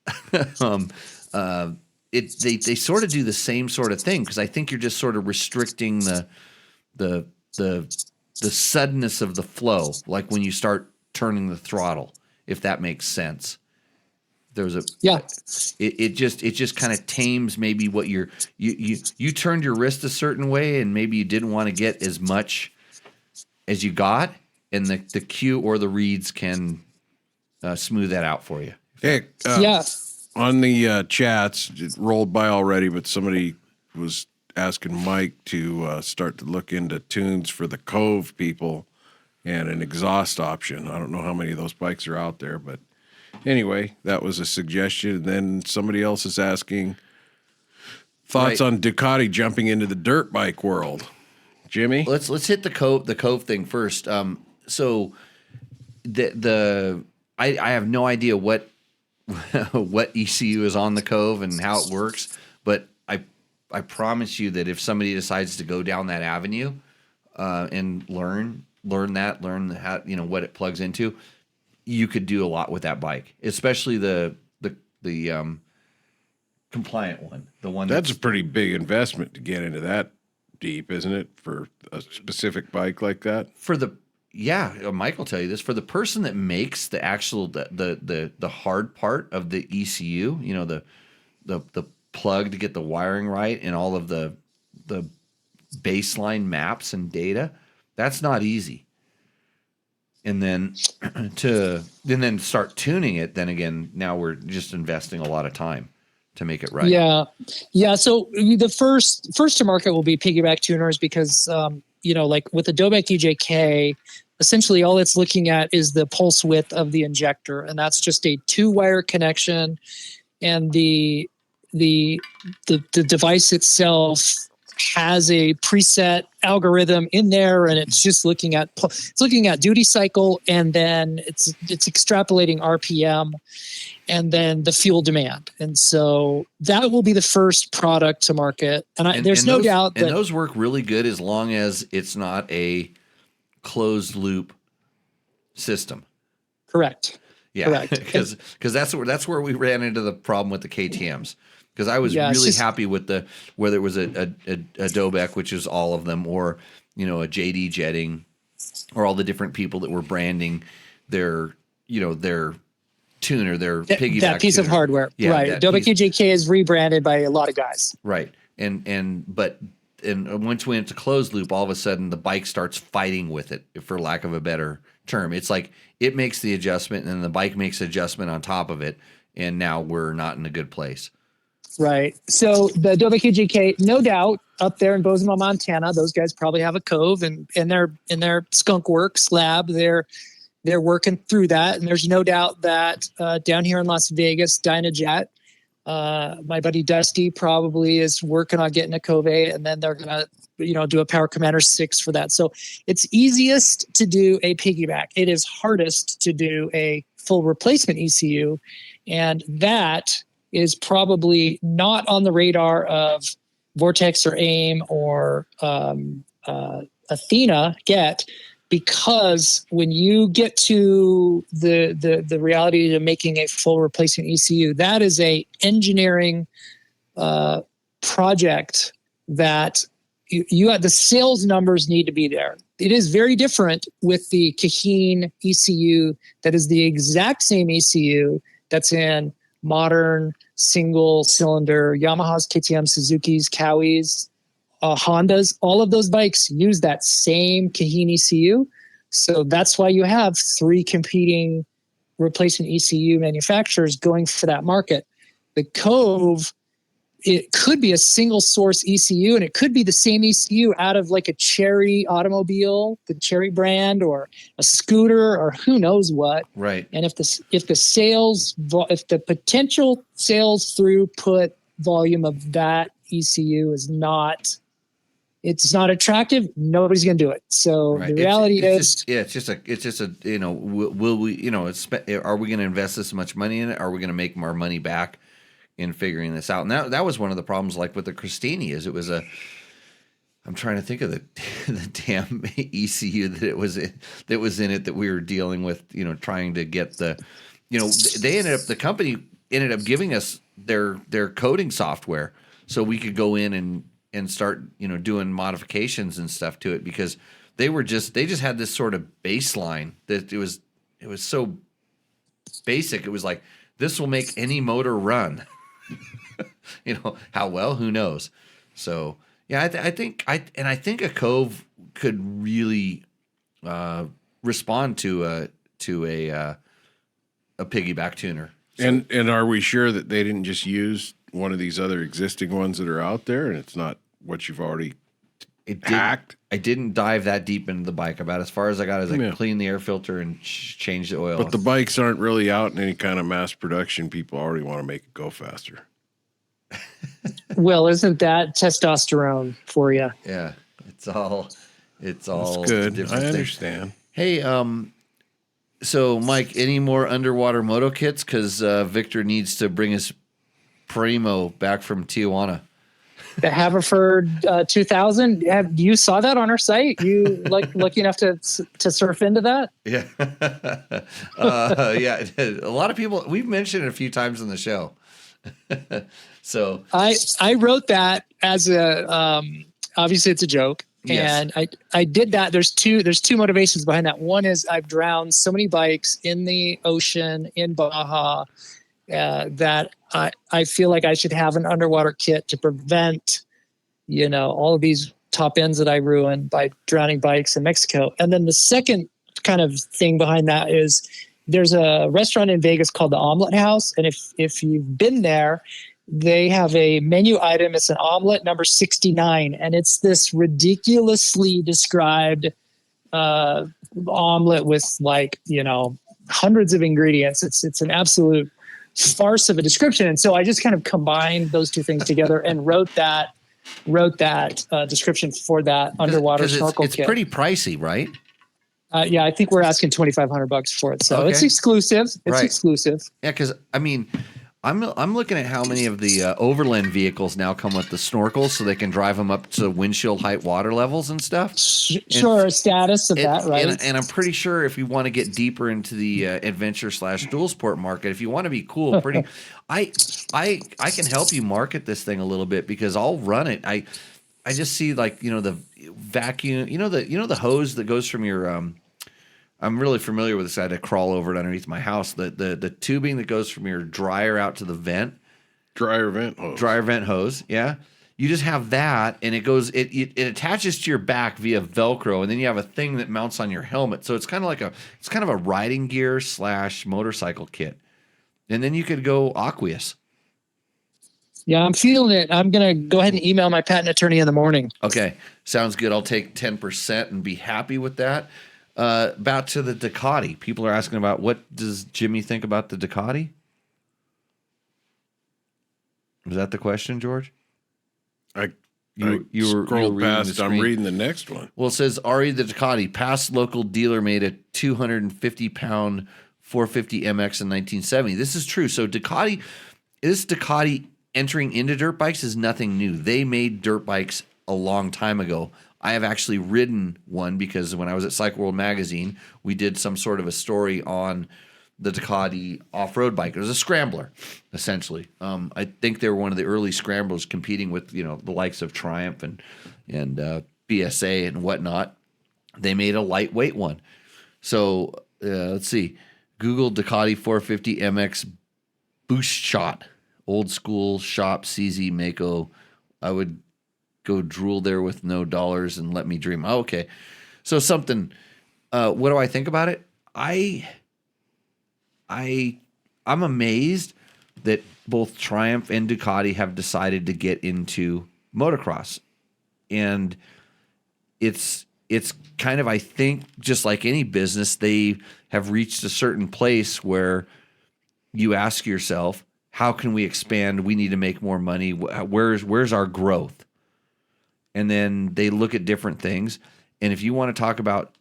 They sort of do the same sort of thing, because I think you're just sort of restricting the suddenness of the flow, like when you start turning the throttle, if that makes sense. It just kind of tames maybe what you turned your wrist a certain way, and maybe you didn't want to get as much as you got, and the Q or the reeds can smooth that out for you. Hey, on the chats, it rolled by already, but somebody was asking Mike to start to look into tunes for the Cove people and an exhaust option. I don't know how many of those bikes are out there, but anyway, that was a suggestion. And then somebody else is asking thoughts on Ducati jumping into the dirt bike world. Jimmy, let's hit the Cove thing first. So I have no idea what ECU is on the Cove and how it works, but I promise you that if somebody decides to go down that avenue and learn how, what it plugs into, you could do a lot with that bike, especially the compliant one, the one that's a pretty big investment to get into that deep, isn't it, for a specific bike like that? Mike will tell you this, for the person that makes the actual the hard part of the ECU, the plug to get the wiring right and all of the baseline maps and data, that's not easy. And then start tuning it, then again, now we're just investing a lot of time to make it right. Yeah. So the first to market will be piggyback tuners, because like with the Dobek DJK, essentially all it's looking at is the pulse width of the injector, and that's just a 2-wire connection, and the device itself has a preset algorithm in there, and it's just looking at duty cycle, and then it's extrapolating RPM, and then the fuel demand. And so that will be the first product to market. And there's no doubt that those work really good as long as it's not a closed loop system. Correct. Yeah, Correct. because that's where we ran into the problem with the KTM's. Because I was Yeah, it's really just- happy with whether it was a Dobek, which is all of them, or a JD Jetting, or all the different people that were branding their tuner, their piggyback that piece of tuner. hardware. Yeah, Right. that Dobek piece. EJK is rebranded by a lot of guys. Right. And once we went to closed loop, all of a sudden the bike starts fighting with it, for lack of a better term. It's like it makes the adjustment and then the bike makes adjustment on top of it, and now we're not in a good place. Right. So the Dobek EJK, no doubt, up there in Bozeman, Montana, those guys probably have a cove, and in their skunk works lab, they're working through that. And there's no doubt that down here in Las Vegas, Dynajet, my buddy Dusty probably is working on getting a cove, and then they're gonna do a Power Commander 6 for that. So it's easiest to do a piggyback. It is hardest to do a full replacement ECU, and that is probably not on the radar of Vortex or AIM or Athena yet, because when you get to the reality of making a full replacement ECU, that is a engineering project that you the sales numbers need to be there. It is very different with the Kaheen ECU that is the exact same ECU that's in modern single cylinder Yamahas, KTM, Suzuki's, Kawis, Hondas. All of those bikes use that same Kaheen ECU. So that's why you have 3 competing replacement ECU manufacturers going for that market. The Cove, it could be a single source ECU, and it could be the same ECU out of like a Cherry automobile, the Cherry brand, or a scooter, or who knows what. Right. And if the potential sales throughput volume of that ECU is not attractive, nobody's going to do it. So Right. the reality it's just a will we are we going to invest this much money in it? Are we going to make more money back in figuring this out? And that was one of the problems, like with the Christini, is it was I'm trying to think of the damn ECU that was in it that we were dealing with, trying to get the, the company ended up giving us their coding software so we could go in and start, doing modifications and stuff to it, because they just had this sort of baseline that it was so basic. It was like, this will make any motor run. How well, who knows? So yeah, I think a Cove could really respond to a piggyback tuner. So, and are we sure that they didn't just use one of these other existing ones that are out there, and it's not what you've already hacked? I didn't dive that deep into the bike. About as far as I got is I cleaned the air filter and changed the oil. But the bikes aren't really out in any kind of mass production. People already want to make it go faster. Well, isn't that testosterone for you? Yeah, it's all That's good. different I things. understand. Hey, so Mike, any more underwater moto kits? Because Victor needs to bring his Primo back from Tijuana. The Haverford 2000. You saw that on our site? You lucky enough to surf into that? Yeah, yeah. A lot of people, we've mentioned it a few times in the show. So I wrote that as a obviously it's a joke. Yes. And I did that. There's two motivations behind that. One is I've drowned so many bikes in the ocean in Baja that I feel like I should have an underwater kit to prevent, all of these top ends that I ruined by drowning bikes in Mexico. And then the second kind of thing behind that is there's a restaurant in Vegas called the Omelet House. And if you've been there, they have a menu item. It's an omelet number 69. And it's this ridiculously described omelet with hundreds of ingredients. It's an absolute farce of a description. And so I just kind of combined those two things together and wrote that description for that underwater snorkel it's kit. pretty pricey, right? Yeah, I think we're asking $2,500 for it. So Okay. it's exclusive. It's Right. exclusive. Yeah, because I mean, I'm looking at how many of the overland vehicles now come with the snorkels, so they can drive them up to windshield height water levels and stuff. Sure, status of that, right? And I'm pretty sure if you want to get deeper into the adventure / dual sport market, if you want to be cool, I can help you market this thing a little bit because I'll run it. I just see like the vacuum, the hose that goes from your I'm really familiar with this. I had to crawl over it underneath my house. The tubing that goes from your dryer out to the vent. Dryer vent hose. Dryer vent hose, yeah. You just have that, and it attaches to your back via Velcro, and then you have a thing that mounts on your helmet. So it's kind of a riding gear / motorcycle kit. And then you could go aqueous. Yeah, I'm feeling it. I'm going to go ahead and email my patent attorney in the morning. Okay, sounds good. I'll take 10% and be happy with that. About to the Ducati. People are asking about what does Jimmy think about the Ducati? Was that the question, George? You were scrolled reading past. I'm reading the next one. Well, it says Ari the Ducati. Past local dealer made a 250-pound 450 MX in 1970. This is true. So Ducati entering into dirt bikes is nothing new. They made dirt bikes a long time ago. I have actually ridden one because when I was at Cycle World Magazine, we did some sort of a story on the Ducati off-road bike. It was a scrambler, essentially. I think they were one of the early scramblers competing with the likes of Triumph and BSA and whatnot. They made a lightweight one. So let's see. Google Ducati 450 MX Boost Shot. Old school shop, CZ Mako. I would go drool there with no dollars and let me dream. Oh, okay. So something, what do I think about it? I'm amazed that both Triumph and Ducati have decided to get into motocross. And it's kind of, I think, just like any business, they have reached a certain place where you ask yourself, how can we expand? We need to make more money. Where's our growth? And then they look at different things. And if you want to talk about,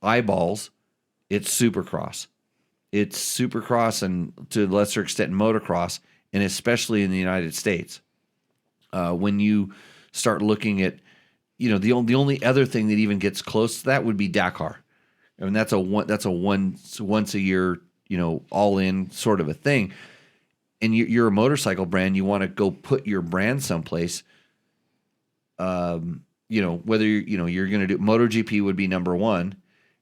eyeballs, it's Supercross. It's Supercross and to a lesser extent motocross, and especially in the United States. When you start looking at, the only other thing that even gets close to that would be Dakar. I mean, that's a once a year, all in sort of a thing. And you're a motorcycle brand, you want to go put your brand someplace. Whether you're going to do MotoGP would be number one.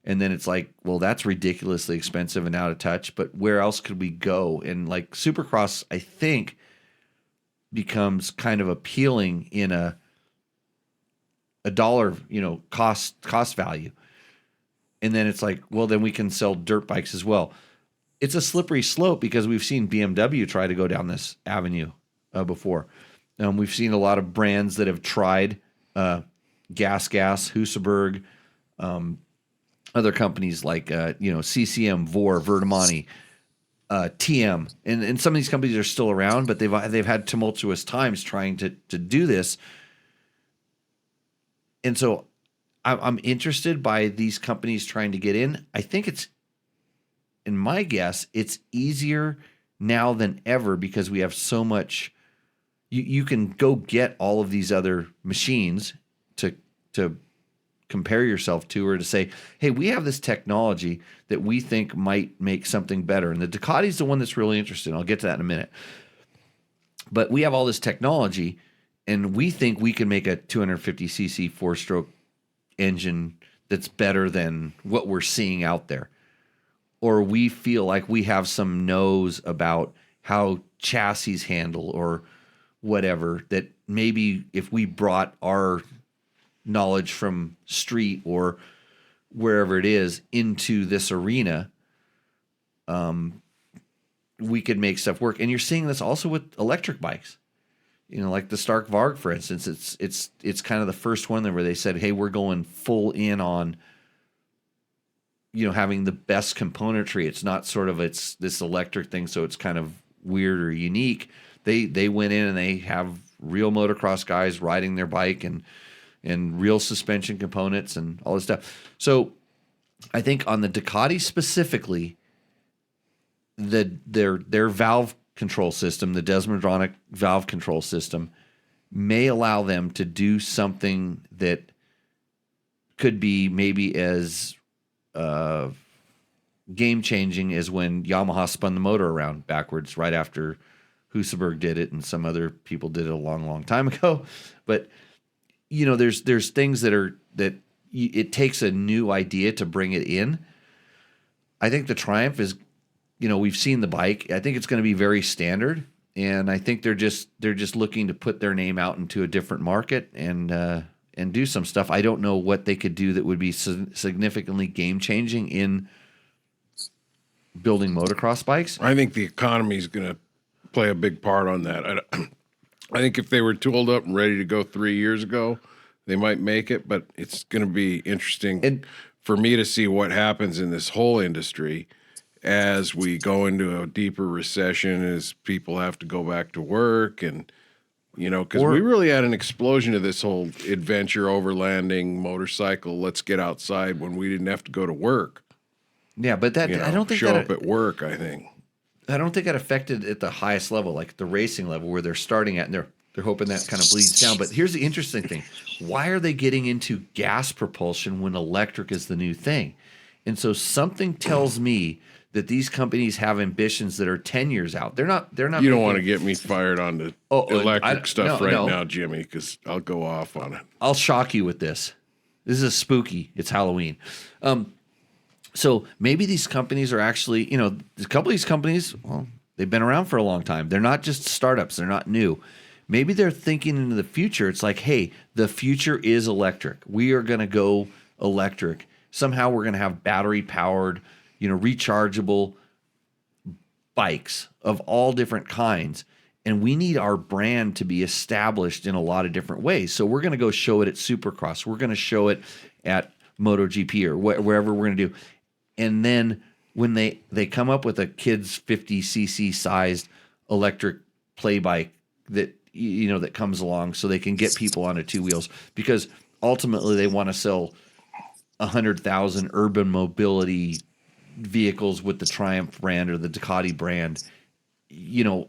And then it's like, well, that's ridiculously expensive and out of touch, but where else could we go? And like Supercross, I think, becomes kind of appealing in a dollar, cost value. And then it's like, well, then we can sell dirt bikes as well. It's a slippery slope because we've seen BMW try to go down this avenue before. We've seen a lot of brands that have tried Gas, Husaberg, other companies like CCM, Vor, Vertimani, TM, and some of these companies are still around, but they've had tumultuous times trying to do this. And so I'm interested by these companies trying to get in. I think in my guess, it's easier now than ever because we have so much. You can go get all of these other machines to compare yourself to, or to say, hey, we have this technology that we think might make something better. And the Ducati's the one that's really interesting. I'll get to that in a minute. But we have all this technology, and we think we can make a 250cc four-stroke engine that's better than what we're seeing out there. Or we feel like we have some nose about how chassis handle or whatever, that maybe if we brought our knowledge from street or wherever it is into this arena, we could make stuff work. And you're seeing this also with electric bikes, like the Stark Varg, for instance. It's kind of the first one there where they said, hey, we're going full in on, having the best componentry. It's not sort of, it's this electric thing, so it's kind of weird or unique. They went in and they have real motocross guys riding their bike and real suspension components and all this stuff. So I think on the Ducati specifically, their valve control system, the Desmodronic valve control system, may allow them to do something that could be maybe as game changing as when Yamaha spun the motor around backwards right after Husaberg did it, and some other people did it a long, long time ago. But there's things that it takes a new idea to bring it in. I think the Triumph is, we've seen the bike. I think it's going to be very standard, and I think they're just looking to put their name out into a different market and do some stuff. I don't know what they could do that would be significantly game changing in building motocross bikes. I think the economy is going to play a big part on that. I think if they were tooled up and ready to go 3 years ago, they might make it, but it's going to be interesting for me to see what happens in this whole industry as we go into a deeper recession, as people have to go back to work, and because we really had an explosion of this whole adventure, overlanding, motorcycle, let's get outside when we didn't have to go to work. Yeah, but that I don't think show up at work. I don't think that affected at the highest level, like the racing level, where they're starting at, and they're hoping that kind of bleeds down. But here's the interesting thing: why are they getting into gas propulsion when electric is the new thing? And so something tells me that these companies have ambitions that are 10 years out. They're not. You don't want to get me fired on the electric stuff now, Jimmy, because I'll go off on it. I'll shock you with this. This is a spooky. It's Halloween. So maybe these companies are actually, a couple of these companies, well, they've been around for a long time. They're not just startups. They're not new. Maybe they're thinking into the future. It's like, hey, the future is electric. We are going to go electric. Somehow we're going to have battery-powered, rechargeable bikes of all different kinds. And we need our brand to be established in a lot of different ways. So we're going to go show it at Supercross. We're going to show it at MotoGP or wherever we're going to do. And then when they come up with a kid's 50cc sized electric play bike that that comes along, so they can get people onto two wheels, because ultimately they want to sell 100,000 urban mobility vehicles with the Triumph brand or the Ducati brand,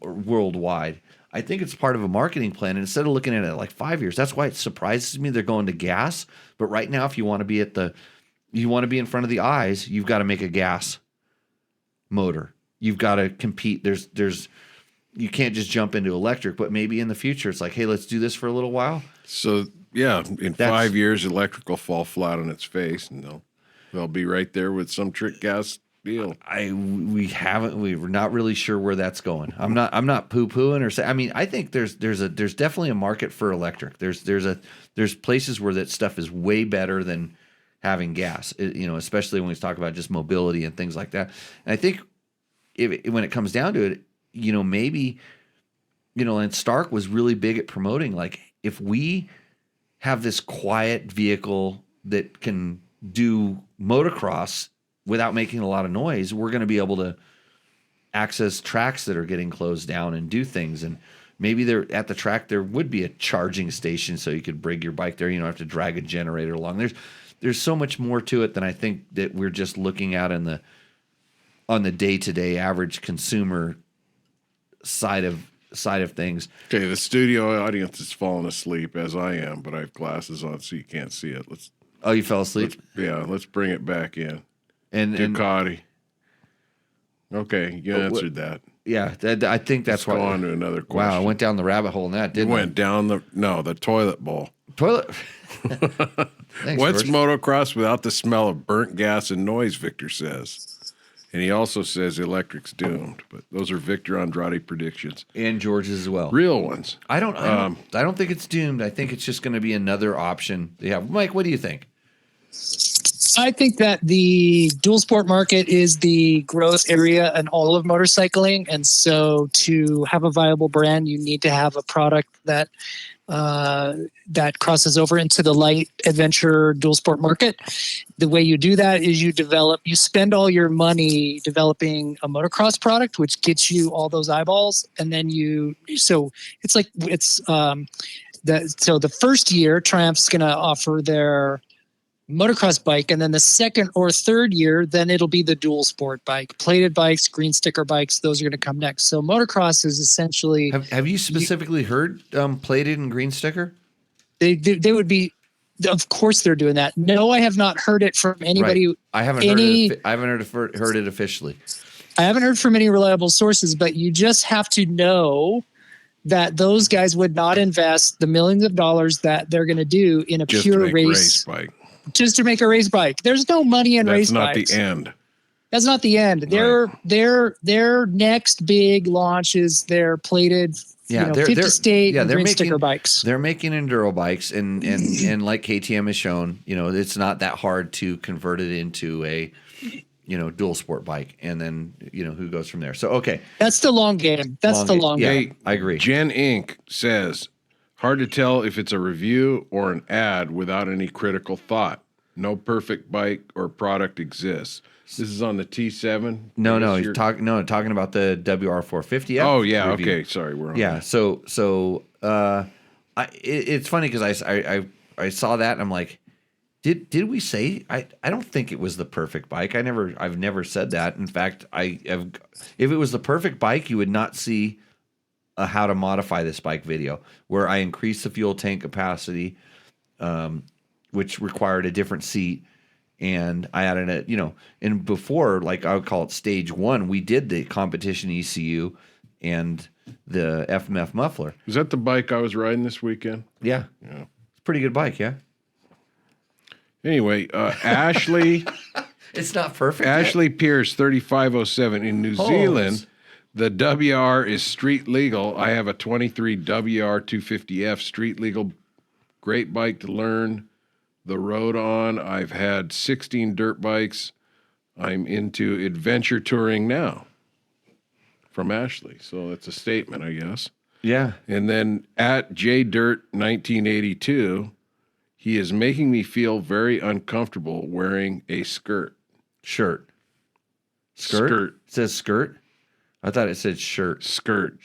worldwide. I think it's part of a marketing plan. And instead of looking at it like 5 years, that's why it surprises me they're going to gas. But right now, if you want to be in front of the eyes, you've got to make a gas motor. You've got to compete. You can't just jump into electric, but maybe in the future it's like, hey, let's do this for a little while. So yeah, in 5 years, electric will fall flat on its face, and they'll be right there with some trick gas deal. We're not really sure where that's going. I'm not poo-pooing or saying. I mean, I think there's definitely a market for electric. There's places where that stuff is way better than having gas. Especially when we talk about just mobility and things like that. And I think when it comes down to it, maybe, and Stark was really big at promoting, like, if we have this quiet vehicle that can do motocross without making a lot of noise, we're going to be able to access tracks that are getting closed down and do things. And maybe at the track there would be a charging station, so you could bring your bike there. You don't have to drag a generator along. There's so much more to it than I think that we're just looking at on the day-to-day average consumer side of things. Okay, the studio audience is falling asleep, as I am, but I have glasses on so you can't see it. You fell asleep? Let's bring it back in. And Ducati. Okay, you answered that. Yeah, I think that's why. Let's go on to another question. Wow, I went down the rabbit hole in that, didn't I? Went down the toilet bowl. Toilet. Thanks, what's George. Motocross without the smell of burnt gas and noise, Victor says. And he also says electric's doomed, but those are Victor Andrade predictions and George's as well. Real ones. I don't think it's doomed. I think it's just going to be another option. Yeah, Mike, what do you think? I think that the dual sport market is the growth area in all of motorcycling, and so to have a viable brand, you need to have a product that crosses over into the light adventure dual sport market. The way you do that is you spend all your money developing a motocross product, which gets you all those eyeballs. And then so the first year Triumph's going to offer their motocross bike. And then the second or third year, then it'll be the dual sport bike. Plated bikes, green sticker bikes, those are going to come next. So motocross is essentially... Have you specifically heard plated and green sticker? They would be... Of course they're doing that. No, I have not heard it from anybody. Right. I haven't heard it officially. I haven't heard from any reliable sources, but you just have to know that those guys would not invest the millions of dollars that they're going to do in a just pure to make race bike. Just to make a race bike. There's no money in race bikes. That's not the end. That's not the end. Their next big launch is their plated, 50 state and green sticker bikes. They're making enduro bikes, and like KTM has shown, it's not that hard to convert it into a dual sport bike, and then who goes from there. So okay, that's the long game. That's the long game. Yeah, I agree. Jen Inc. says, hard to tell if it's a review or an ad without any critical thought. No perfect bike or product exists. This is on the T7. No, he's talking about the WR450. Oh yeah, review. okay. Sorry, we're on. Yeah, so it's funny because I saw that and I'm like, did we say I don't think it was the perfect bike. I've never said that. In fact, if it was the perfect bike, you would not see a how to modify this bike video where I increased the fuel tank capacity, which required a different seat. And I added and before, like I would call it stage 1, we did the competition ECU and the FMF muffler. Is that the bike I was riding this weekend? Yeah. It's a pretty good bike, yeah. Anyway, Ashley. It's not perfect. Ashley Pierce, 3507 in New Zealand. The WR is street legal. I have a 23 WR 250F street legal. Great bike to learn the road on. I've had 16 dirt bikes. I'm into adventure touring now. From Ashley. So that's a statement, I guess. Yeah. And then at JDirt1982, he is making me feel very uncomfortable wearing a skirt. Skirt. It says skirt? I thought it said shirt. Skirt.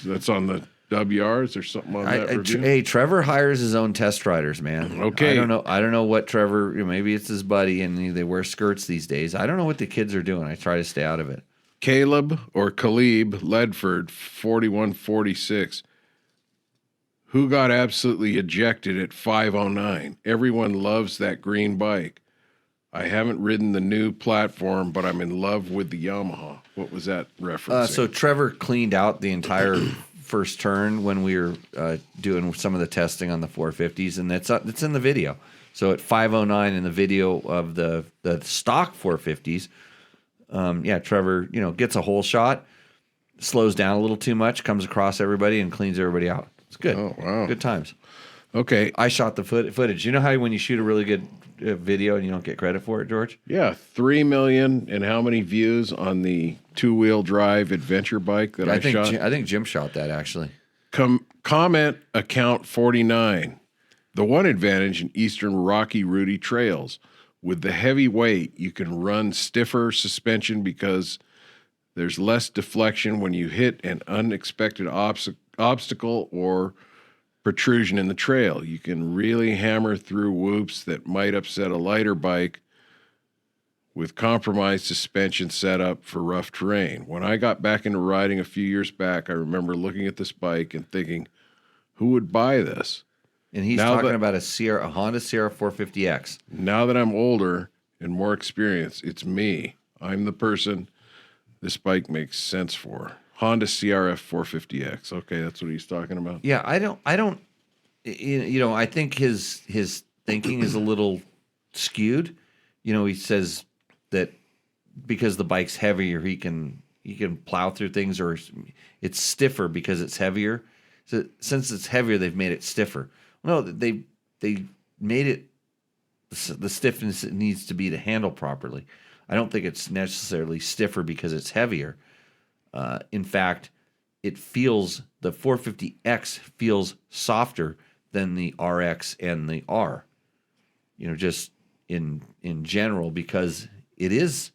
That's on the WRs or something on that review? Hey, Trevor hires his own test riders, man. Okay. I don't know what Trevor, maybe it's his buddy and they wear skirts these days. I don't know what the kids are doing. I try to stay out of it. Caleb or Caleb Ledford, 4146. Who got absolutely ejected at 509? Everyone loves that green bike. I haven't ridden the new platform, but I'm in love with the Yamaha. What was that referencing? So Trevor cleaned out the entire first turn when we were doing some of the testing on the 450s, and it's in the video. So at 509 in the video of the stock 450s, Trevor, gets a whole shot, slows down a little too much, comes across everybody, and cleans everybody out. It's good. Oh, wow. Good times. Okay. I shot the footage. You know how when you shoot a really good video and you don't get credit for it, George? Yeah, 3 million and how many views on the two-wheel drive adventure bike that I shot? I think Jim shot that, actually. Comment account 49. The one advantage in eastern rocky, rooty trails. With the heavy weight, you can run stiffer suspension because there's less deflection when you hit an unexpected obstacle or protrusion in the trail. You can really hammer through whoops that might upset a lighter bike with compromised suspension setup for rough terrain. When I got back into riding a few years back, I remember looking at this bike and thinking, who would buy this? And he's talking about a Honda Sierra 450X. Now that I'm older and more experienced, it's me. I'm the person this bike makes sense for. Honda CRF 450X. Okay, that's what he's talking about. Yeah, I don't. I think his thinking is a little skewed. He says that because the bike's heavier, he can plow through things, or it's stiffer because it's heavier. So since it's heavier, they've made it stiffer. No, they made it the stiffness it needs to be to handle properly. I don't think it's necessarily stiffer because it's heavier. In fact, the 450X feels softer than the RX and the R. Just in general, because it is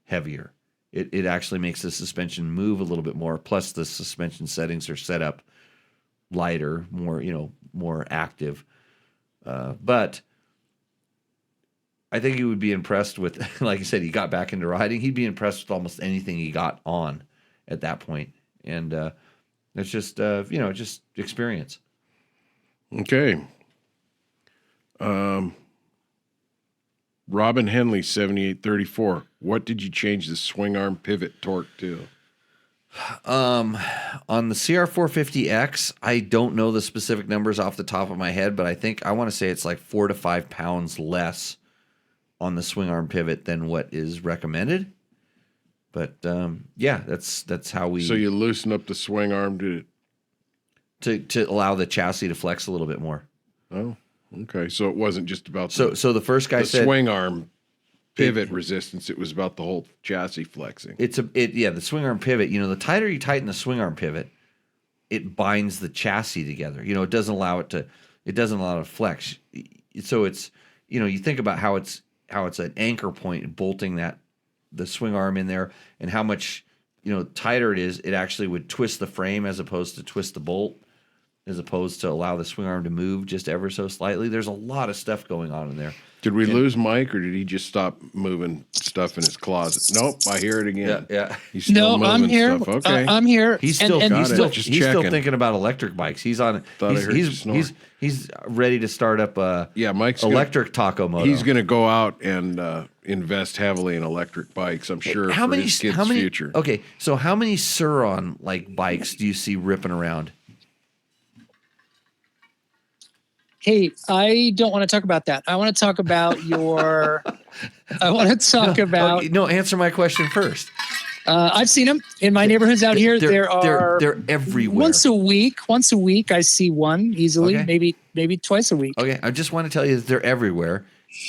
heavier. It actually makes the suspension move a little bit more. Plus, the suspension settings are set up lighter, more active. But I think he would be impressed with, like I said, he got back into riding. He'd be impressed with almost anything he got on at that point. And it's just, just experience. Okay. Robin Henley, 7834. What did you change the swing arm pivot torque to? On the CR450X, I don't know the specific numbers off the top of my head, but I want to say it's like 4 to 5 pounds less on the swing arm pivot than what is recommended. But that's how we. So you loosen up the swing arm to allow the chassis to flex a little bit more. Oh, okay. So it wasn't just about so the first guy said swing arm pivot resistance. It was about the whole chassis flexing. The swing arm pivot. The tighter you tighten the swing arm pivot, it binds the chassis together. It doesn't allow it to flex. So it's you think about how it's an anchor point bolting the swing arm in there, and how much tighter it is. It actually would twist the frame as opposed to twist the bolt, as opposed to allow the swing arm to move just ever so slightly. There's a lot of stuff going on in there. Did we lose Mike, or did he just stop moving stuff in his closet? Nope, I hear it again. Yeah. He's still moving I'm here. stuff. Okay. I'm here. He's still Just he's still checking. thinking about electric bikes. He's on. Thought I heard you snore. He's ready to start up Mike's electric taco moto. He's going to go out and invest heavily in electric bikes. I'm sure for his kid's future. Okay, so how many Suron bikes do you see ripping around? Hey, I don't want to talk about that. I want to talk about your. I want to talk about. No, answer my question first. I've seen them in my neighborhoods out here. They're everywhere. Once a week, I see one easily. Okay. Maybe twice a week. Okay, I just want to tell you that they're everywhere,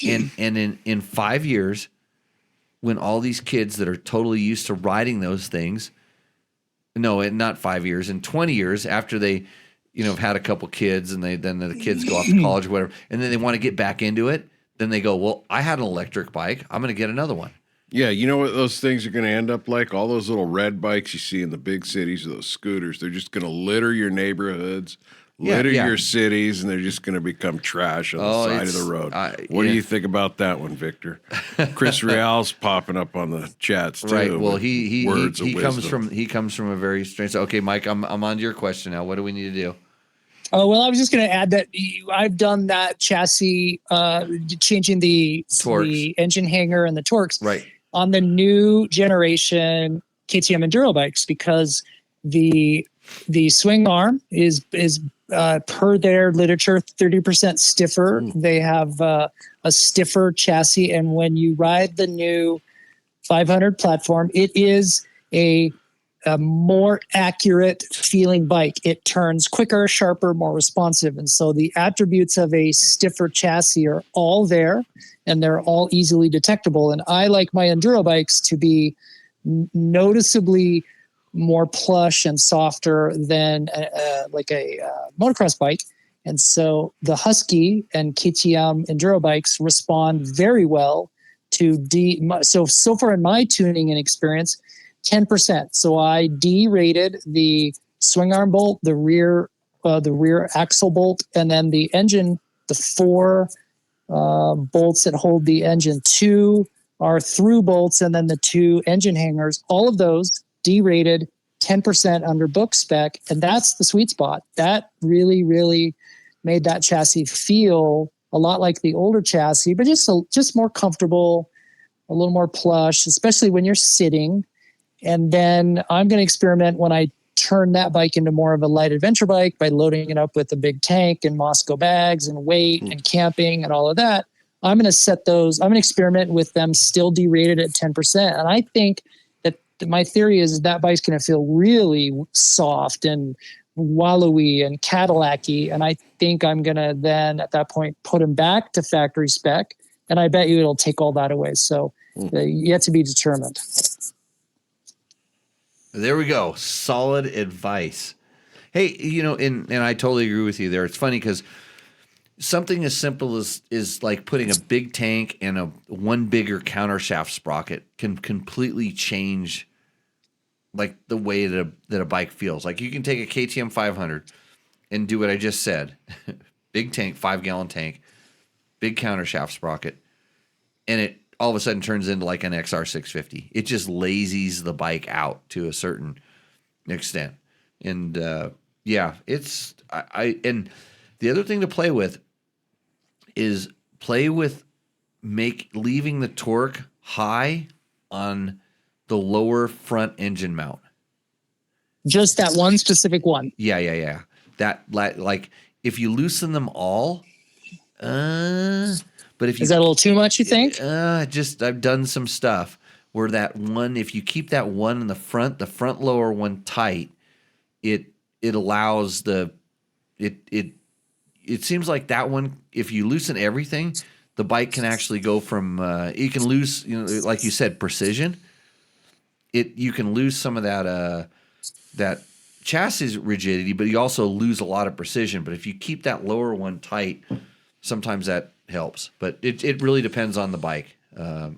and in 5 years, when all these kids that are totally used to riding those things, not 5 years, in 20 years after they. Have had a couple kids, and then the kids go off to college or whatever, and then they want to get back into it. Then they go, well, I had an electric bike. I'm going to get another one. Yeah, you know what those things are going to end up like? All those little red bikes you see in the big cities, those scooters, they're just going to litter your neighborhoods, your cities, and they're just going to become trash on the side of the road. What do you think about that one, Victor? Chris Real's popping up on the chats too. Right. Well, he comes from a very strange. Okay, Mike, I'm on to your question now. What do we need to do? Oh, well, I was just going to add that I've done that chassis, changing the engine hanger and the torques on the new generation KTM enduro bikes, because the swing arm is per their literature 30% stiffer. They have a stiffer chassis, and when you ride the new 500 platform, it is a more accurate feeling bike. It turns quicker, sharper, more responsive. And so the attributes of a stiffer chassis are all there, and they're all easily detectable. And I like my enduro bikes to be noticeably more plush and softer than a motocross bike. And so the Husky and KTM enduro bikes respond very well to so far in my tuning and experience, 10%. So I derated the swing arm bolt, the rear axle bolt, and then the engine, the 4 bolts that hold the engine. 2 are through bolts, and then the 2 engine hangers. All of those derated 10% under book spec, and that's the sweet spot. That really, really made that chassis feel a lot like the older chassis, but just more comfortable, a little more plush, especially when you're sitting. And then I'm going to experiment when I turn that bike into more of a light adventure bike by loading it up with a big tank and Moscow bags and weight and camping and all of that. I'm going to experiment with them still derated at 10%. And I think that my theory is that bike's going to feel really soft and wallowy and Cadillac-y. And I think I'm going to then at that point put them back to factory spec. And I bet you it'll take all that away. So yet to be determined. There we go. Solid advice. Hey, and I totally agree with you there. It's funny because something as simple is like putting a big tank and a one bigger countershaft sprocket can completely change like the way that a bike feels. Like you can take a KTM 500 and do what I just said. Big tank, 5-gallon tank, big countershaft sprocket. and it all of a sudden turns into like an XR650. It just lazies the bike out to a certain extent. And it's and the other thing to play with is leaving the torque high on the lower front engine mount. Just that one specific one. Yeah. That like if you loosen them all, but if you Is that a little too much, you think? I've done some stuff where that one, if you keep that one in the front lower one tight, it allows it seems like that one, if you loosen everything, the bike can actually go from you can lose, like you said, precision. You can lose some of that chassis rigidity, but you also lose a lot of precision. But if you keep that lower one tight, sometimes that helps. But it really depends on the bike.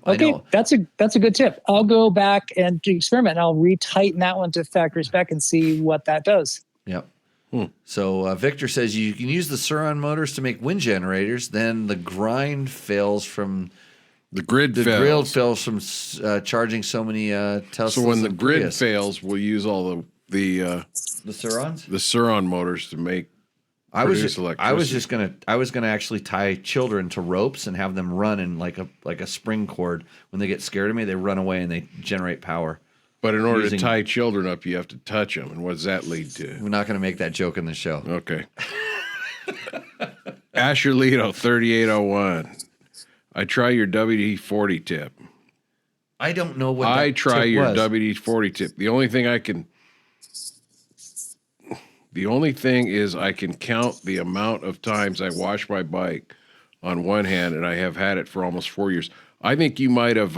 Okay, that's a good tip. I'll go back and do experiment. I'll retighten that one to factory spec and see what that does. Yep. So Victor says you can use the Suron motors to make wind generators. Then the grid fails from charging so many Teslas. So when the grid Prius. fails, we'll use all the Surons. the Suron motors to make. I was electricity. just gonna actually tie children to ropes and have them run in like a spring cord. When they get scared of me, they run away and they generate power. But in order to tie children up, you have to touch them. And what does that lead to? We're not going to make that joke in the show. Okay. Asher Leto, 3801. I try your WD-40 tip. I don't know what I that try tip your was. WD-40 tip. The only thing is I can count the amount of times I wash my bike on one hand, and I have had it for almost 4 years. I think you might have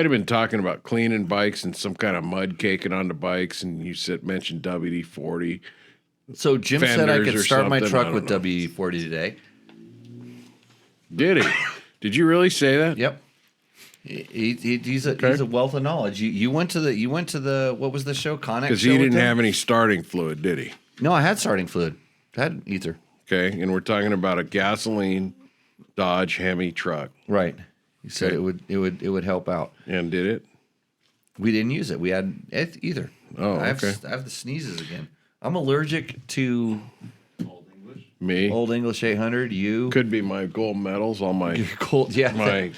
been talking about cleaning bikes and some kind of mud caking on the bikes, and you mentioned WD-40. So Jim said I fenders could or start my something, I truck don't with know. WD-40 today. Did he? Did you really say that? Yep. He's a wealth of knowledge. You went to the what was the show? Connex. Because he didn't have any starting fluid, did he? No, I had starting fluid. I had ether. Okay, and we're talking about a gasoline Dodge Hemi truck. Right. He said it would help out. And did it? We didn't use it. We had ether. Oh, I have the sneezes again. I'm allergic to Me? Old English 800. You Could be my gold medals, all my cold. Yeah. my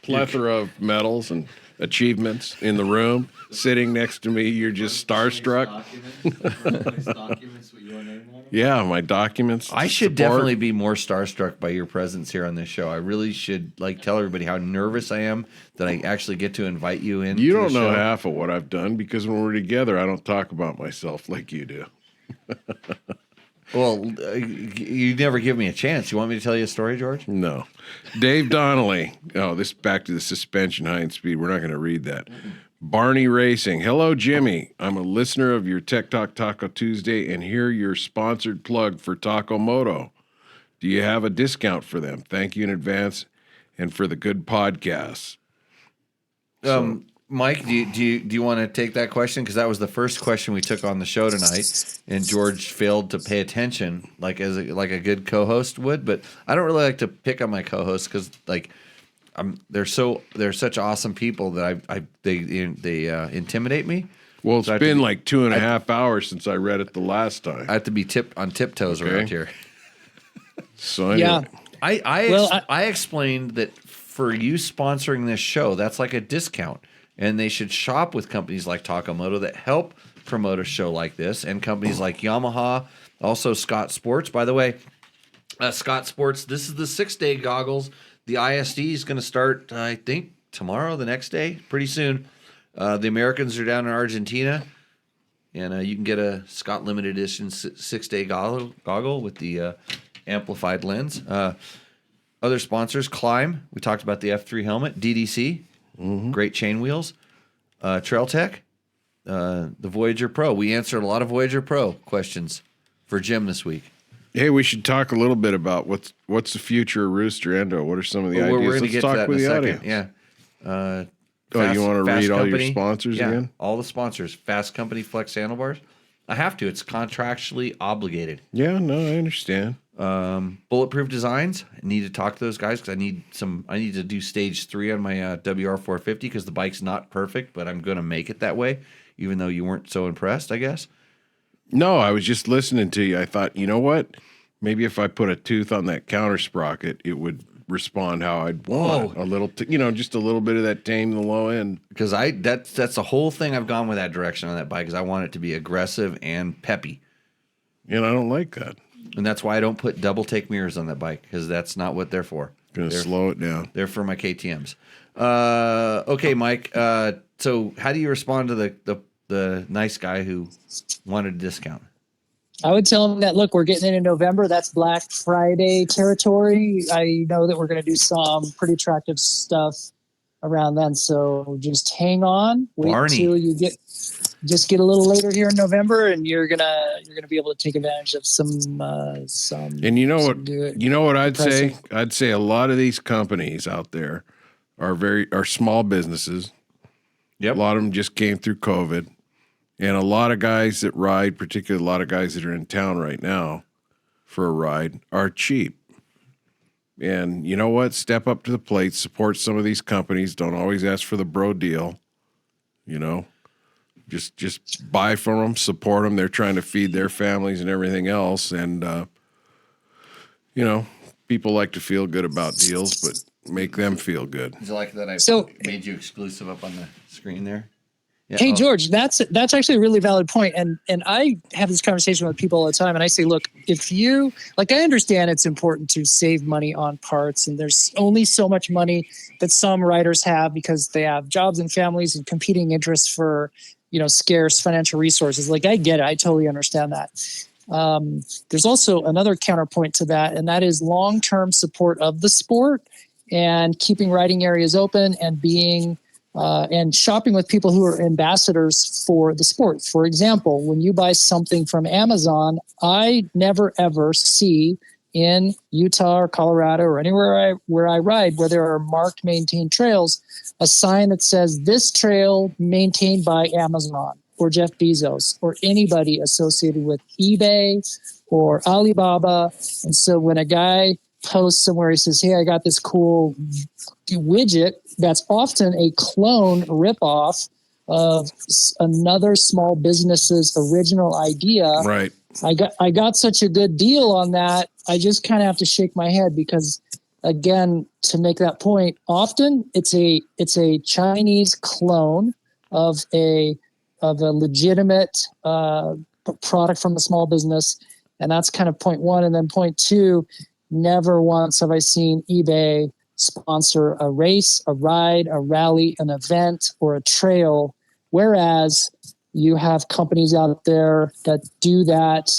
plethora of medals and achievements in the room. Sitting next to me, you're just starstruck. Documents with your name on them? Yeah, my documents. I should support. definitely be more starstruck by your presence here on this show. I really should tell everybody how nervous I am that I actually get to invite you in. You to don't the know show. half of what I've done because when we're together, I don't talk about myself like you do. Well, you never give me a chance. You want me to tell you a story, George? No. Dave Donnelly. Oh, this back to the suspension high and speed. We're not going to read that. Barney Racing. Hello, Jimmy. I'm a listener of your Tech Talk Taco Tuesday and hear your sponsored plug for Taco Moto. Do you have a discount for them? Thank you in advance and for the good podcasts. Mike, do you want to take that question? Because that was the first question we took on the show tonight, and George failed to pay attention like a good co-host would. But I don't really like to pick on my co-hosts because they're such awesome people that they intimidate me. Well, it's So I have been to be- like 2.5 hours since I read it the last time. I have to be on tiptoes around here. So anyway. Yeah. I explained that for you sponsoring this show, that's like a discount, and they should shop with companies like Takamoto that help promote a show like this, and companies like Yamaha, also Scott Sports. By the way, Scott Sports, this is the 6-day goggles. The ISD is going to start, I think, tomorrow, the next day, pretty soon. The Americans are down in Argentina, and you can get a Scott limited edition 6-day goggle with the amplified lens. Other sponsors, Climb. We talked about the F3 helmet. DDC, great chain wheels. Trail Tech, the Voyager Pro. We answered a lot of Voyager Pro questions for Jim this week. Hey, we should talk a little bit about what's the future of Rooster Endo. What are some of the ideas? We're going to Let's get to talk that with in a the second. audience. Yeah. You want to Fasst read all your Company. sponsors Yeah, again? all the sponsors. Fasst Company Flex Handlebars. I have to. It's contractually obligated. Yeah, no, I understand. Bulletproof Designs. I need to talk to those guys because I need to do stage 3 on my WR450 because the bike's not perfect, but I'm going to make it that way, even though you weren't so impressed, I guess. No, I was just listening to you. I thought, you know what? Maybe if I put a tooth on that counter sprocket, it would respond how I'd want. A little, just a little bit of that tame the low end. Because that's the whole thing. I've gone with that direction on that bike because I want it to be aggressive and peppy. And I don't like that. And that's why I don't put double take mirrors on that bike because that's not what they're for. Going to slow it down. They're for my KTMs. Okay, Mike. So how do you respond to the nice guy who wanted a discount? I would tell him that, look, we're getting into November. That's Black Friday territory. I know that we're going to do some pretty attractive stuff around then. So just hang on. Wait till you get a little later here in November, and you're gonna be able to take advantage of some. And you know what I'd say? I'd say a lot of these companies out there are small businesses. Yep. A lot of them just came through COVID. And a lot of guys that ride, particularly a lot of guys that are in town right now for a ride, are cheap. And you know what? Step up to the plate, support some of these companies. Don't always ask for the bro deal. Just buy from them, support them. They're trying to feed their families and everything else. And, people like to feel good about deals, but make them feel good. Is it like that I made you exclusive up on the screen there? Yeah. Hey, George, that's actually a really valid point. And I have this conversation with people all the time. And I say, look, I understand it's important to save money on parts. And there's only so much money that some riders have because they have jobs and families and competing interests for, scarce financial resources. Like, I get it. I totally understand that. There's also another counterpoint to that, and that is long-term support of the sport and keeping riding areas open and being and shopping with people who are ambassadors for the sport. For example, when you buy something from Amazon, I never ever see in Utah or Colorado or anywhere where I ride where there are marked maintained trails, a sign that says this trail maintained by Amazon or Jeff Bezos or anybody associated with eBay or Alibaba. And so when a guy posts somewhere, he says, hey, I got this cool widget that's often a clone ripoff of another small business's original idea. Right. I got such a good deal on that. I just kind of have to shake my head because, again, to make that point, often it's a Chinese clone of a legitimate product from a small business, and that's kind of point one. And then point two, never once have I seen eBay sponsor a race, a ride, a rally, an event, or a trail, whereas you have companies out there that do that.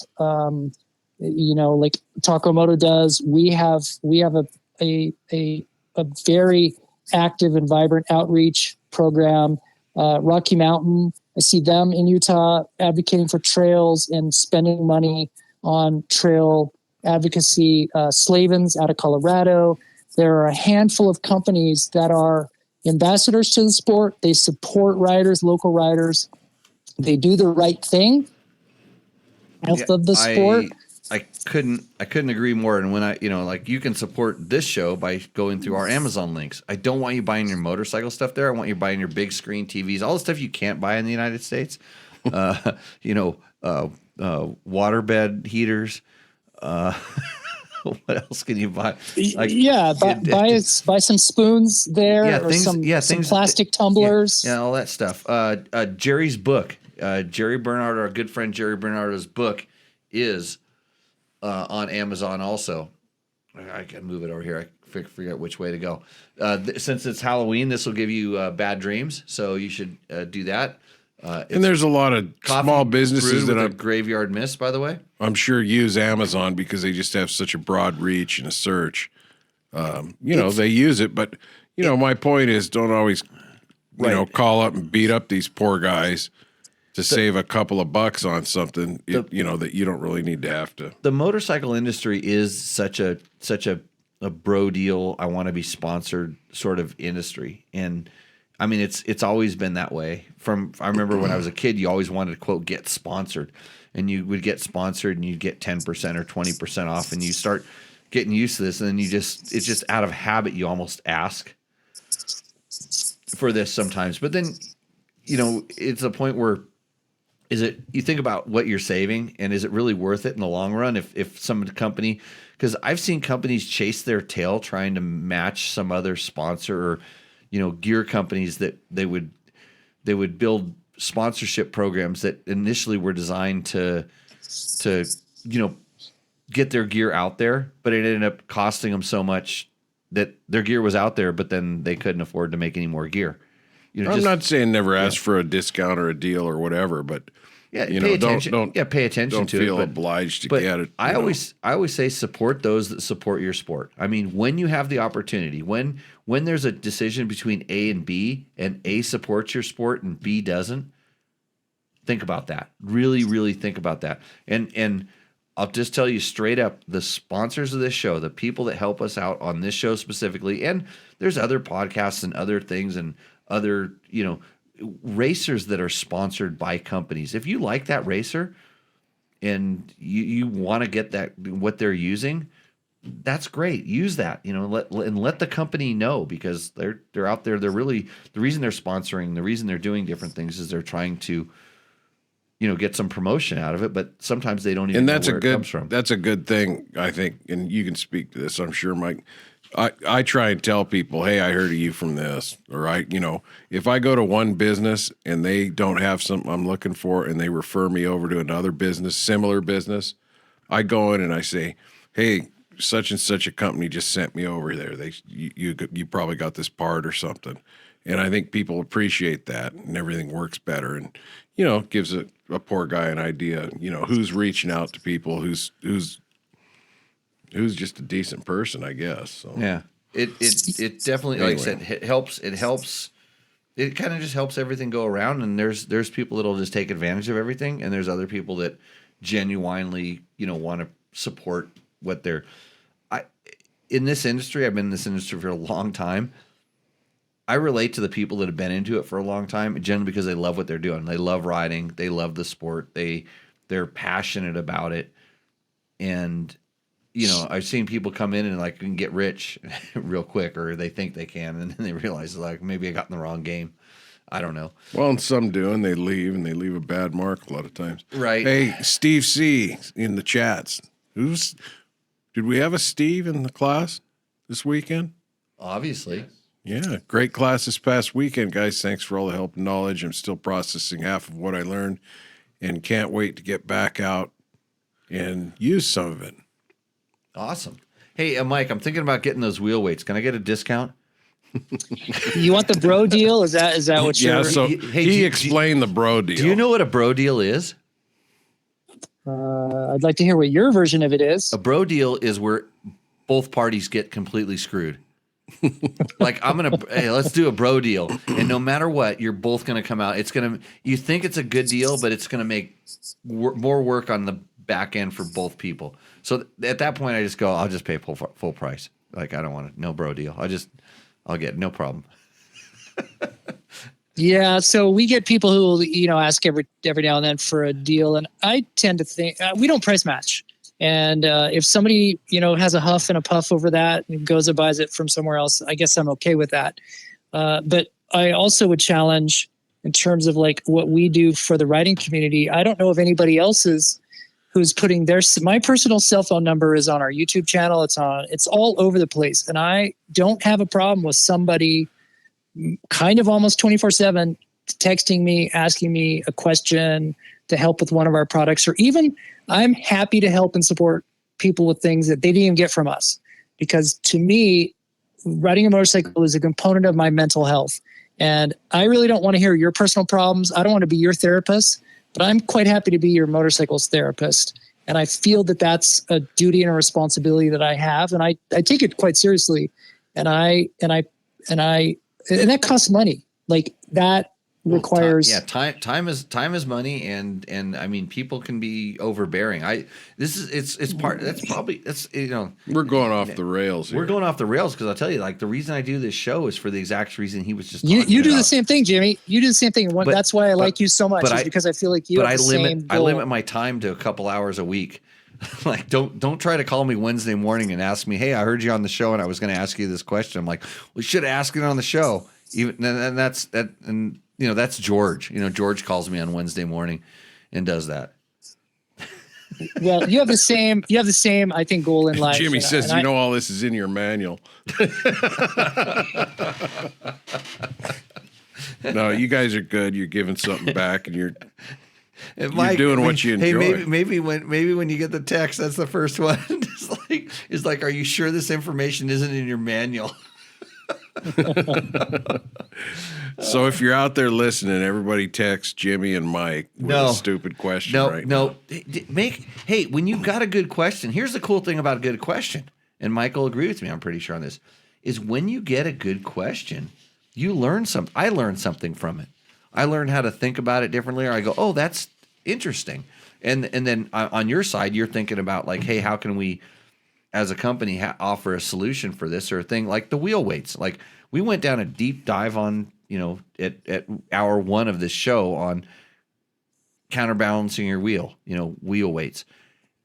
Like Moto does. We have a very active and vibrant outreach program. Rocky Mountain, I see them in Utah advocating for trails and spending money on trail advocacy. Slavens out of Colorado. There are a handful of companies that are ambassadors to the sport. They support riders, local riders. They do the right thing. Health of the sport. I couldn't agree more. And when you can support this show by going through our Amazon links. I don't want you buying your motorcycle stuff there. I want you buying your big screen TVs, all the stuff you can't buy in the United States. Waterbed heaters. What else can you buy? Buy some spoons there, some plastic tumblers. Yeah, all that stuff. Jerry's book, Jerry Bernard, our good friend Jerry Bernardo's book, is on Amazon also. I can move it over here. I forget which way to go. Since it's Halloween, this will give you bad dreams, so you should do that. And there's a lot of small businesses that are graveyard miss, by the way. I'm sure use Amazon because they just have such a broad reach and a search. They use it, but my point is, don't always, call up and beat up these poor guys to save a couple of bucks on something that you don't really need to have to. The motorcycle industry is such a bro deal. I want to be sponsored sort of industry, and I mean, it's always been that way. I remember when I was a kid, you always wanted to quote get sponsored, and you would get sponsored and you'd get 10% or 20% off, and you start getting used to this, and then it's just out of habit. You almost ask for this sometimes, but then, it's a point where you think about what you're saving, and is it really worth it in the long run? If some company, because I've seen companies chase their tail trying to match some other sponsor or, gear companies that they would build sponsorship programs that initially were designed to get their gear out there, but it ended up costing them so much that their gear was out there, but then they couldn't afford to make any more gear. I'm not saying never ask for a discount or a deal or whatever, but pay attention. Pay attention to it. Don't feel obliged to get it. I always say support those that support your sport. I mean, when you have the opportunity, when there's a decision between A and B, and A supports your sport and B doesn't, think about that. Really, really think about that. And I'll just tell you straight up, the sponsors of this show, the people that help us out on this show specifically, and there's other podcasts and other things and other, racers that are sponsored by companies. If you like that racer and you want to get that, what they're using, that's great. Use that, let the company know, because they're out there. They're really, the reason they're sponsoring, the reason they're doing different things is they're trying to, get some promotion out of it, but sometimes they don't even know where it comes from. That's a good thing, I think, and you can speak to this, I'm sure, Mike. I try and tell people, hey, I heard of you from this, or if I go to one business and they don't have something I'm looking for and they refer me over to another business, similar business, I go in and I say, hey, such and such a company just sent me over there. You probably got this part or something. And I think people appreciate that, and everything works better, and gives a poor guy an idea, who's reaching out to people, who's just a decent person, I guess. So. Yeah, it definitely, anyway. Like I said, it helps. It kind of just helps everything go around. And there's people that'll just take advantage of everything, and there's other people that genuinely, want to support what they're. In this industry, I've been in this industry for a long time. I relate to the people that have been into it for a long time, generally because they love what they're doing. They love riding. They love the sport. They're passionate about it, and. I've seen people come in and can get rich real quick, or they think they can, and then they realize maybe I got in the wrong game. I don't know. Well, and some do, and they leave, and they leave a bad mark a lot of times. Right. Hey, Steve C. in the chats. Did we have a Steve in the class this weekend? Obviously. Yeah, great class this past weekend, guys. Thanks for all the help and knowledge. I'm still processing half of what I learned, and can't wait to get back out and use some of it. Awesome. Hey, Mike, I'm thinking about getting those wheel weights. Can I get a discount? You want the bro deal? Is that what you're? Yeah. So he explained the bro deal. Do you know what a bro deal is? I'd like to hear what your version of it is. A bro deal is where both parties get completely screwed. Hey, let's do a bro deal, and no matter what, you're both gonna come out. You think it's a good deal, but it's gonna make more work on the back end for both people. So at that point, I just go, I'll just pay full price. I don't want no bro deal. I'll get no problem. Yeah. So we get people who will, ask every now and then for a deal. And I tend to think we don't price match. And if somebody, has a huff and a puff over that and goes and buys it from somewhere else, I guess I'm okay with that. But I also would challenge in terms of what we do for the riding community. I don't know if anybody else's who's putting my personal cell phone number is on our YouTube channel. It's all over the place. And I don't have a problem with somebody kind of almost 24/7 texting me, asking me a question to help with one of our products, or even I'm happy to help and support people with things that they didn't even get from us. Because to me, riding a motorcycle is a component of my mental health. And I really don't want to hear your personal problems. I don't want to be your therapist. But I'm quite happy to be your motorcycles therapist. And I feel that that's a duty and a responsibility that I have. And I take it quite seriously. And that costs money. Like that requires. Time is money, and I mean, people can be overbearing. We're going off the rails here. We're going off the rails because I'll tell you, like, the reason I do this show is for the exact reason he was just You talking do about. the same thing, Jimmy. You do the same thing. That's why I like you so much, is because I feel like you have the same goal. I limit my time to a couple hours a week. Like, don't try to call me Wednesday morning and ask me, hey, I heard you on the show and I was going to ask you this question. I'm like, we should ask it on the show. And that's George. George calls me on Wednesday morning and does that. Well, you have the same, I think, goal in life. Jimmy says, all this is in your manual. No, you guys are good. You're giving something back, and you're doing what you enjoy. Hey, maybe when you get the text, that's the first one. It's like, are you sure this information isn't in your manual? So if you're out there listening, everybody text Jimmy and Mike with a stupid question now. Hey, when you've got a good question, here's the cool thing about a good question, and Mike will agree with me, I'm pretty sure on this, is when you get a good question, you learn something. I learned something from it. I learned how to think about it differently, or I go, oh, that's interesting. And then on your side, you're thinking about, like, hey, how can we, as a company, offer a solution for this, or a thing like the wheel weights. Like, we went down a deep dive on, at hour one of this show on counterbalancing your wheel, wheel weights.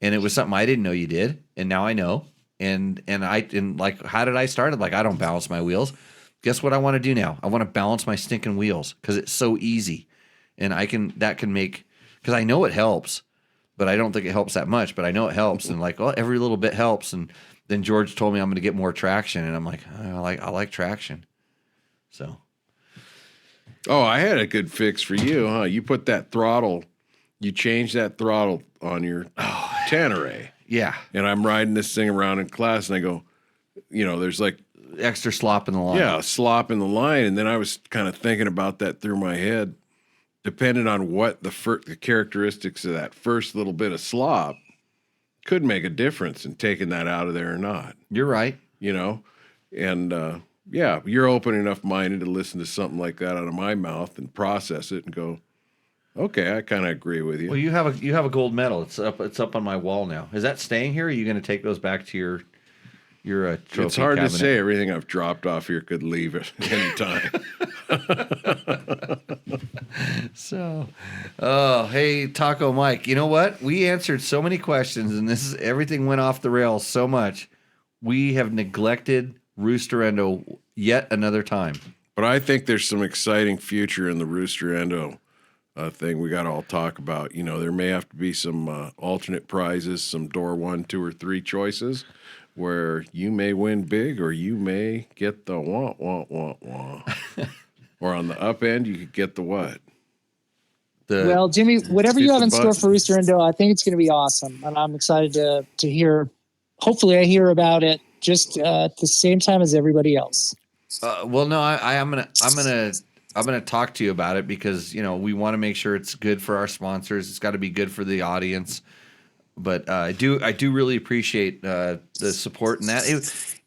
And it was something I didn't know you did. And now I know. And like, how did I start it? Like, I don't balance my wheels. Guess what I want to do now? I want to balance my stinking wheels because it's so easy. And because I know it helps, but I don't think it helps that much, but I know it helps. And like, well, every little bit helps. And then George told me I'm going to get more traction. And I'm like, I like traction. So. Oh, I had a good fix for you, huh? You put that throttle, you changed that throttle on your Tanneray. Yeah. And I'm riding this thing around in class, and I go, there's like extra slop in the line. Yeah, slop in the line. And then I was kind of thinking about that through my head, depending on what the characteristics of that first little bit of slop could make a difference in taking that out of there or not. You're right. And yeah, you're open enough minded to listen to something like that out of my mouth and process it and go, okay, I kind of agree with you. Well, you have a gold medal. It's up on my wall now. Is that staying here? Or are you going to take those back to your trophy It's hard cabinet? to say. Everything I've dropped off here could leave at any time. So, hey, Taco Mike, you know what? We answered so many questions, and everything went off the rails so much. We have neglected Roosterendo yet another time. But I think there's some exciting future in the Roosterendo thing we got to all talk about. There may have to be some alternate prizes, some door 1, 2, or 3 choices where you may win big or you may get the wah, wah, wah, wah. Or on the up end, you could get the what? Well, Jimmy, whatever you have in store button. for Roosterendo, I think it's going to be awesome. And I'm excited to hear. Hopefully I hear about it just at the same time as everybody else. Well, no, I'm gonna talk to you about it because we want to make sure it's good for our sponsors. It's got to be good for the audience. But I do really appreciate the support and that.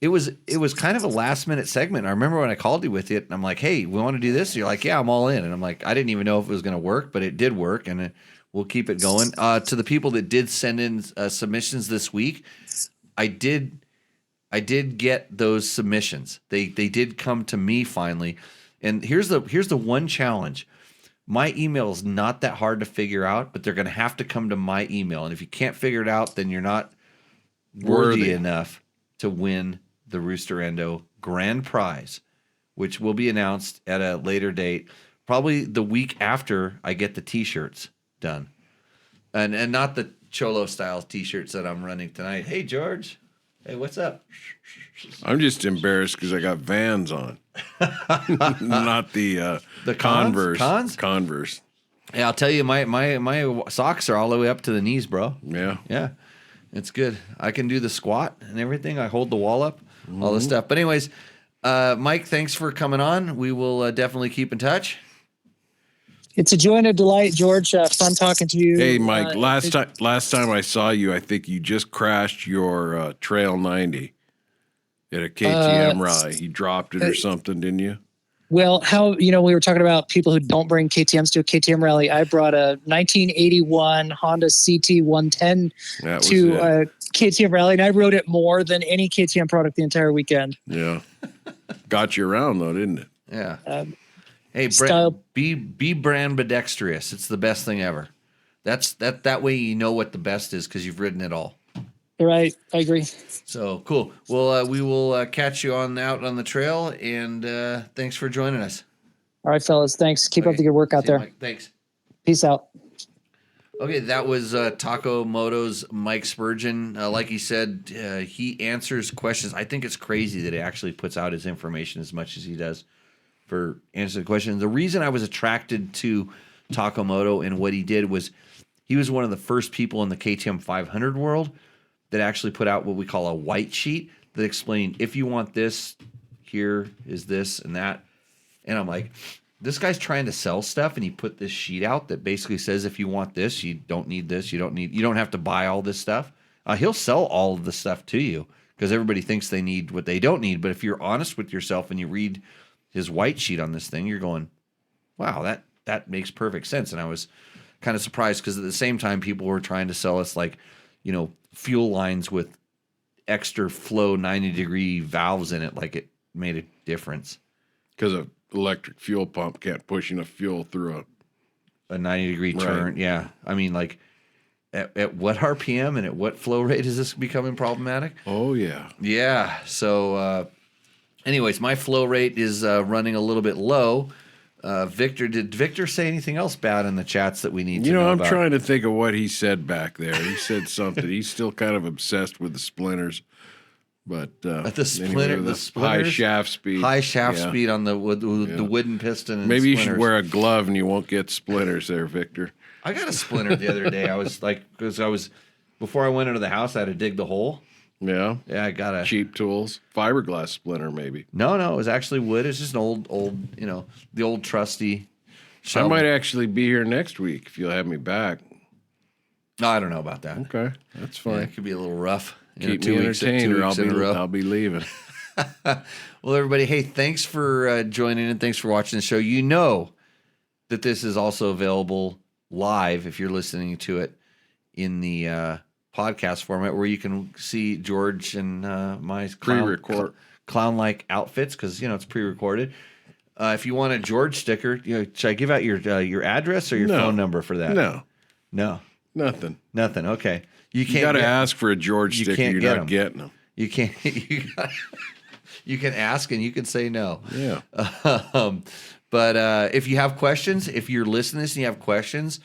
It was kind of a last minute segment. I remember when I called you with it, and I'm like, hey, we want to do this. You're like, yeah, I'm all in. And I'm like, I didn't even know if it was going to work, but it did work, and we'll keep it going. To the people that did send in submissions this week, I did get those submissions. They did come to me finally. And here's the one challenge. My email is not that hard to figure out, but they're going to have to come to my email. And if you can't figure it out, then you're not worthy enough to win the Roosterendo grand prize, which will be announced at a later date, probably the week after I get the T-shirts done. And not the Cholo style T-shirts that I'm running tonight. Hey, George. Hey, what's up? I'm just embarrassed because I got Vans on, not the Converse. Converse. Yeah, I'll tell you, my socks are all the way up to the knees, bro. Yeah, it's good. I can do the squat and everything. I hold the wall up, all this stuff. But anyways, Mike, thanks for coming on. We will definitely keep in touch. It's a joy and a delight, George. Fun talking to you. Hey, Mike. Last time I saw you, I think you just crashed your Trail 90 at a KTM rally. You dropped it or something, didn't you? Well, we were talking about people who don't bring KTMs to a KTM rally. I brought a 1981 Honda CT 110 to a KTM rally, and I rode it more than any KTM product the entire weekend. Yeah. Got you around, though, didn't it? Yeah. Hey, be brand ambidextrous. It's the best thing ever. That way you know what the best is because you've ridden it all. Right, I agree. So cool. Well, we will catch you out on the trail, and thanks for joining us. All right, fellas. Thanks. Keep up the good work out there. Mike. Thanks. Peace out. Okay, that was Taco Moto's Mike Spurgeon. Like he said, he answers questions. I think it's crazy that he actually puts out his information as much as he does for answering questions. The reason I was attracted to Taco Moto and what he did was he was one of the first people in the KTM 500 world that actually put out what we call a white sheet that explained, if you want this, here is this and that. And I'm like, this guy's trying to sell stuff, and he put this sheet out that basically says, if you want this, you don't need this, you don't have to buy all this stuff. He'll sell all of the stuff to you because everybody thinks they need what they don't need. But if you're honest with yourself and you read his white sheet on this thing, you're going, wow, that makes perfect sense. And I was kind of surprised because at the same time, people were trying to sell us fuel lines with extra flow 90-degree valves in it, like it made a difference. Because an electric fuel pump can't push enough fuel through a 90-degree turn. Right. Yeah. I mean, like, at what RPM and at what flow rate is this becoming problematic? Oh, yeah. Yeah. So, anyways, my flow rate is running a little bit low. Did Victor say anything else bad in the chats that we need to know I'm about? trying to think of what he said back there. He said something. He's still kind of obsessed with the splinters. But the splinters, high shaft speed. High shaft speed on the wooden piston. And maybe splinters. You should wear a glove and you won't get splinters there, Victor. I got a splinter the other day. I was like, before I went into the house, I had to dig the hole. Yeah. Yeah, I got a cheap tools, fiberglass splinter, maybe. No, it was actually wood. It's just an old, the old trusty. I might actually be here next week if you'll have me back. No, I don't know about that. Okay, that's fine. Yeah, it could be a little rough. Keep me entertained, or I'll be leaving. Well, everybody, hey, thanks for joining and thanks for watching the show. You know that this is also available live if you're listening to it in the podcast format, where you can see George and my clown-like outfits because it's pre-recorded. If you want a George sticker, should I give out your address or your phone number for that? No, nothing. Okay, you got to ask for a George sticker. You're not getting them. You can't. You can ask and you can say no. Yeah. But if you have questions, if you're listening to this and you have questions,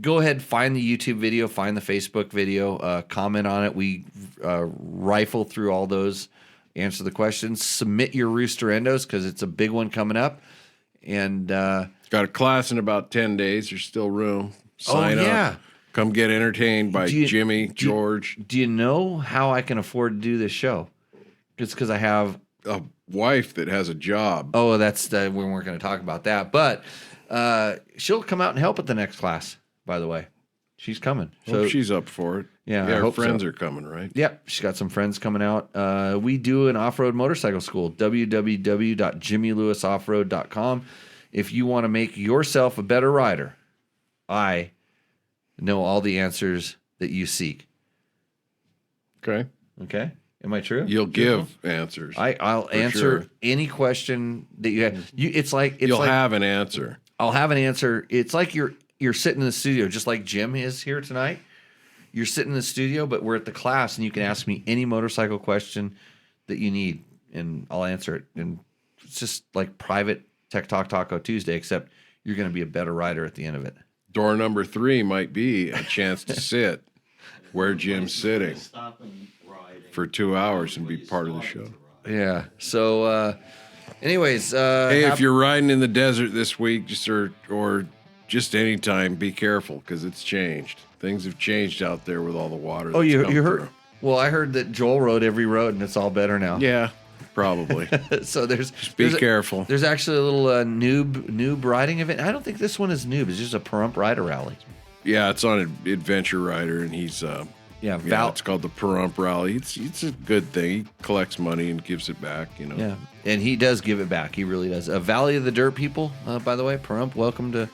go ahead, find the YouTube video, find the Facebook video, comment on it. We rifle through all those, answer the questions, submit your rooster endos because it's a big one coming up. And got a class in about 10 days. There's still room. Sign up. Come get entertained by Jimmy, George. Do you know how I can afford to do this show? It's because I have a wife that has a job. Oh, that's we weren't going to talk about that. But she'll come out and help at the next class. By the way, she's coming. So she's up for it. Yeah, her friends are coming, right? Yep, she's got some friends coming out. We do an off-road motorcycle school, www.jimmylewisoffroad.com. If you want to make yourself a better rider, I know all the answers that you seek. Okay. Am I true? You'll give answers. I'll answer any question that you have. You'll have an answer. I'll have an answer. It's like you're sitting in the studio, just like Jim is here tonight. You're sitting in the studio, but we're at the class, and you can ask me any motorcycle question that you need, and I'll answer it. And it's just like private Tech Talk Taco Tuesday, except you're going to be a better rider at the end of it. Door number 3 might be a chance to sit where Jim's sitting for 2 hours and be part of the show. Yeah. So, anyways, hey, if you're riding in the desert this week, or just any time, be careful because it's changed. Things have changed out there with all the water. Oh, you heard? Through. Well, I heard that Joel rode every road and it's all better now. Yeah, probably. So be careful. There's actually a little noob riding event. I don't think this one is noob. It's just a Pahrump Rider Rally. Yeah, it's on Adventure Rider, and he's Yeah, Yeah, it's called the Perump Rally. It's a good thing. He collects money and gives it back, you know. Yeah, and he does give it back. He really does. Valley of the Dirt people, by the way, Perump, welcome to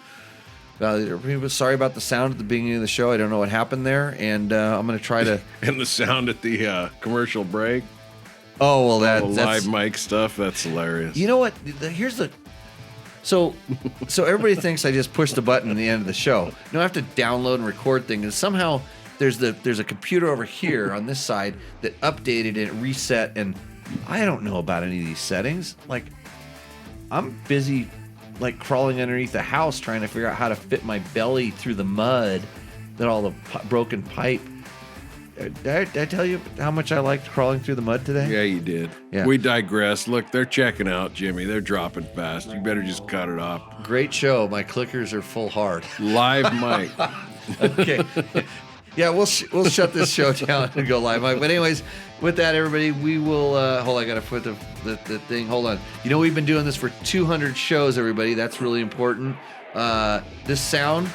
Valley of the Dirt people. Sorry about the sound at the beginning of the show. I don't know what happened there, and I'm going to try to... And the sound at the commercial break. Oh, well, The that's... live mic stuff, that's hilarious. You know what? Here's the... So everybody thinks I just pushed a button at the end of the show. No, I have to download and record things, and somehow... There's a computer over here on this side that updated and reset, and I don't know about any of these settings. Like, I'm busy, like, crawling underneath the house trying to figure out how to fit my belly through the mud that all the broken pipe. Did I tell you how much I liked crawling through the mud today? Yeah, you did. Yeah. We digress. Look, they're checking out, Jimmy. They're dropping fast. You better just cut it off. Great show. My clickers are full hard. Live mic. Okay. Yeah, we'll shut this show down and go live. But anyways, with that, everybody, we will... hold on, I got to put the thing... Hold on. You know, we've been doing this for 200 shows, everybody. That's really important. This sound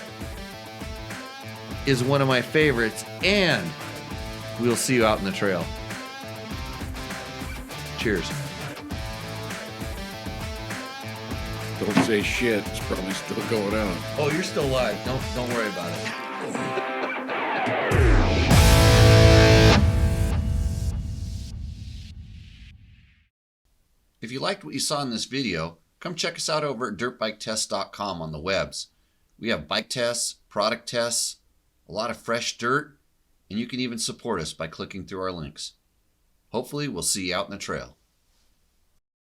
is one of my favorites, and we'll see you out in the trail. Cheers. Don't say shit. It's probably still going on. Oh, you're still live. Don't worry about it. If you liked what you saw in this video, come check us out over at dirtbiketest.com on the webs. We have bike tests, product tests, a lot of fresh dirt, and you can even support us by clicking through our links. Hopefully, we'll see you out in the trail.